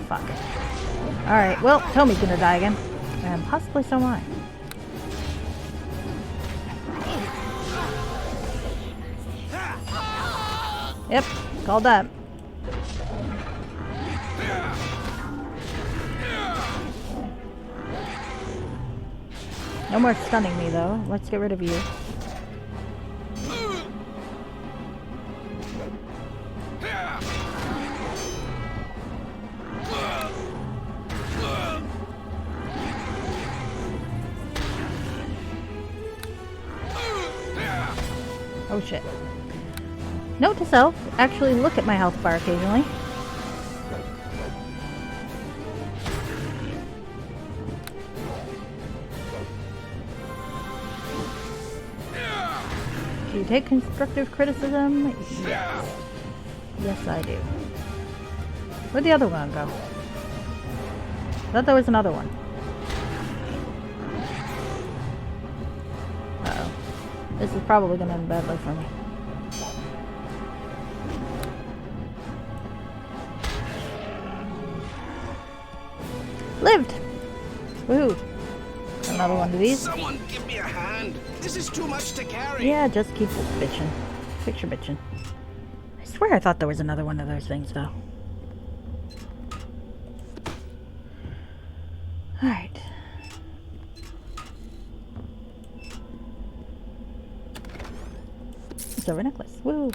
Fuck. Alright, well, Tommy's gonna die again. And possibly so am I. Yep, called that. No more stunning me, though. Let's get rid of you. Oh shit. Note to self, actually look at my health bar occasionally. Do you take constructive criticism? Yes. Yes, I do. Where'd the other one go? I thought there was another one. Uh-oh. This is probably going to end badly for me. Lived! Woohoo! Another one of these. Someone give me a hand. This is too much to carry. Yeah, just keep bitching. Picture bitching. I swear I thought there was another one of those things, though. Alright. Silver necklace. Woo!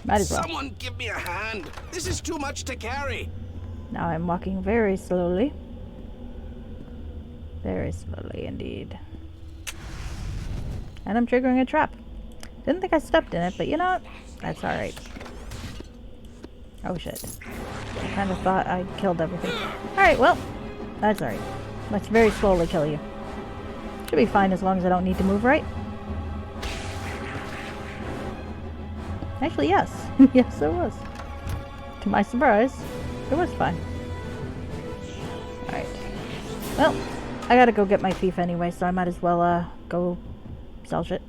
Might as well. Someone give me a hand. This is too much to carry. Now I'm walking very slowly. Very slowly indeed. And I'm triggering a trap. Didn't think I stepped in it, but you know what? That's alright. Oh shit. I kind of thought I'd killed everything. Alright, well, that's alright. Let's very slowly kill you. Should be fine as long as I don't need to move, right? Actually, yes. Yes, it was. To my surprise, it was fine. Alright. Well, I gotta go get my thief anyway, so I might as well, go sell shit.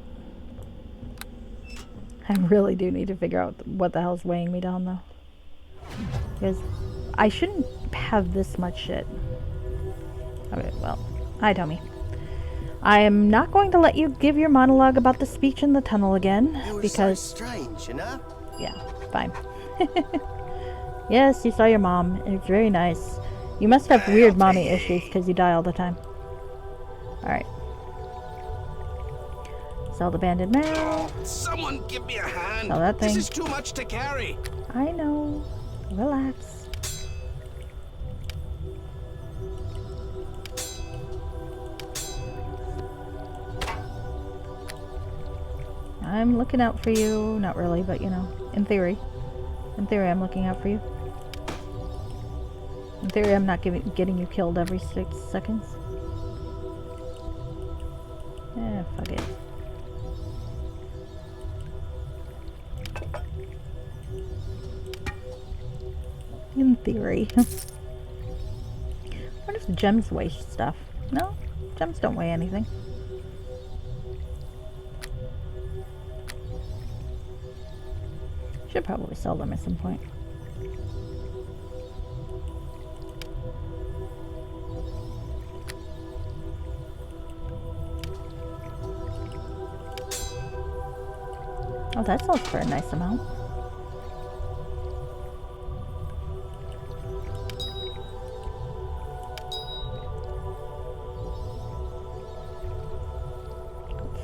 I really do need to figure out what the hell's weighing me down, though. Because I shouldn't have this much shit. Okay, well, hi, Tommy. I am not going to let you give your monologue about the speech in the tunnel again, because... so strange, you know? Yeah, fine. Yes, you saw your mom. It's very nice. You must have weird mommy issues, because you die all the time. Alright. Sell the banded mail. Someone give me a hand. Sell that thing. This is too much to carry. I know. Relax. I'm looking out for you. Not really, but you know, in theory. In theory, I'm looking out for you. In theory, I'm not getting you killed every 6 seconds. Eh, fuck it. In theory. What if the gems weigh stuff? No? Gems don't weigh anything. Should probably sell them at some point. Oh, that sells for a nice amount.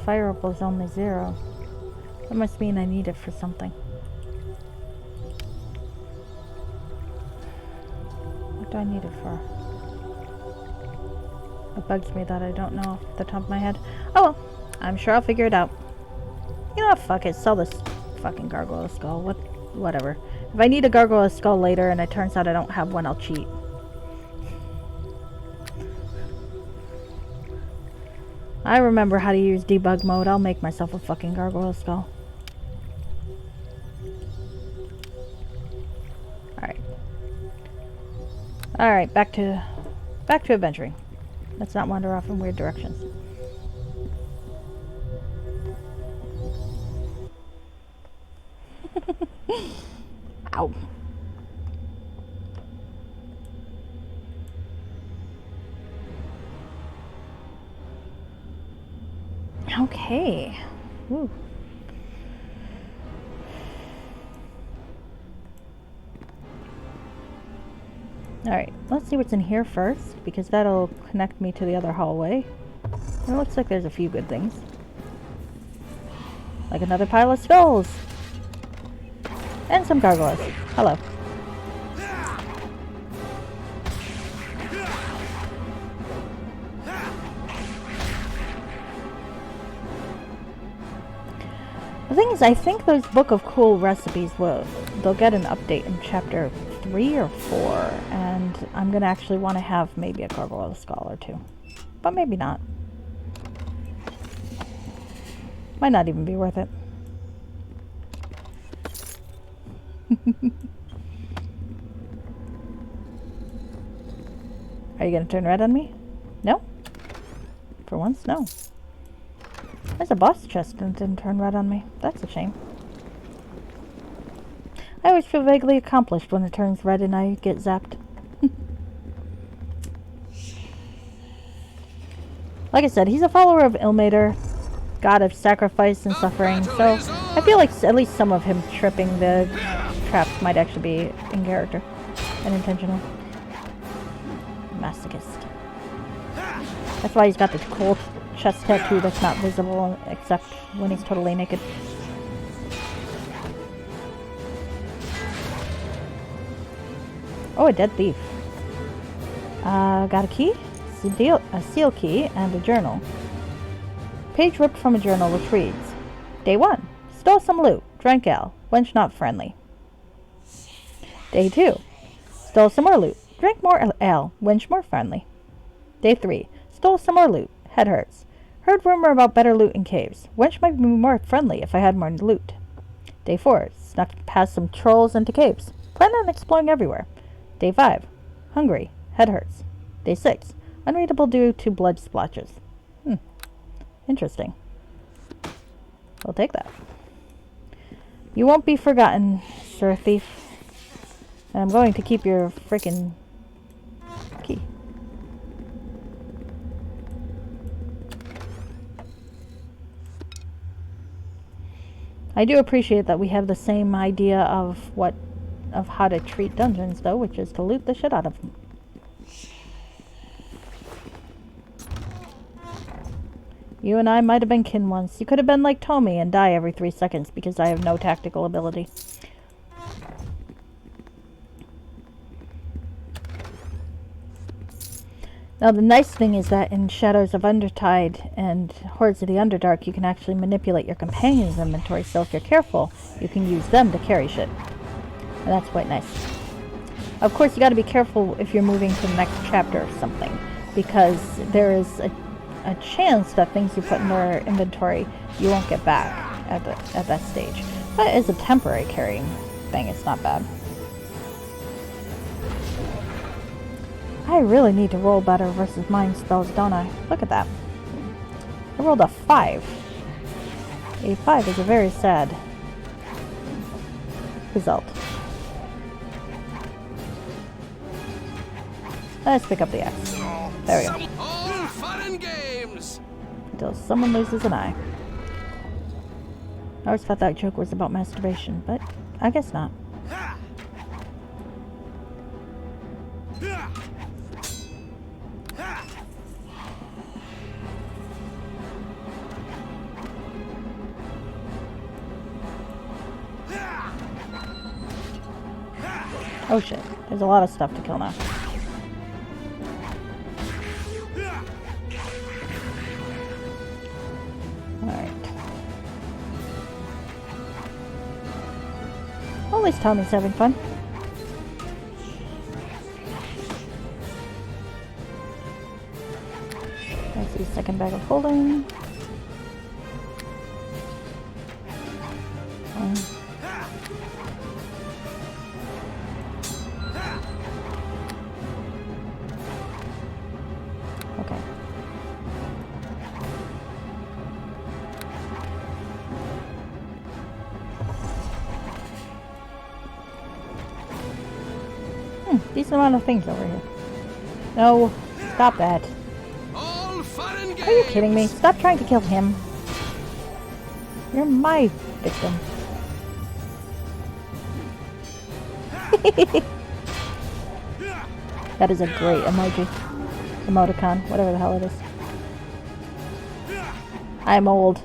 Fire opal is only 0. That must mean I need it for something. What do I need it for? A It bugs me that I don't know off the top of my head. Oh well, I'm sure I'll figure it out. You know what, fuck it, sell this fucking gargoyle skull. Whatever. If I need a gargoyle skull later and it turns out I don't have one, I'll cheat. I remember how to use debug mode. I'll make myself a fucking gargoyle skull. Alright, back to adventuring. Let's not wander off in weird directions. Ow. Okay. Woo. Alright, let's see what's in here first, because that'll connect me to the other hallway. It looks like there's a few good things. Like another pile of skulls! And some gargoyles. Hello. The thing is, I think those Book of Cool recipes they'll get an update in chapter 3 or 4, and I'm gonna actually want to have maybe a gargoyle skull or two. But maybe not. Might not even be worth it. Are you gonna turn red on me? No? For once, no. There's a boss chest and didn't turn red on me. That's a shame. I always feel vaguely accomplished when it turns red and I get zapped. Like I said, he's a follower of Ilmater, god of sacrifice and suffering, so I feel like at least some of him tripping the traps might actually be in character and intentional. Masochist. That's why he's got this cool chest tattoo that's not visible except when he's totally naked. Oh, a dead thief. Got a key, a seal key, and a journal. Page ripped from a journal which reads, Day 1. Stole some loot. Drank ale. Wench not friendly. Day 2. Stole some more loot. Drank more ale. Wench more friendly. Day 3. Stole some more loot. Head hurts. Heard rumor about better loot in caves. Wench might be more friendly if I had more loot. Day 4. Snuck past some trolls into caves. Plan on exploring everywhere. Day 5. Hungry. Head hurts. Day 6. Unreadable due to blood splotches. Interesting. We'll take that. You won't be forgotten, Sir Thief. And I'm going to keep your frickin' key. I do appreciate that we have the same idea of how to treat dungeons, though, which is to loot the shit out of them. You and I might have been kin once. You could have been like Tommy and die every 3 seconds because I have no tactical ability. Now the nice thing is that in Shadows of Undertide and Hordes of the Underdark, you can actually manipulate your companion's inventory, so if you're careful, you can use them to carry shit. And that's quite nice. Of course, you gotta be careful if you're moving to the next chapter or something, because there is a chance that things you put in their inventory you won't get back at that stage. But as a temporary carrying thing, it's not bad. I really need to roll better versus mind spells, don't I? Look at that. I rolled a 5. A 5 is a very sad result. Let's pick up the axe. There we go. All fun and games. Until someone loses an eye. I always thought that joke was about masturbation, but I guess not. Oh shit, there's a lot of stuff to kill now. Alright. Well, at least Tommy's having fun. There's the second bag of holding. Okay. Decent amount of things over here. No, stop that. All fun and games. Are you kidding me? Stop trying to kill him. You're my victim. That is a great emoji. Emoticon, whatever the hell it is. I'm old.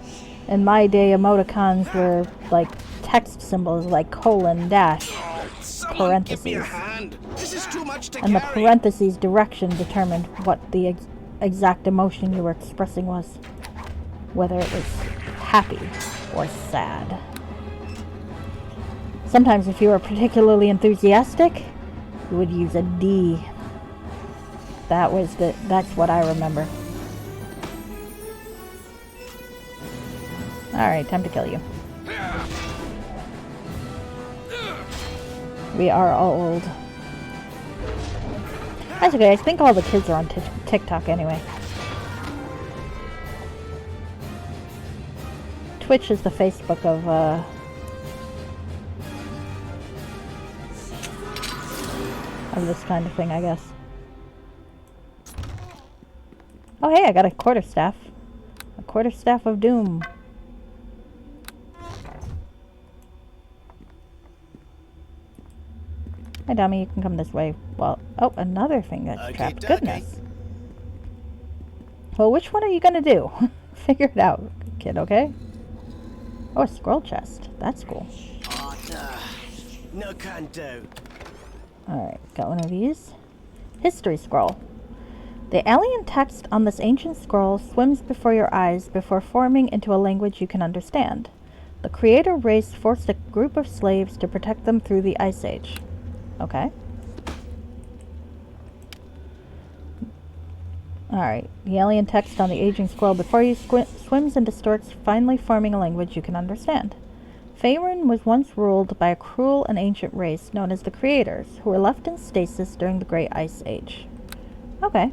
In my day, emoticons were like text symbols like colon, dash, Someone give me a parentheses. hand. This is too much to And the carry. parentheses direction determined what the exact emotion you were expressing was. Whether it was happy or sad. Sometimes if you were particularly enthusiastic, you would use a D. That's what I remember. Alright, time to kill you. We are all old. That's okay, I think all the kids are on TikTok anyway. Twitch is the Facebook of this kind of thing, I guess. Oh hey, I got a quarterstaff. A quarterstaff of doom. Hi dummy, you can come this way. Well, oh, another thing that's trapped. Okey-dokey. Goodness. Well, which one are you gonna do? Figure it out, kid, okay? Oh, a scroll chest. That's cool. Oh, no can do. Alright, got one of these. History scroll. The alien text on this ancient scroll swims before your eyes before forming into a language you can understand. The creator race forced a group of slaves to protect them through the Ice Age. Okay. Alright, the alien text on the aging scroll before you swims and distorts, finally forming a language you can understand. Faerun was once ruled by a cruel and ancient race known as the Creators, who were left in stasis during the Great Ice Age. Okay.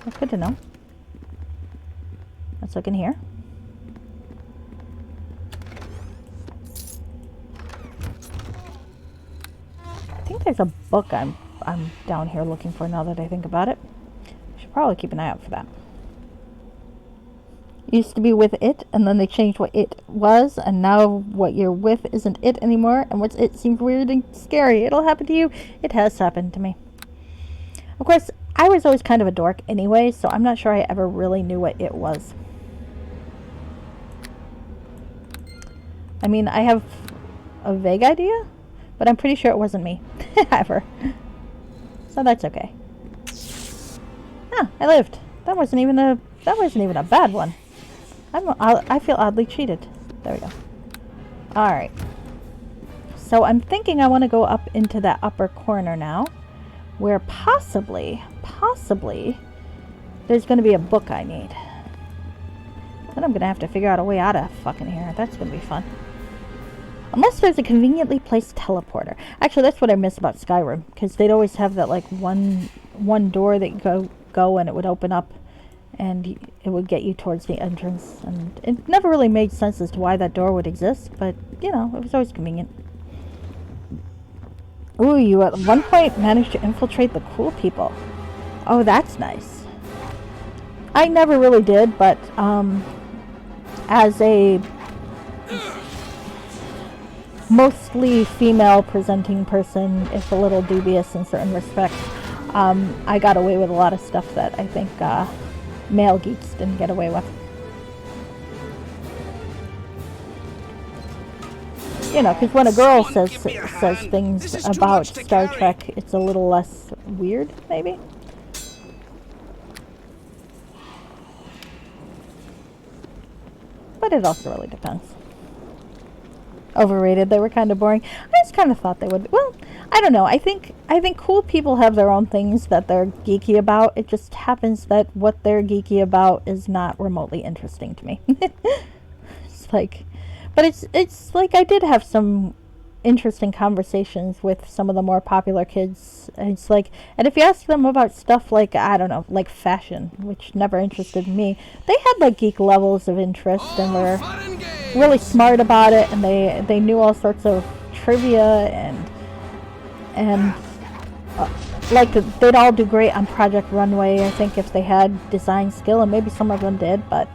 That's good to know. Let's look in here. I think there's a book I'm down here looking for now that I think about it. Should probably keep an eye out for that. Used to be with it, and then they changed what it was, and now what you're with isn't it anymore, and what's it seems weird and scary. It'll happen to you. It has happened to me. Of course, I was always kind of a dork anyway, so I'm not sure I ever really knew what it was. I mean, I have a vague idea, but I'm pretty sure it wasn't me. Ever. So that's okay. Ah, I lived. That wasn't even a bad one. I feel oddly cheated. There we go. Alright. So I'm thinking I want to go up into that upper corner now, where possibly, there's going to be a book I need. Then I'm going to have to figure out a way out of fucking here. That's going to be fun. Unless there's a conveniently placed teleporter. Actually, that's what I miss about Skyrim, because they'd always have that, like, one door that you go and it would open up, and it would get you towards the entrance. And it never really made sense as to why that door would exist, but, you know, it was always convenient. Ooh, you at one point managed to infiltrate the cool people. Oh, that's nice. I never really did, but, as a mostly female presenting person, if a little dubious in certain respects, I got away with a lot of stuff that I think male geeks didn't get away with. You know, because when a girl says things about Star Trek, it's a little less weird, maybe? but it also really depends. Overrated. They were kind of boring. I just kind of thought they would. Well, I don't know. I think cool people have their own things that they're geeky about. It just happens that what they're geeky about is not remotely interesting to me. It's like, but it's like I did have some interesting conversations with some of the more popular kids. It's like, and if you ask them about stuff like, I don't know, like fashion, which never interested me, they had like geek levels of interest and were really smart about it, and they knew all sorts of trivia and like they'd all do great on Project Runway, I think, if they had design skill, and maybe some of them did, but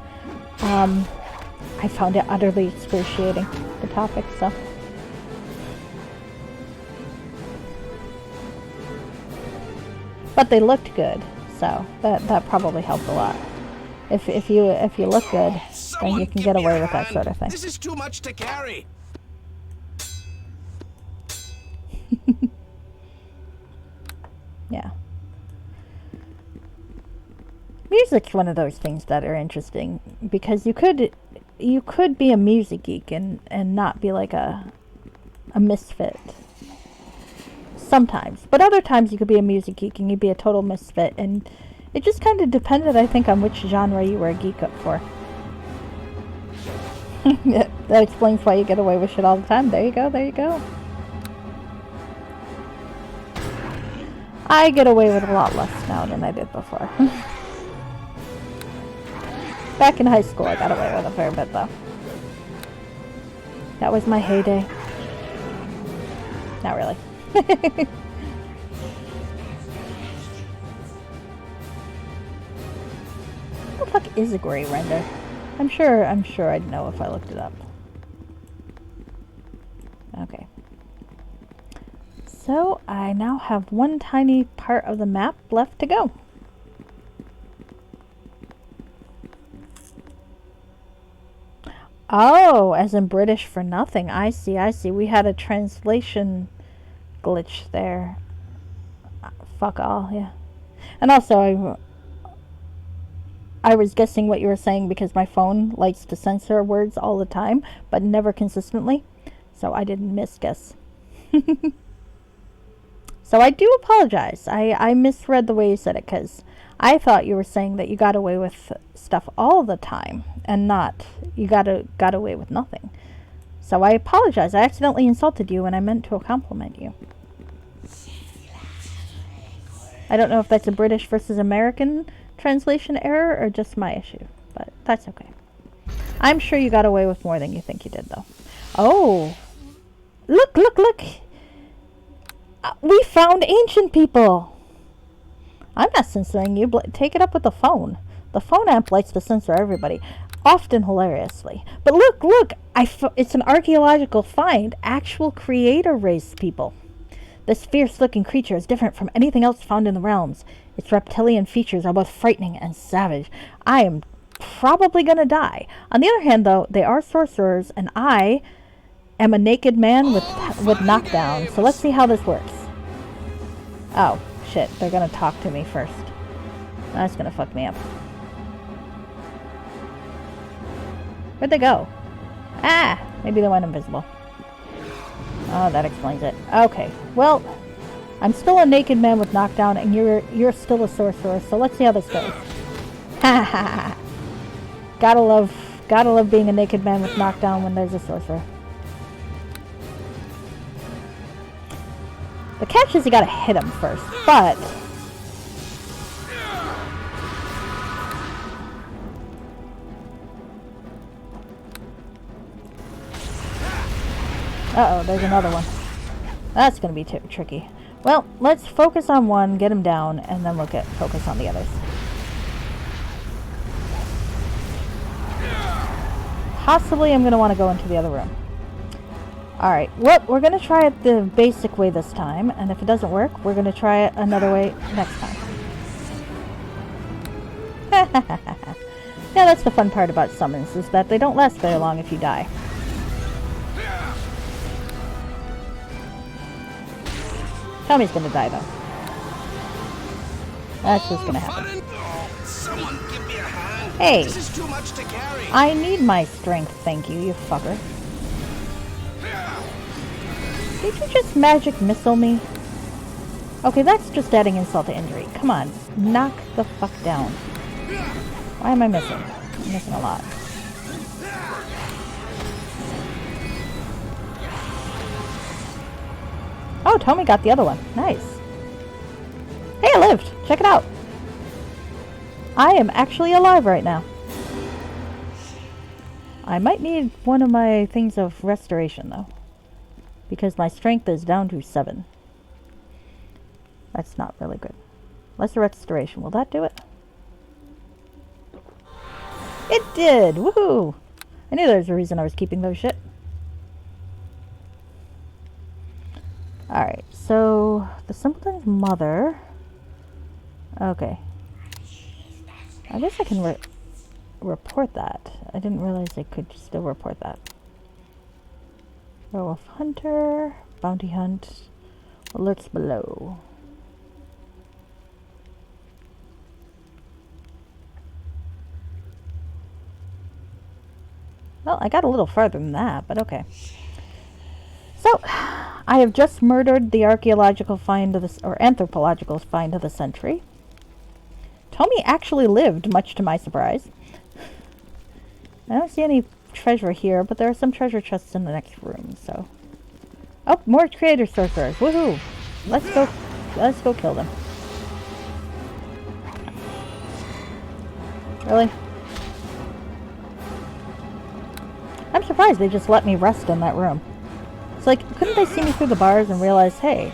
I found it utterly excruciating, the topic, so. But they looked good, so that probably helped a lot. If you look good, then you can get away with that sort of thing. This is too much to carry. Yeah. Music's one of those things that are interesting because you could be a music geek and not be like a misfit. Sometimes, but other times you could be a music geek and you'd be a total misfit, and it just kind of depended, I think, on which genre you were a geek up for. That explains why you get away with shit all the time. There you go, there you go. I get away with a lot less now than I did before. Back in high school, I got away with a fair bit, though. That was my heyday. Not really. What the fuck is a gray render? I'm sure I'd know if I looked it up. Okay. So I now have one tiny part of the map left to go. Oh, as in British for nothing. I see. We had a translation glitch there. Fuck all, yeah. And also, I was guessing what you were saying because my phone likes to censor words all the time, but never consistently. So I didn't misguess. So I do apologize. I misread the way you said it because I thought you were saying that you got away with stuff all the time and not you got away with nothing. So I apologize. I accidentally insulted you when I meant to compliment you. I don't know if that's a British versus American translation error or just my issue, but that's okay. I'm sure you got away with more than you think you did, though. Oh! Look! We found ancient people! I'm not censoring you, but take it up with the phone. The phone app likes to censor everybody, often hilariously. But look! It's an archaeological find. Actual creator race people. This fierce-looking creature is different from anything else found in the realms. Its reptilian features are both frightening and savage. I am probably gonna die. On the other hand, though, they are sorcerers, and I am a naked man with knockdown. So let's see how this works. Oh, shit. They're gonna talk to me first. That's gonna fuck me up. Where'd they go? Ah! Maybe they went invisible. Oh, that explains it. Okay, well, I'm still a naked man with knockdown, and you're still a sorcerer, so let's see how this goes. Ha ha ha! Gotta love being a naked man with knockdown when there's a sorcerer. The catch is you gotta hit him first, but... Uh-oh, there's another one. That's gonna be tricky. Well, let's focus on one, get him down, and then we'll focus on the others. Possibly I'm gonna want to go into the other room. Alright, well, we're gonna try it the basic way this time, and if it doesn't work, we're gonna try it another way next time. Yeah, that's the fun part about summons, is that they don't last very long if you die. Tommy's gonna die, though. That's what's gonna happen. Someone give me a hand. Hey. This is too much to carry. I need my strength, thank you, you fucker. Did you just magic missile me? Okay, that's just adding insult to injury. Come on, knock the fuck down. Why am I missing? I'm missing a lot. Oh, Tommy got the other one. Nice. Hey, I lived. Check it out. I am actually alive right now. I might need one of my things of restoration, though. Because my strength is down to 7. That's not really good. Lesser restoration. Will that do it? It did! Woohoo! I knew there was a reason I was keeping those shit. Alright, so the simpleton's mother. Okay. I guess I can report that. I didn't realize I could still report that. Werewolf hunter, bounty hunt, alerts below. Well, I got a little farther than that, but okay. So, I have just murdered the archaeological find of the, or anthropological find of the century. Tommy actually lived, much to my surprise. I don't see any treasure here, but there are some treasure chests in the next room, so. Oh, more creator sorcerers. Woohoo! Let's go kill them. Really? I'm surprised they just let me rest in that room. It's like, couldn't they see me through the bars and realize, hey,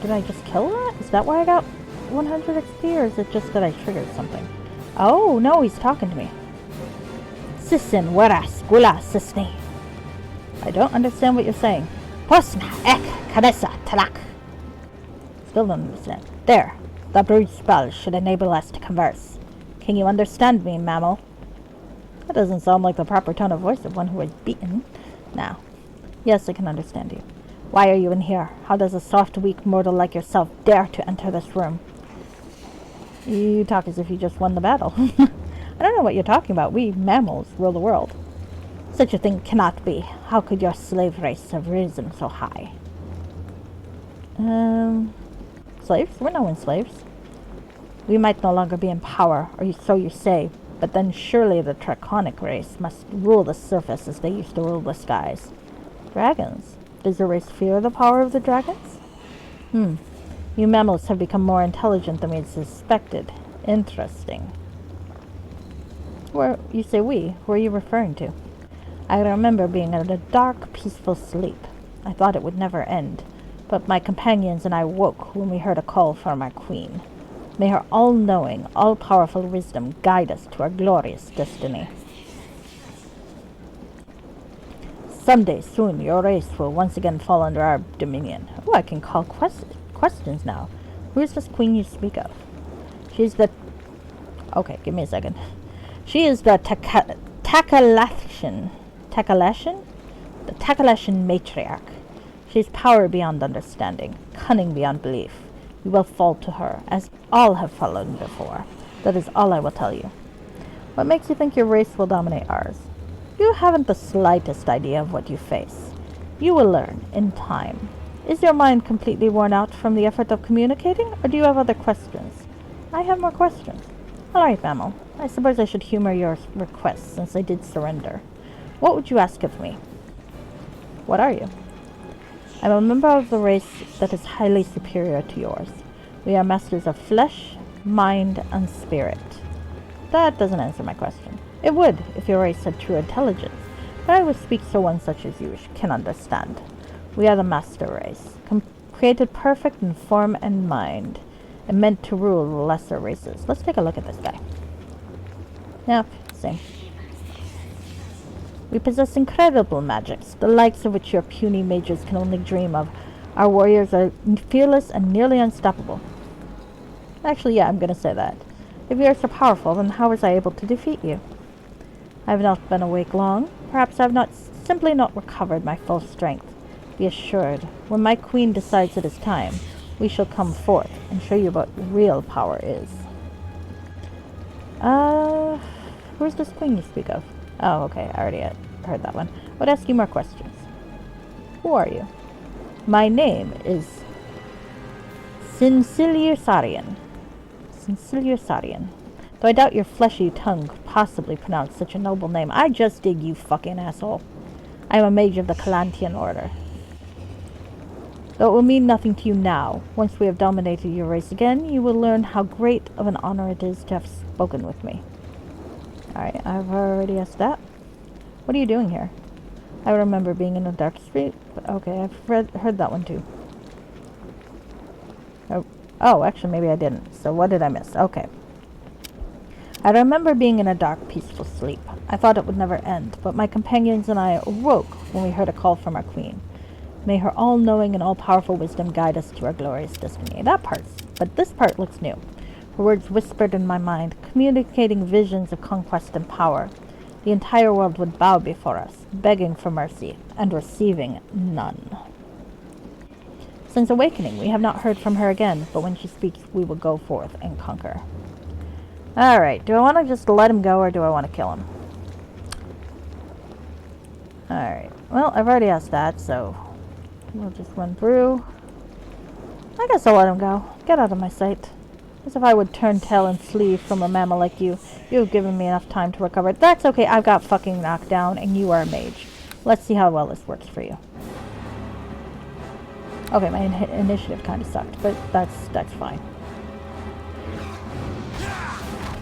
did I just kill that? Is that why I got 100 XP, or is it just that I triggered something? Oh, no, he's talking to me. Sisin waras gula sisni. I don't understand what you're saying. Posna ek kadesa talak. Still don't understand. There. The brood spell should enable us to converse. Can you understand me, mammal? That doesn't sound like the proper tone of voice of one who was beaten. Now. Yes, I can understand you. Why are you in here? How does a soft, weak mortal like yourself dare to enter this room? You talk as if you just won the battle. I don't know what you're talking about. We mammals rule the world. Such a thing cannot be. How could your slave race have risen so high? Slaves? We're no one's slaves. We might no longer be in power, or so you say, but then surely the draconic race must rule the surface as they used to rule the skies. Dragons? Does the race fear the power of the dragons? You mammals have become more intelligent than we had suspected. Interesting. Where you say we? Who are you referring to? I remember being in a dark, peaceful sleep. I thought it would never end, but my companions and I woke when we heard a call from our queen. May her all-knowing, all-powerful wisdom guide us to our glorious destiny. Someday soon, your race will once again fall under our dominion. Oh, I can call questions now. Who is this queen you speak of? She's the... Okay, give me a second. She is the Takalashan? The Takalashan matriarch. She has power beyond understanding, cunning beyond belief. You will fall to her, as all have fallen before. That is all I will tell you. What makes you think your race will dominate ours? You haven't the slightest idea of what you face. You will learn, in time. Is your mind completely worn out from the effort of communicating, or do you have other questions? I have more questions. All right, mammal. I suppose I should humor your request, since I did surrender. What would you ask of me? What are you? I'm a member of the race that is highly superior to yours. We are masters of flesh, mind, and spirit. That doesn't answer my question. It would, if your race had true intelligence, but I would speak so one such as you can understand. We are the master race, created perfect in form and mind, and meant to rule the lesser races. Let's take a look at this guy. Yep, same. We possess incredible magics, the likes of which your puny mages can only dream of. Our warriors are fearless and nearly unstoppable. Actually, yeah, I'm going to say that. If you are so powerful, then how was I able to defeat you? I have not been awake long. Perhaps I have simply not recovered my full strength. Be assured, when my queen decides it is time, we shall come forth and show you what real power is. Who's this queen you speak of? Oh, okay, I already heard that one. Would ask you more questions. Who are you? My name is Sinciliusarian. Sinciliusarian. Though I doubt your fleshy tongue could possibly pronounce such a noble name. I just dig, you fucking asshole. I am a mage of the Calantian Order. Though it will mean nothing to you now, once we have dominated your race again, you will learn how great of an honor it is to have spoken with me. Alright, I've already asked that. What are you doing here? I remember being in a dark street, but okay, I've heard that one too. Oh, actually, maybe I didn't. So what did I miss? Okay. I remember being in a dark, peaceful sleep. I thought it would never end, but my companions and I awoke when we heard a call from our queen. May her all-knowing and all-powerful wisdom guide us to our glorious destiny. That part, but this part looks new. Her words whispered in my mind, communicating visions of conquest and power. The entire world would bow before us, begging for mercy, and receiving none. Since awakening, we have not heard from her again, but when she speaks, we will go forth and conquer. Alright, do I want to just let him go, or do I want to kill him? Alright, well, I've already asked that, so we'll just run through. I guess I'll let him go. Get out of my sight. As if I would turn tail and flee from a mammal like you. You've given me enough time to recover. That's okay, I've got fucking knocked down, and you are a mage. Let's see how well this works for you. Okay, my initiative kind of sucked, but that's fine.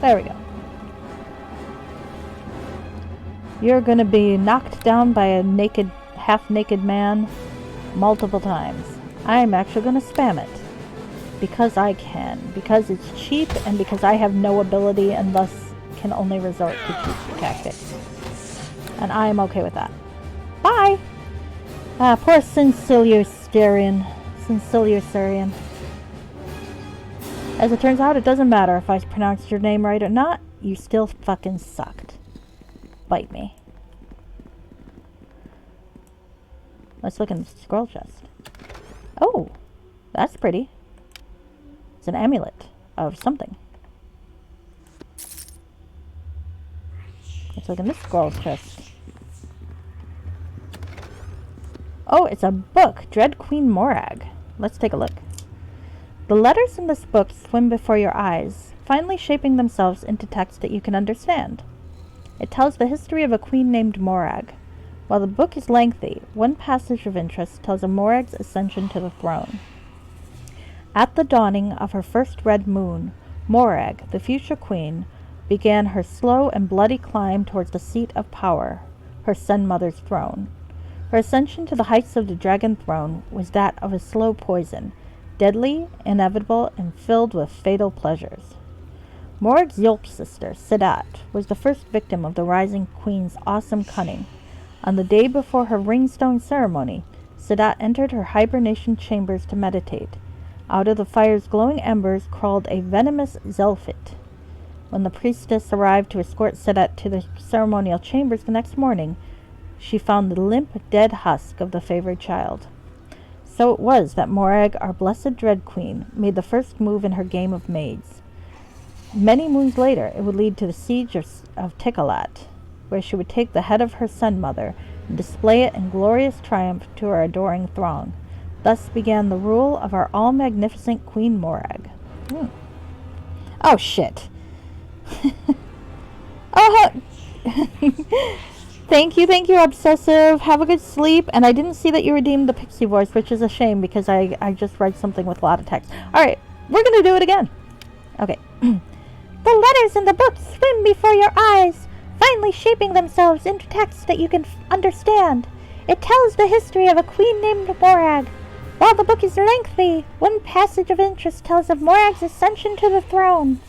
There we go. You're gonna be knocked down by a naked, half-naked man multiple times. I'm actually gonna spam it. Because I can. Because it's cheap, and because I have no ability and thus can only resort to cheap tactics. And I am okay with that. Bye! Poor Sinciliusarian. As it turns out, it doesn't matter if I pronounced your name right or not. You still fucking sucked. Bite me. Let's look in the scroll chest. Oh, that's pretty. It's an amulet of something. Let's look in this scroll chest. Oh, it's a book. Dread Queen Morag. Let's take a look. The letters in this book swim before your eyes, finally shaping themselves into text that you can understand. It tells the history of a queen named Morag. While the book is lengthy, one passage of interest tells of Morag's ascension to the throne. At the dawning of her first red moon, Morag, the future queen, began her slow and bloody climb towards the seat of power, her Sun-Mother's throne. Her ascension to the heights of the dragon throne was that of a slow poison, deadly, inevitable, and filled with fatal pleasures. Morag's Yolk sister, Sedat, was the first victim of the rising queen's awesome cunning. On the day before her ringstone ceremony, Sedat entered her hibernation chambers to meditate. Out of the fire's glowing embers crawled a venomous Zelphit. When the priestess arrived to escort Sedat to the ceremonial chambers the next morning, she found the limp, dead husk of the favored child. So it was that Morag, our blessed Dread Queen, made the first move in her game of maids. Many moons later, it would lead to the siege of Tikalat, where she would take the head of her Sun-Mother and display it in glorious triumph to her adoring throng. Thus began the rule of our all-magnificent Queen Morag. Oh, shit. Oh, Thank you, Obsessive. Have a good sleep. And I didn't see that you redeemed the pixie voice, which is a shame because I just read something with a lot of text. Alright, we're going to do it again. Okay. The letters in the book swim before your eyes, finally shaping themselves into text that you can understand. It tells the history of a queen named Morag. While the book is lengthy, one passage of interest tells of Morag's ascension to the throne.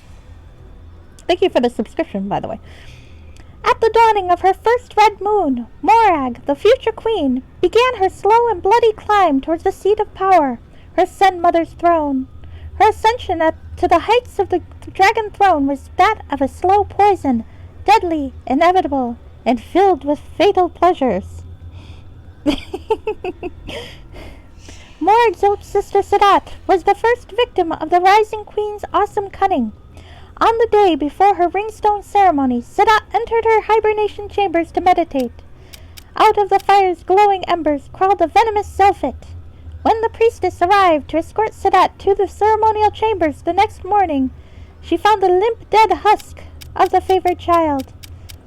Thank you for the subscription, by the way. At the dawning of her first red moon, Morag, the future queen, began her slow and bloody climb towards the seat of power, her Sun-Mother's throne. Her ascension to the heights of the dragon throne was that of a slow poison, deadly, inevitable, and filled with fatal pleasures. Morag's old sister Sadat was the first victim of the Rising Queen's awesome cunning. On the day before her ringstone ceremony, Sadat entered her hibernation chambers to meditate. Out of the fire's glowing embers crawled a venomous Zelfit. When the priestess arrived to escort Sadat to the ceremonial chambers the next morning, she found the limp dead husk of the favored child.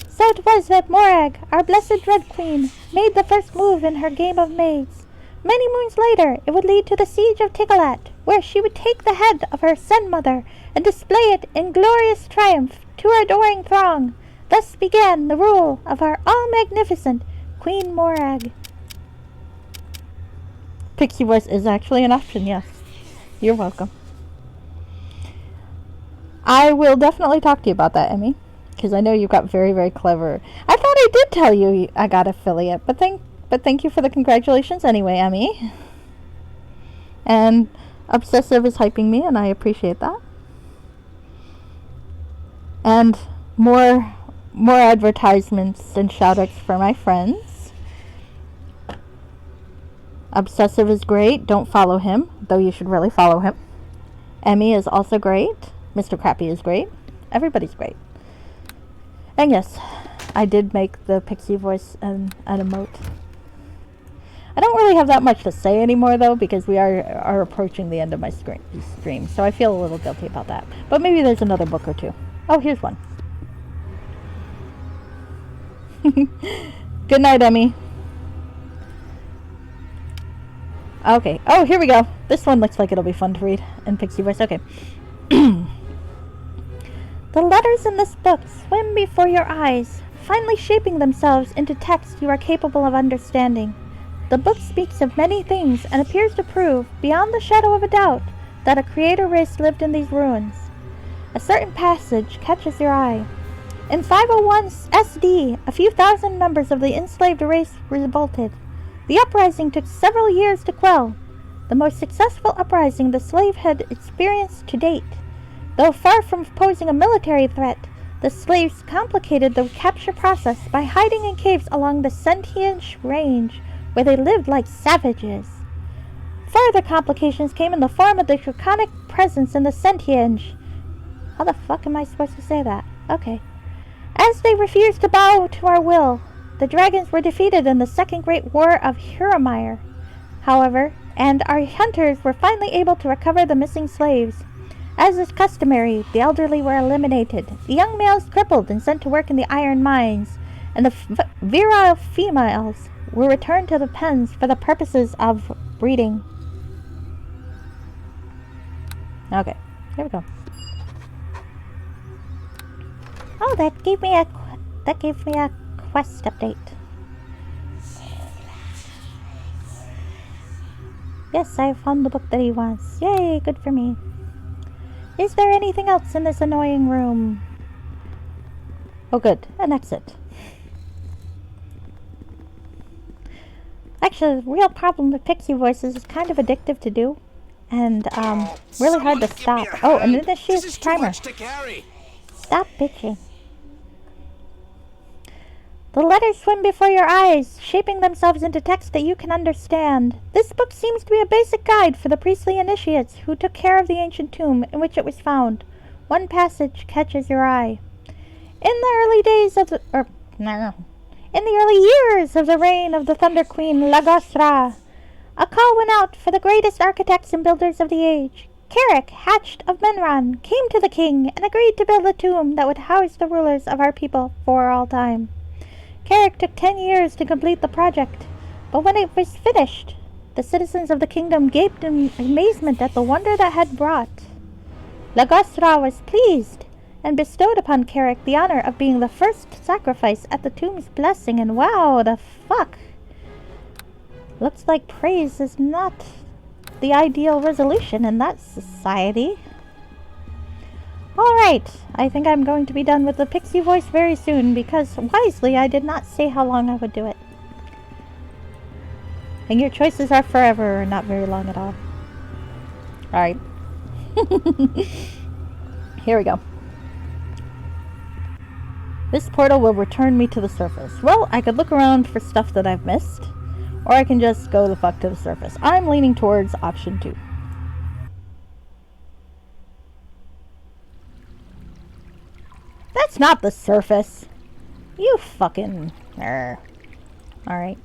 So it was that Morag, our blessed Red Queen, made the first move in her game of maids. Many moons later, it would lead to the siege of Tigalat, where she would take the head of her Sen Mother and display it in glorious triumph to her adoring throng. Thus began the rule of our all-magnificent Queen Morag. Pixie voice is actually an option, yes. You're welcome. I will definitely talk to you about that, Emmy, because I know you got very, very clever. I thought I did tell you I got affiliate, but thank you for the congratulations anyway, Emmy. And Obsessive is hyping me, and I appreciate that. And more advertisements and shoutouts for my friends. Obsessive is great. Don't follow him, though you should really follow him. Emmy is also great. Mr. Crappy is great. Everybody's great. And yes, I did make the Pixie voice an emote. I don't really have that much to say anymore, though, because we are approaching the end of my stream, so I feel a little guilty about that. But maybe there's another book or two. Oh, here's one. Good night, Emmy. Okay. Oh, here we go. This one looks like it'll be fun to read in Pixie voice. Okay. The letters in this book swim before your eyes, finally shaping themselves into text you are capable of understanding. The book speaks of many things and appears to prove, beyond the shadow of a doubt, that a creator race lived in these ruins. A certain passage catches your eye. In 501 SD, a few thousand members of the enslaved race revolted. The uprising took several years to quell, the most successful uprising the slave had experienced to date. Though far from posing a military threat, the slaves complicated the capture process by hiding in caves along the Sentienge Range, where they lived like savages. Further complications came in the form of the draconic presence in the Sentienge. How the fuck am I supposed to say that? Okay. As they refused to bow to our will, the dragons were defeated in the Second Great War of Huramire, however, and our hunters were finally able to recover the missing slaves. As is customary, the elderly were eliminated, the young males crippled and sent to work in the iron mines, and the virile females were returned to the pens for the purposes of breeding. Okay, here we go. Oh, that gave me a quest update. Yes, I found the book that he wants. Yay, good for me. Is there anything else in this annoying room? Oh, good, an exit. Actually, the real problem with Pixie voices is kind of addictive to do, and really hard to stop. Oh, and then this shoots timer. Stop bitching. The letters swim before your eyes, shaping themselves into text that you can understand. This book seems to be a basic guide for the priestly initiates who took care of the ancient tomb in which it was found. One passage catches your eye. In the early years of the reign of the Thunder Queen Lagosra, a call went out for the greatest architects and builders of the age. Carrick, hatched of Menran, came to the king and agreed to build a tomb that would house the rulers of our people for all time. Carrick took 10 years to complete the project, but when it was finished, the citizens of the kingdom gaped in amazement at the wonder that had brought. Lagosra was pleased and bestowed upon Carrick the honor of being the first sacrifice at the tomb's blessing, and wow, the fuck. Looks like praise is not the ideal resolution in that society. Alright, I think I'm going to be done with the Pixie voice very soon, because wisely I did not say how long I would do it. And your choices are forever or not very long at all. Alright. Here we go. This portal will return me to the surface. Well, I could look around for stuff that I've missed, Or I can just go the fuck to the surface. I'm leaning towards option 2. That's not the surface. You fucking... Alright.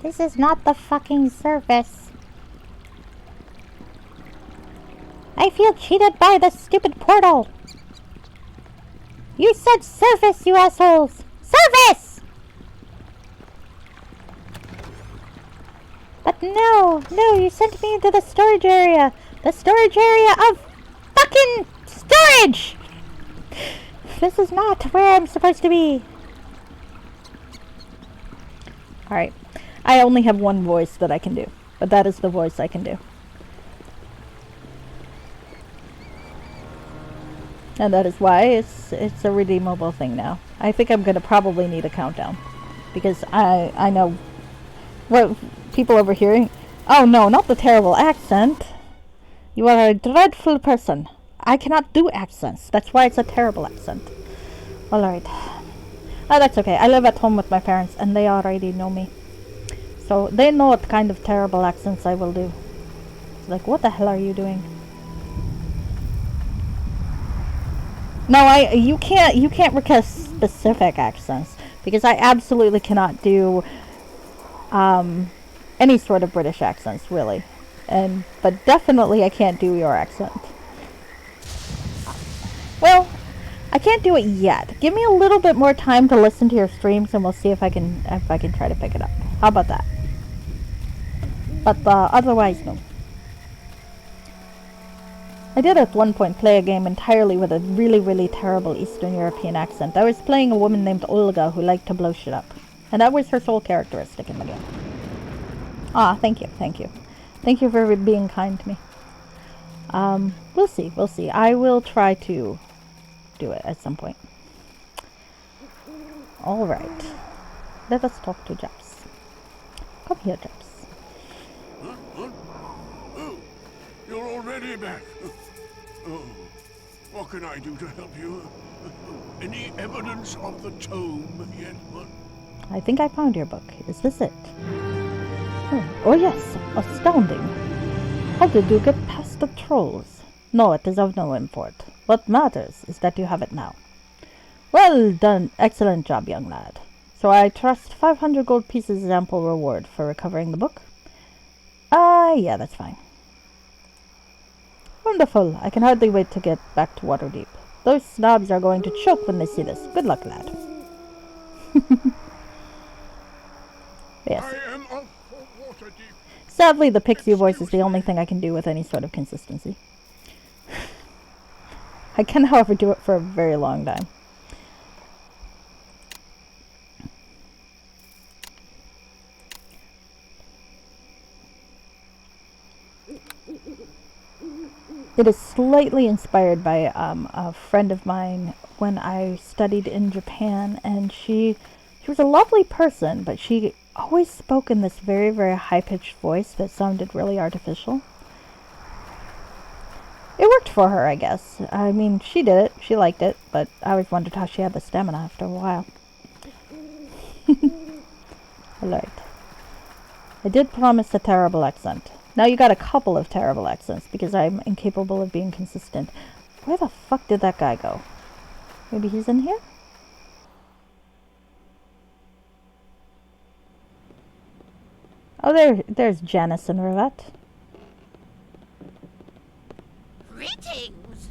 This is not the fucking surface. I feel cheated by the stupid portal. You said surface, you assholes! Surface! But no, you sent me into the storage area. The storage area of fucking storage! This is not where I'm supposed to be. Alright. I only have one voice that I can do. But that is the voice I can do. And that is why it's a redeemable thing now. I think I'm going to probably need a countdown. Because I know what people overhearing. Oh no, not the terrible accent. You are a dreadful person. I cannot do accents. That's why it's a terrible accent. Alright. Oh, that's okay. I live at home with my parents and they already know me. So they know what kind of terrible accents I will do. It's like, what the hell are you doing? No, you can't request specific accents because I absolutely cannot do any sort of British accents, really. But definitely I can't do your accent. Well, I can't do it yet. Give me a little bit more time to listen to your streams and we'll see if I can try to pick it up. How about that? But otherwise, no. I did at one point play a game entirely with a really, really terrible Eastern European accent. I was playing a woman named Olga who liked to blow shit up. And that was her sole characteristic in the game. Ah, thank you. Thank you for being kind to me. We'll see. I will try to do it at some point. Alright. Let us talk to Japs. Come here, Japs. Huh? Oh, you're already back. Oh, what can I do to help you? Any evidence of the tome yet? What? I think I found your book. Is this it? Oh yes, astounding. How did you get past the trolls? No, it is of no import. What matters is that you have it now. Well done. Excellent job, young lad. So I trust 500 gold pieces is ample reward for recovering the book? Yeah, that's fine. Wonderful. I can hardly wait to get back to Waterdeep. Those snobs are going to choke when they see this. Good luck, lad. Yes. I am off for Waterdeep. Sadly, the pixie voice is the only thing I can do with any sort of consistency. I can, however, do it for a very long time. It is slightly inspired by a friend of mine when I studied in Japan, and she was a lovely person, but she always spoke in this very, very high-pitched voice that sounded really artificial. It worked for her, I guess. I mean, she did it. She liked it, but I always wondered how she had the stamina after a while. Alright. I did promise a terrible accent. Now you got a couple of terrible accents, because I'm incapable of being consistent. Where the fuck did that guy go? Maybe he's in here? Oh, there's Janice and Rivette. Greetings!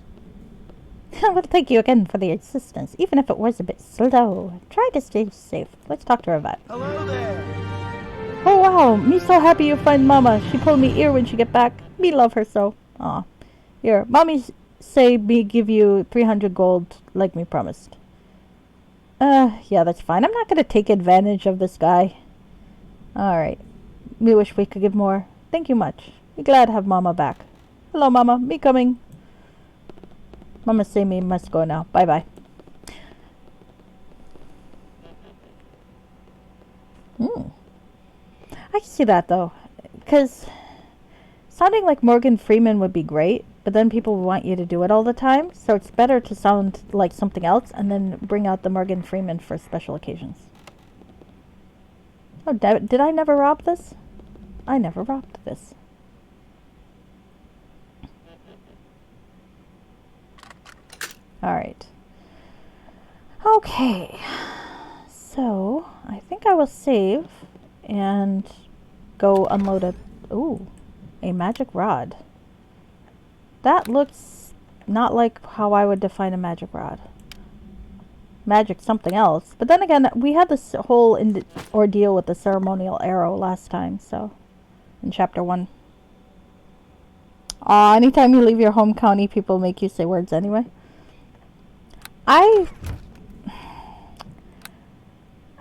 Well, thank you again for the assistance, even if it was a bit slow. Try to stay safe. Let's talk to Rivette. Hello there. Oh wow, me so happy you find Mama. She pulled me ear when she get back. Me love her so. Aw. Here, Mommy say me give you 300 gold like me promised. Yeah, that's fine. I'm not gonna take advantage of this guy. Alright. Me wish we could give more. Thank you much. Me glad to have Mama back. Hello, Mama. Me coming. Mama say me must go now. Bye-bye. I can see that, though. Because sounding like Morgan Freeman would be great, but then people want you to do it all the time. So it's better to sound like something else and then bring out the Morgan Freeman for special occasions. Oh, did I never rob this? I never robbed this. Alright. Okay. So, I think I will save and go unload a... Ooh, a magic rod. That looks not like how I would define a magic rod. Magic something else. But then again, we had this whole ordeal with the ceremonial arrow last time, so... In chapter 1. Aw, anytime you leave your home county, people make you say words anyway.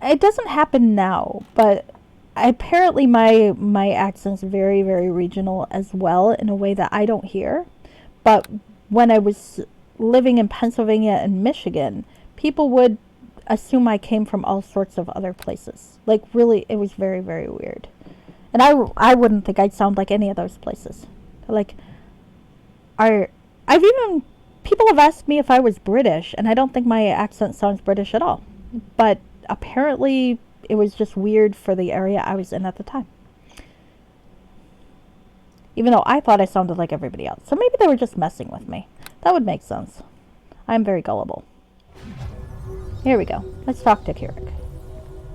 It doesn't happen now, but apparently my accent's very, very regional as well, in a way that I don't hear. But when I was living in Pennsylvania and Michigan, people would assume I came from all sorts of other places. Like, really, it was very, very weird. And I wouldn't think I'd sound like any of those places. Like, people have asked me if I was British, and I don't think my accent sounds British at all. But apparently, it was just weird for the area I was in at the time. Even though I thought I sounded like everybody else. So maybe they were just messing with me. That would make sense. I'm very gullible. Here we go. Let's talk to Keurig.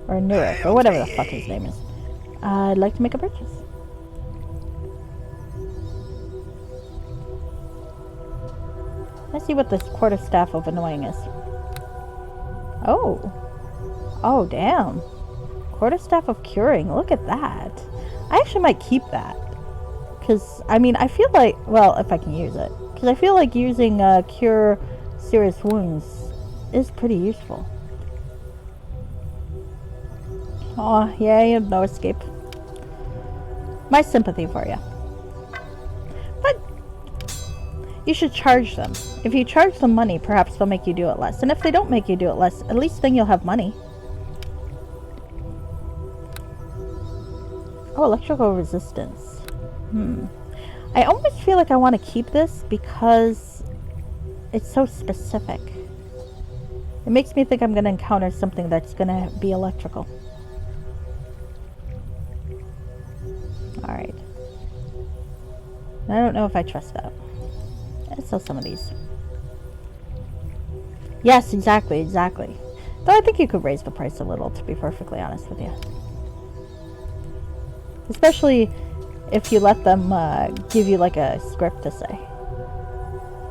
Or Nurik, or whatever the fuck his name is. I'd like to make a purchase. Let's see what this quarterstaff of annoying is. Oh. Oh, damn. Quarterstaff of curing. Look at that. I actually might keep that. Because, I mean, I feel like... Well, if I can use it. Because I feel like using cure serious wounds is pretty useful. Aw, yeah, you have no escape. My sympathy for you. But you should charge them. If you charge them money, perhaps they'll make you do it less. And if they don't make you do it less, at least then you'll have money. Oh, electrical resistance. I almost feel like I want to keep this because it's so specific. It makes me think I'm going to encounter something that's going to be electrical. Alright. I don't know if I trust that. Let's sell some of these. Yes, exactly. Though I think you could raise the price a little, to be perfectly honest with you. Especially if you let them give you like a script to say.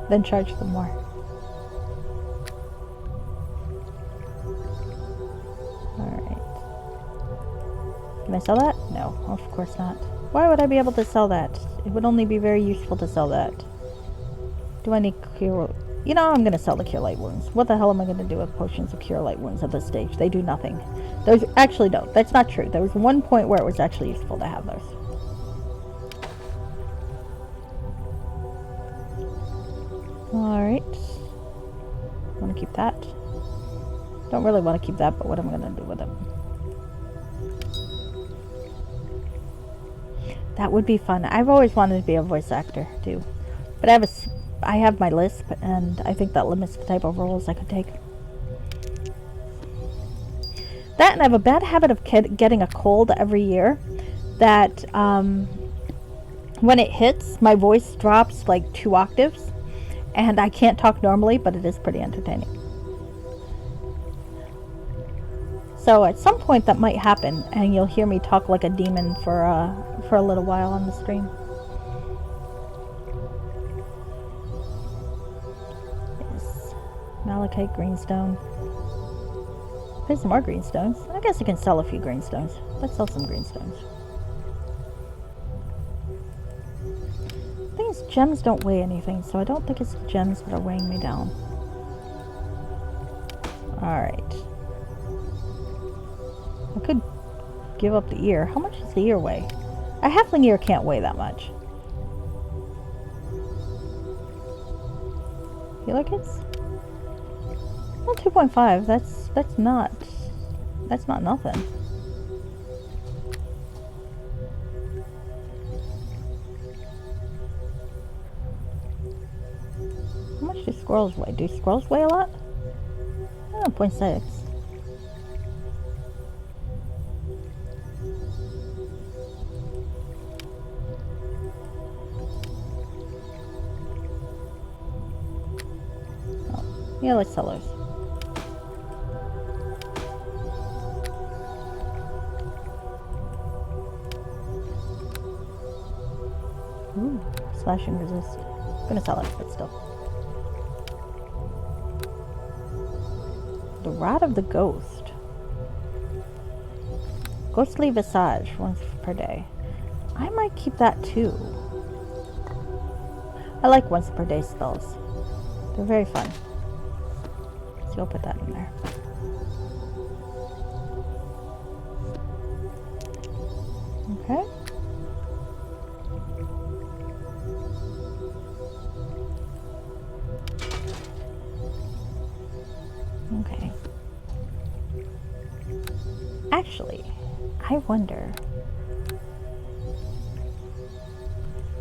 Then charge them more. Alright. Can I sell that? No, of course not. Why would I be able to sell that? It would only be very useful to sell that. Do I need cure... You know, I'm going to sell the cure light wounds. What the hell am I going to do with potions of cure light wounds at this stage? They do nothing. Those... Actually, no. That's not true. There was one point where it was actually useful to have those. Alright. Want to keep that. Don't really want to keep that, but what am I going to do with it? That would be fun. I've always wanted to be a voice actor, too. But I have my lisp, and I think that limits the type of roles I could take. That, and I have a bad habit of getting a cold every year. That, when it hits, my voice drops like 2 octaves. And I can't talk normally, but it is pretty entertaining. So at some point that might happen, and you'll hear me talk like a demon for a little while on the stream. Yes. Malachite greenstone. There's some more greenstones. I guess I can sell a few greenstones. Let's sell some greenstones. These gems don't weigh anything, so I don't think it's the gems that are weighing me down. Alright. I could give up the ear. How much does the ear weigh? A halfling ear can't weigh that much. Healer kits? Well, 2.5. That's not nothing. How much do squirrels weigh? Do squirrels weigh a lot? Oh, 0.6. Yeah, let's sell those. Ooh, slashing resist. Gonna sell it, but still. The Rod of the Ghost. Ghostly Visage, once per day. I might keep that too. I like once per day spells. They're very fun. So I'll put that in there. Okay. Okay. Actually, I wonder.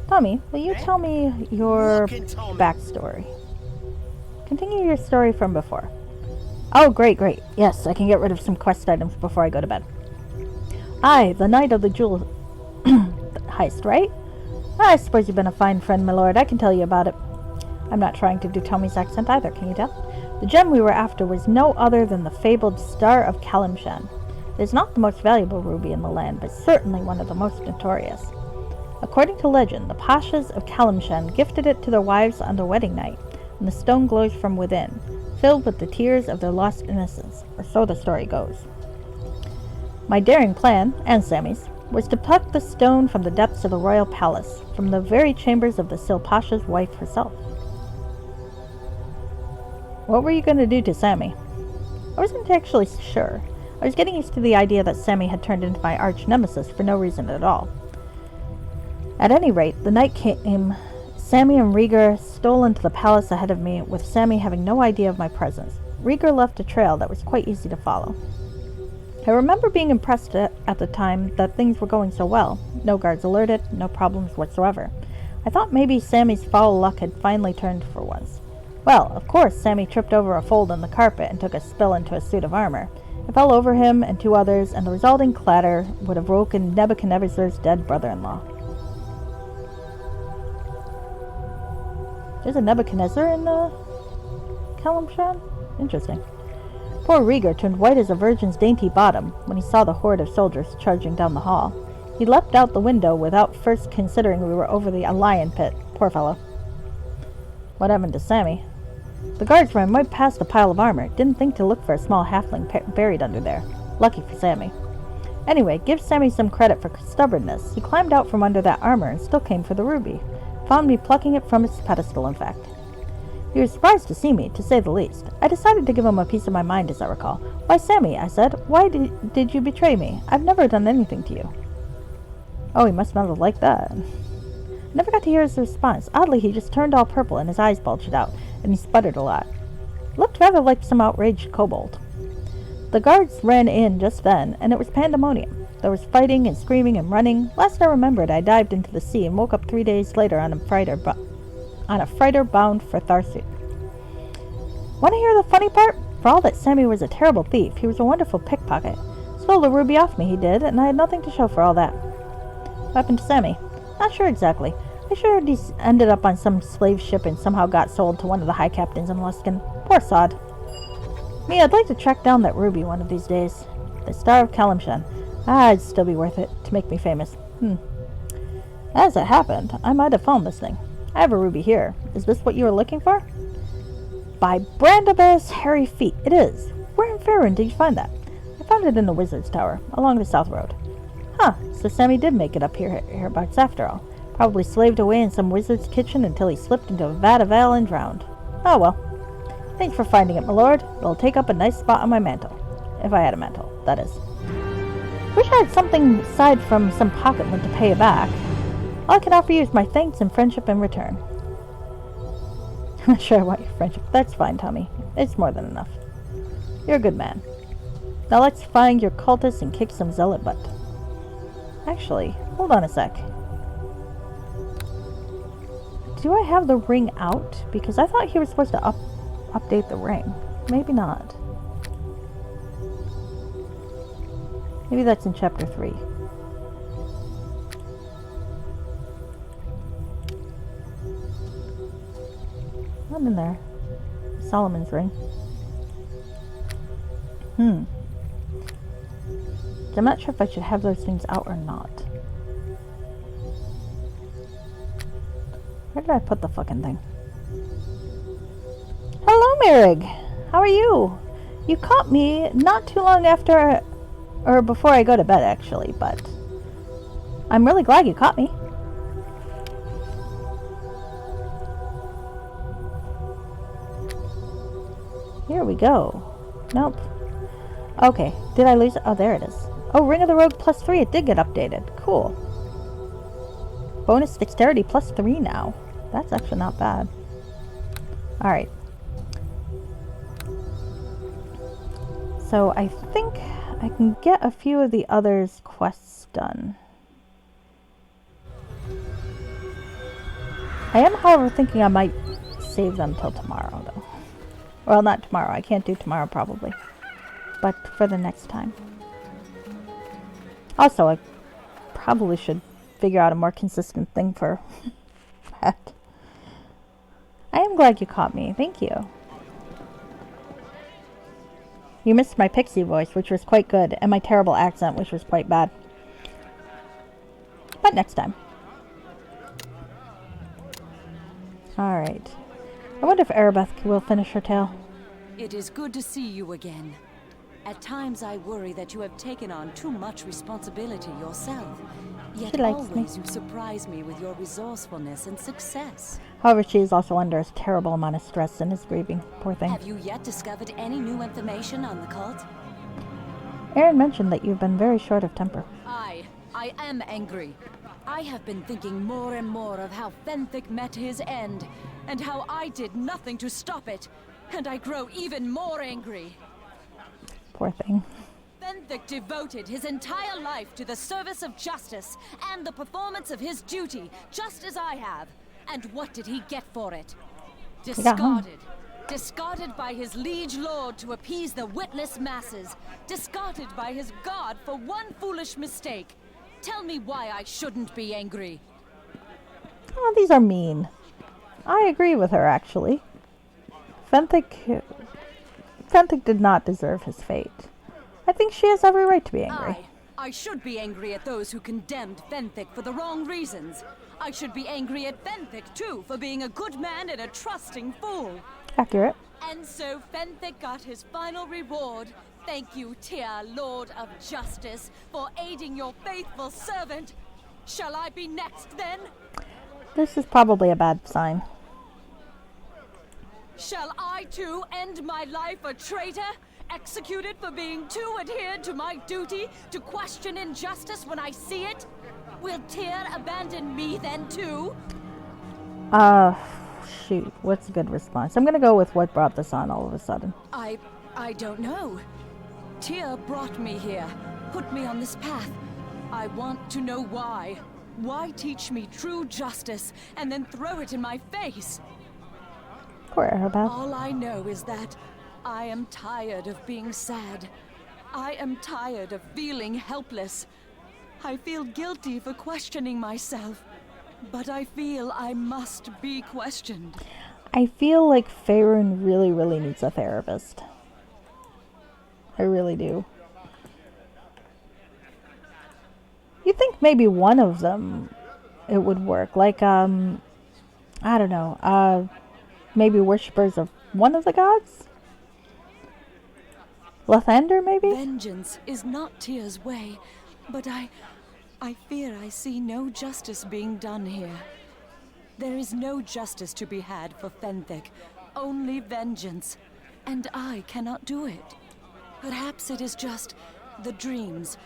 Tommy, will you tell me your backstory? Continue your story from before. Oh, great, great. Yes, I can get rid of some quest items before I go to bed. Aye, the night of the jewel heist, right? I suppose you've been a fine friend, my lord. I can tell you about it. I'm not trying to do Tommy's accent either, can you tell? The gem we were after was no other than the fabled Star of Kalimshan. It is not the most valuable ruby in the land, but certainly one of the most notorious. According to legend, the Pashas of Kalimshan gifted it to their wives on their wedding night, and the stone glows from within, filled with the tears of their lost innocence, or so the story goes. My daring plan, and Sammy's, was to pluck the stone from the depths of the royal palace, from the very chambers of the Sil Pasha's wife herself. What were you going to do to Sammy? I wasn't actually sure. I was getting used to the idea that Sammy had turned into my arch nemesis for no reason at all. At any rate, the night came. Sammy and Rieger stole into the palace ahead of me, with Sammy having no idea of my presence. Rieger left a trail that was quite easy to follow. I remember being impressed at the time that things were going so well. No guards alerted, no problems whatsoever. I thought maybe Sammy's foul luck had finally turned for once. Well, of course, Sammy tripped over a fold in the carpet and took a spill into a suit of armor. It fell over him and two others, and the resulting clatter would have woken Nebuchadnezzar's dead brother-in-law. There's a Nebuchadnezzar in Kalimshan? Interesting. Poor Rieger turned white as a virgin's dainty bottom when he saw the horde of soldiers charging down the hall. He leapt out the window without first considering we were over the lion pit. Poor fellow. What happened to Sammy? The guards ran right past the pile of armor. Didn't think to look for a small halfling buried under there. Lucky for Sammy. Anyway, give Sammy some credit for stubbornness. He climbed out from under that armor and still came for the ruby. Found me plucking it from its pedestal, in fact. He was surprised to see me, to say the least. I decided to give him a piece of my mind, as I recall. Why, Sammy, I said, why did you betray me? I've never done anything to you. Oh, he must not have liked that. I never got to hear his response. Oddly, he just turned all purple and his eyes bulged out, and he sputtered a lot. Looked rather like some outraged kobold. The guards ran in just then, and it was pandemonium. There was fighting and screaming and running. Last I remembered, I dived into the sea and woke up 3 days later on a freighter bound for Tharsu. Want to hear the funny part? For all that Sammy was a terrible thief, he was a wonderful pickpocket. Stole the ruby off me, he did, and I had nothing to show for all that. What happened to Sammy? Not sure exactly. I sure he ended up on some slave ship and somehow got sold to one of the high captains in Luskan. Poor sod. Me, I'd like to track down that ruby one of these days. The Star of Kalimshan. It'd still be worth it to make me famous. As it happened, I might have found this thing. I have a ruby here. Is this what you were looking for? By Brandabar's hairy feet, it is. Where in Faerun did you find that? I found it in the Wizard's Tower, along the South Road. Huh, so Sammy did make it up hereabouts after all. Probably slaved away in some wizard's kitchen until he slipped into a vat of ale and drowned. Oh well. Thanks for finding it, my lord. It'll take up a nice spot on my mantle. If I had a mantle, that is. Wish I had something aside from some pocket lint to pay you back. All I can offer you is my thanks and friendship in return. I'm not sure I want your friendship. That's fine, Tommy. It's more than enough. You're a good man. Now let's find your cultists and kick some zealot butt. Actually, hold on a sec. Do I have the ring out? Because I thought he was supposed to update the ring. Maybe not. Maybe that's in chapter 3. Not in there. Solomon's ring. I'm not sure if I should have those things out or not. Where did I put the fucking thing? Hello, Merrig! How are you? You caught me not too long after, or before I go to bed, actually, but I'm really glad you caught me. Here we go. Nope. Okay, did I lose it? Oh, there it is. Oh, Ring of the Rogue +3. It did get updated. Cool. Bonus Dexterity +3 now. That's actually not bad. Alright. So I think I can get a few of the others' quests done. I am, however, thinking I might save them till tomorrow, though. Well, not tomorrow. I can't do tomorrow, probably. But for the next time. Also, I probably should figure out a more consistent thing for that. I am glad you caught me. Thank you. You missed my pixie voice, which was quite good, and my terrible accent, which was quite bad. But next time. Alright. I wonder if Erebeth will finish her tale. It is good to see you again. At times I worry that you have taken on too much responsibility yourself. Yet She likes me. always you surprise me with your resourcefulness and success. However, she is also under a terrible amount of stress and is grieving. Poor thing. Have you yet discovered any new information on the cult? Aaron mentioned that you've been very short of temper. I am angry. I have been thinking more and more of how Fenthic met his end, and how I did nothing to stop it, and I grow even more angry. Poor thing. Fenthic devoted his entire life to the service of justice and the performance of his duty, just as I have. And what did he get for it? got hung. Discarded. Discarded by his liege lord to appease the witless masses. Discarded by his god for one foolish mistake. Tell me why I shouldn't be angry. Oh, these are mean. I agree with her, actually. Fenthic did not deserve his fate. I think she has every right to be angry. I should be angry at those who condemned Fenthic for the wrong reasons. I should be angry at Fenthic, too, for being a good man and a trusting fool. Accurate. And so Fenthic got his final reward. Thank you, Tyr, Lord of Justice, for aiding your faithful servant. Shall I be next, then? This is probably a bad sign. Shall I, too, end my life a traitor? Executed for being too adhered to my duty to question injustice when I see it? Will Tyr abandon me then, too? Shoot. What's a good response? I'm gonna go with what brought this on all of a sudden. I don't know. Tyr brought me here, put me on this path. I want to know why. Why teach me true justice and then throw it in my face? Poor Erebeth. All I know is that I am tired of being sad. I am tired of feeling helpless. I feel guilty for questioning myself, but I feel I must be questioned. I feel like Faerun really, really needs a therapist. I really do. You think maybe one of them it would work? Like, I don't know, maybe worshippers of one of the gods? Lathander, maybe? Vengeance is not Tyr's way, but I fear I see no justice being done here. There is no justice to be had for Fenthic, only vengeance, and I cannot do it. Perhaps it is just the dreams.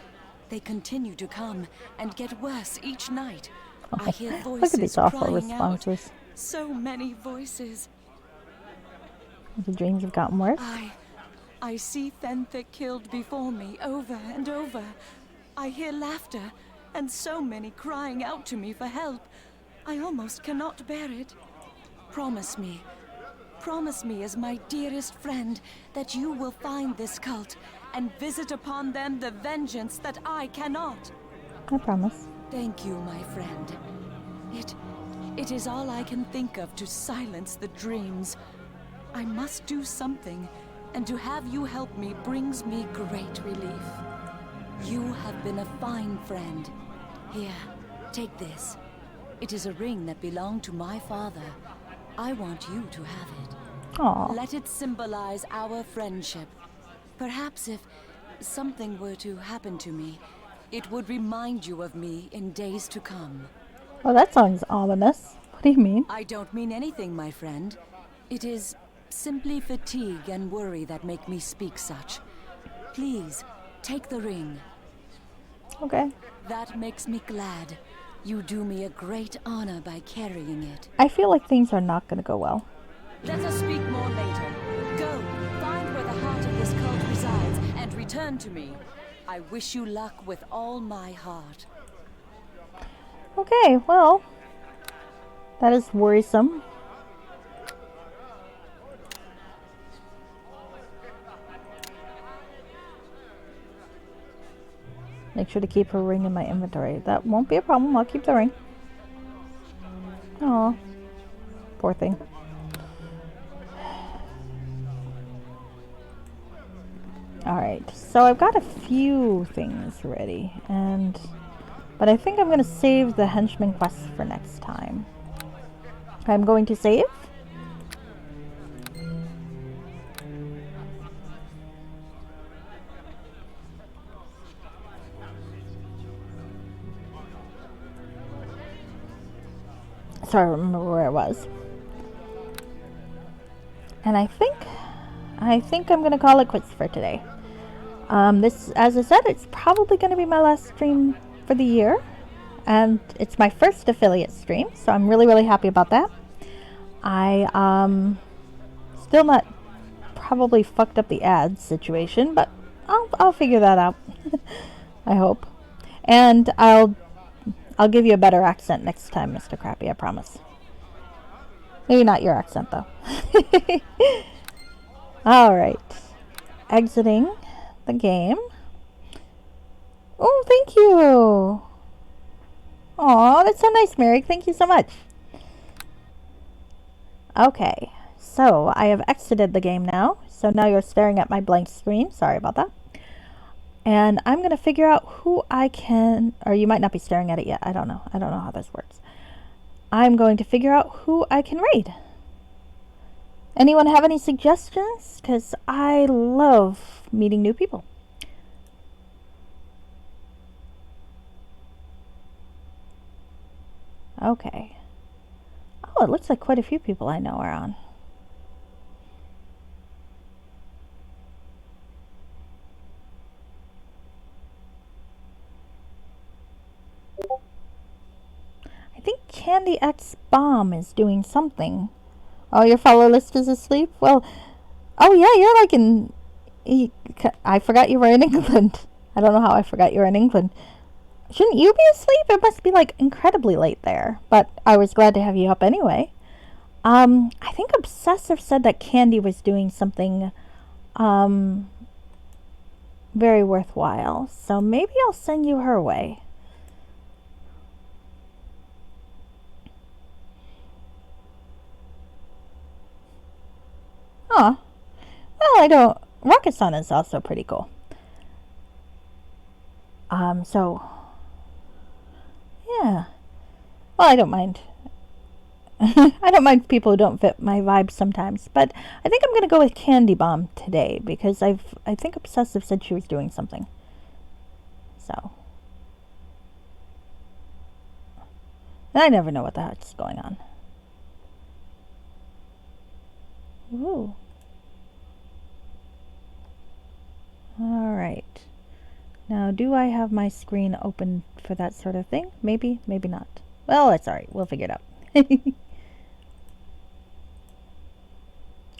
They continue to come and get worse each night. I hear voices Look at these awful crying responses. out. So many voices. The dreams have gotten worse. I see Fenthic killed before me over and over. I hear laughter and so many crying out to me for help. I almost cannot bear it. Promise me as my dearest friend that you will find this cult and visit upon them the vengeance that I cannot. I promise. Thank you, my friend. It is all I can think of to silence the dreams. I must do something, and to have you help me brings me great relief. You have been a fine friend. Here, take this. It is a ring that belonged to my father. I want you to have it. Aw. Let it symbolize our friendship. Perhaps if something were to happen to me, it would remind you of me in days to come. Well, that sounds ominous. What do you mean? I don't mean anything, my friend. It is simply fatigue and worry that make me speak such. Please, take the ring. Okay. That makes me glad. You do me a great honor by carrying it. I feel like things are not going to go well. Let us speak more later. Go, find where the heart of this cult resides, and return to me. I wish you luck with all my heart. Okay, well, that is worrisome. Make sure to keep her ring in my inventory. That won't be a problem. I'll keep the ring. Aw. Poor thing. Alright, so I've got a few things ready, but I think I'm going to save the henchman quest for next time. I'm going to save. So I remember where I was. And I think I'm gonna call it quits for today. This, as I said, it's probably gonna be my last stream for the year, and it's my first affiliate stream, so I'm really happy about that. I still not probably fucked up the ads situation, but I'll figure that out. I hope, and I'll give you a better accent next time, Mr. Crappy. I promise. Maybe not your accent though. Alright. Exiting the game. Oh, thank you. Aw, that's so nice, Mary. Thank you so much. Okay. So, I have exited the game now. So now you're staring at my blank screen. Sorry about that. And I'm going to figure out who I can... Or you might not be staring at it yet. I don't know. I don't know how this works. I'm going to figure out who I can raid. Anyone have any suggestions? Because I love meeting new people. Okay. Oh, it looks like quite a few people I know are on. I think Candy X Bomb is doing something. Oh, your follow list is asleep? Well, oh yeah, you're like in... I forgot you were in England. I don't know how I forgot you were in England. Shouldn't you be asleep? It must be like incredibly late there. But I was glad to have you up anyway. I think Obsessive said that Candy was doing something very worthwhile. So maybe I'll send you her way. Huh. Well, I don't... Rocket-san is also pretty cool. So... Yeah. Well, I don't mind. I don't mind people who don't fit my vibes sometimes. But I think I'm going to go with Candy Bomb today. Because I think Obsessive said she was doing something. So... And I never know what the heck's going on. Ooh. Alright. Now, do I have my screen open for that sort of thing? Maybe, maybe not. Well, that's alright. We'll figure it out.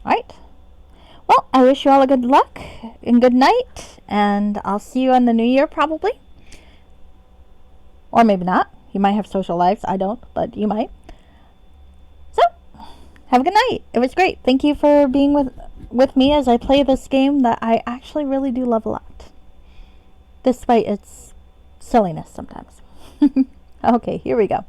Alright. Well, I wish you all a good luck and good night. And I'll see you in the new year, probably. Or maybe not. You might have social lives. I don't, but you might. So, have a good night. It was great. Thank you for being with me as I play this game that I actually really do love a lot. Despite its silliness sometimes. Okay, here we go.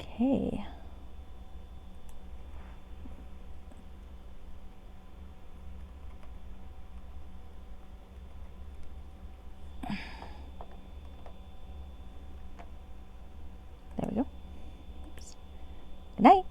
Okay. There we go. Oops. Good night.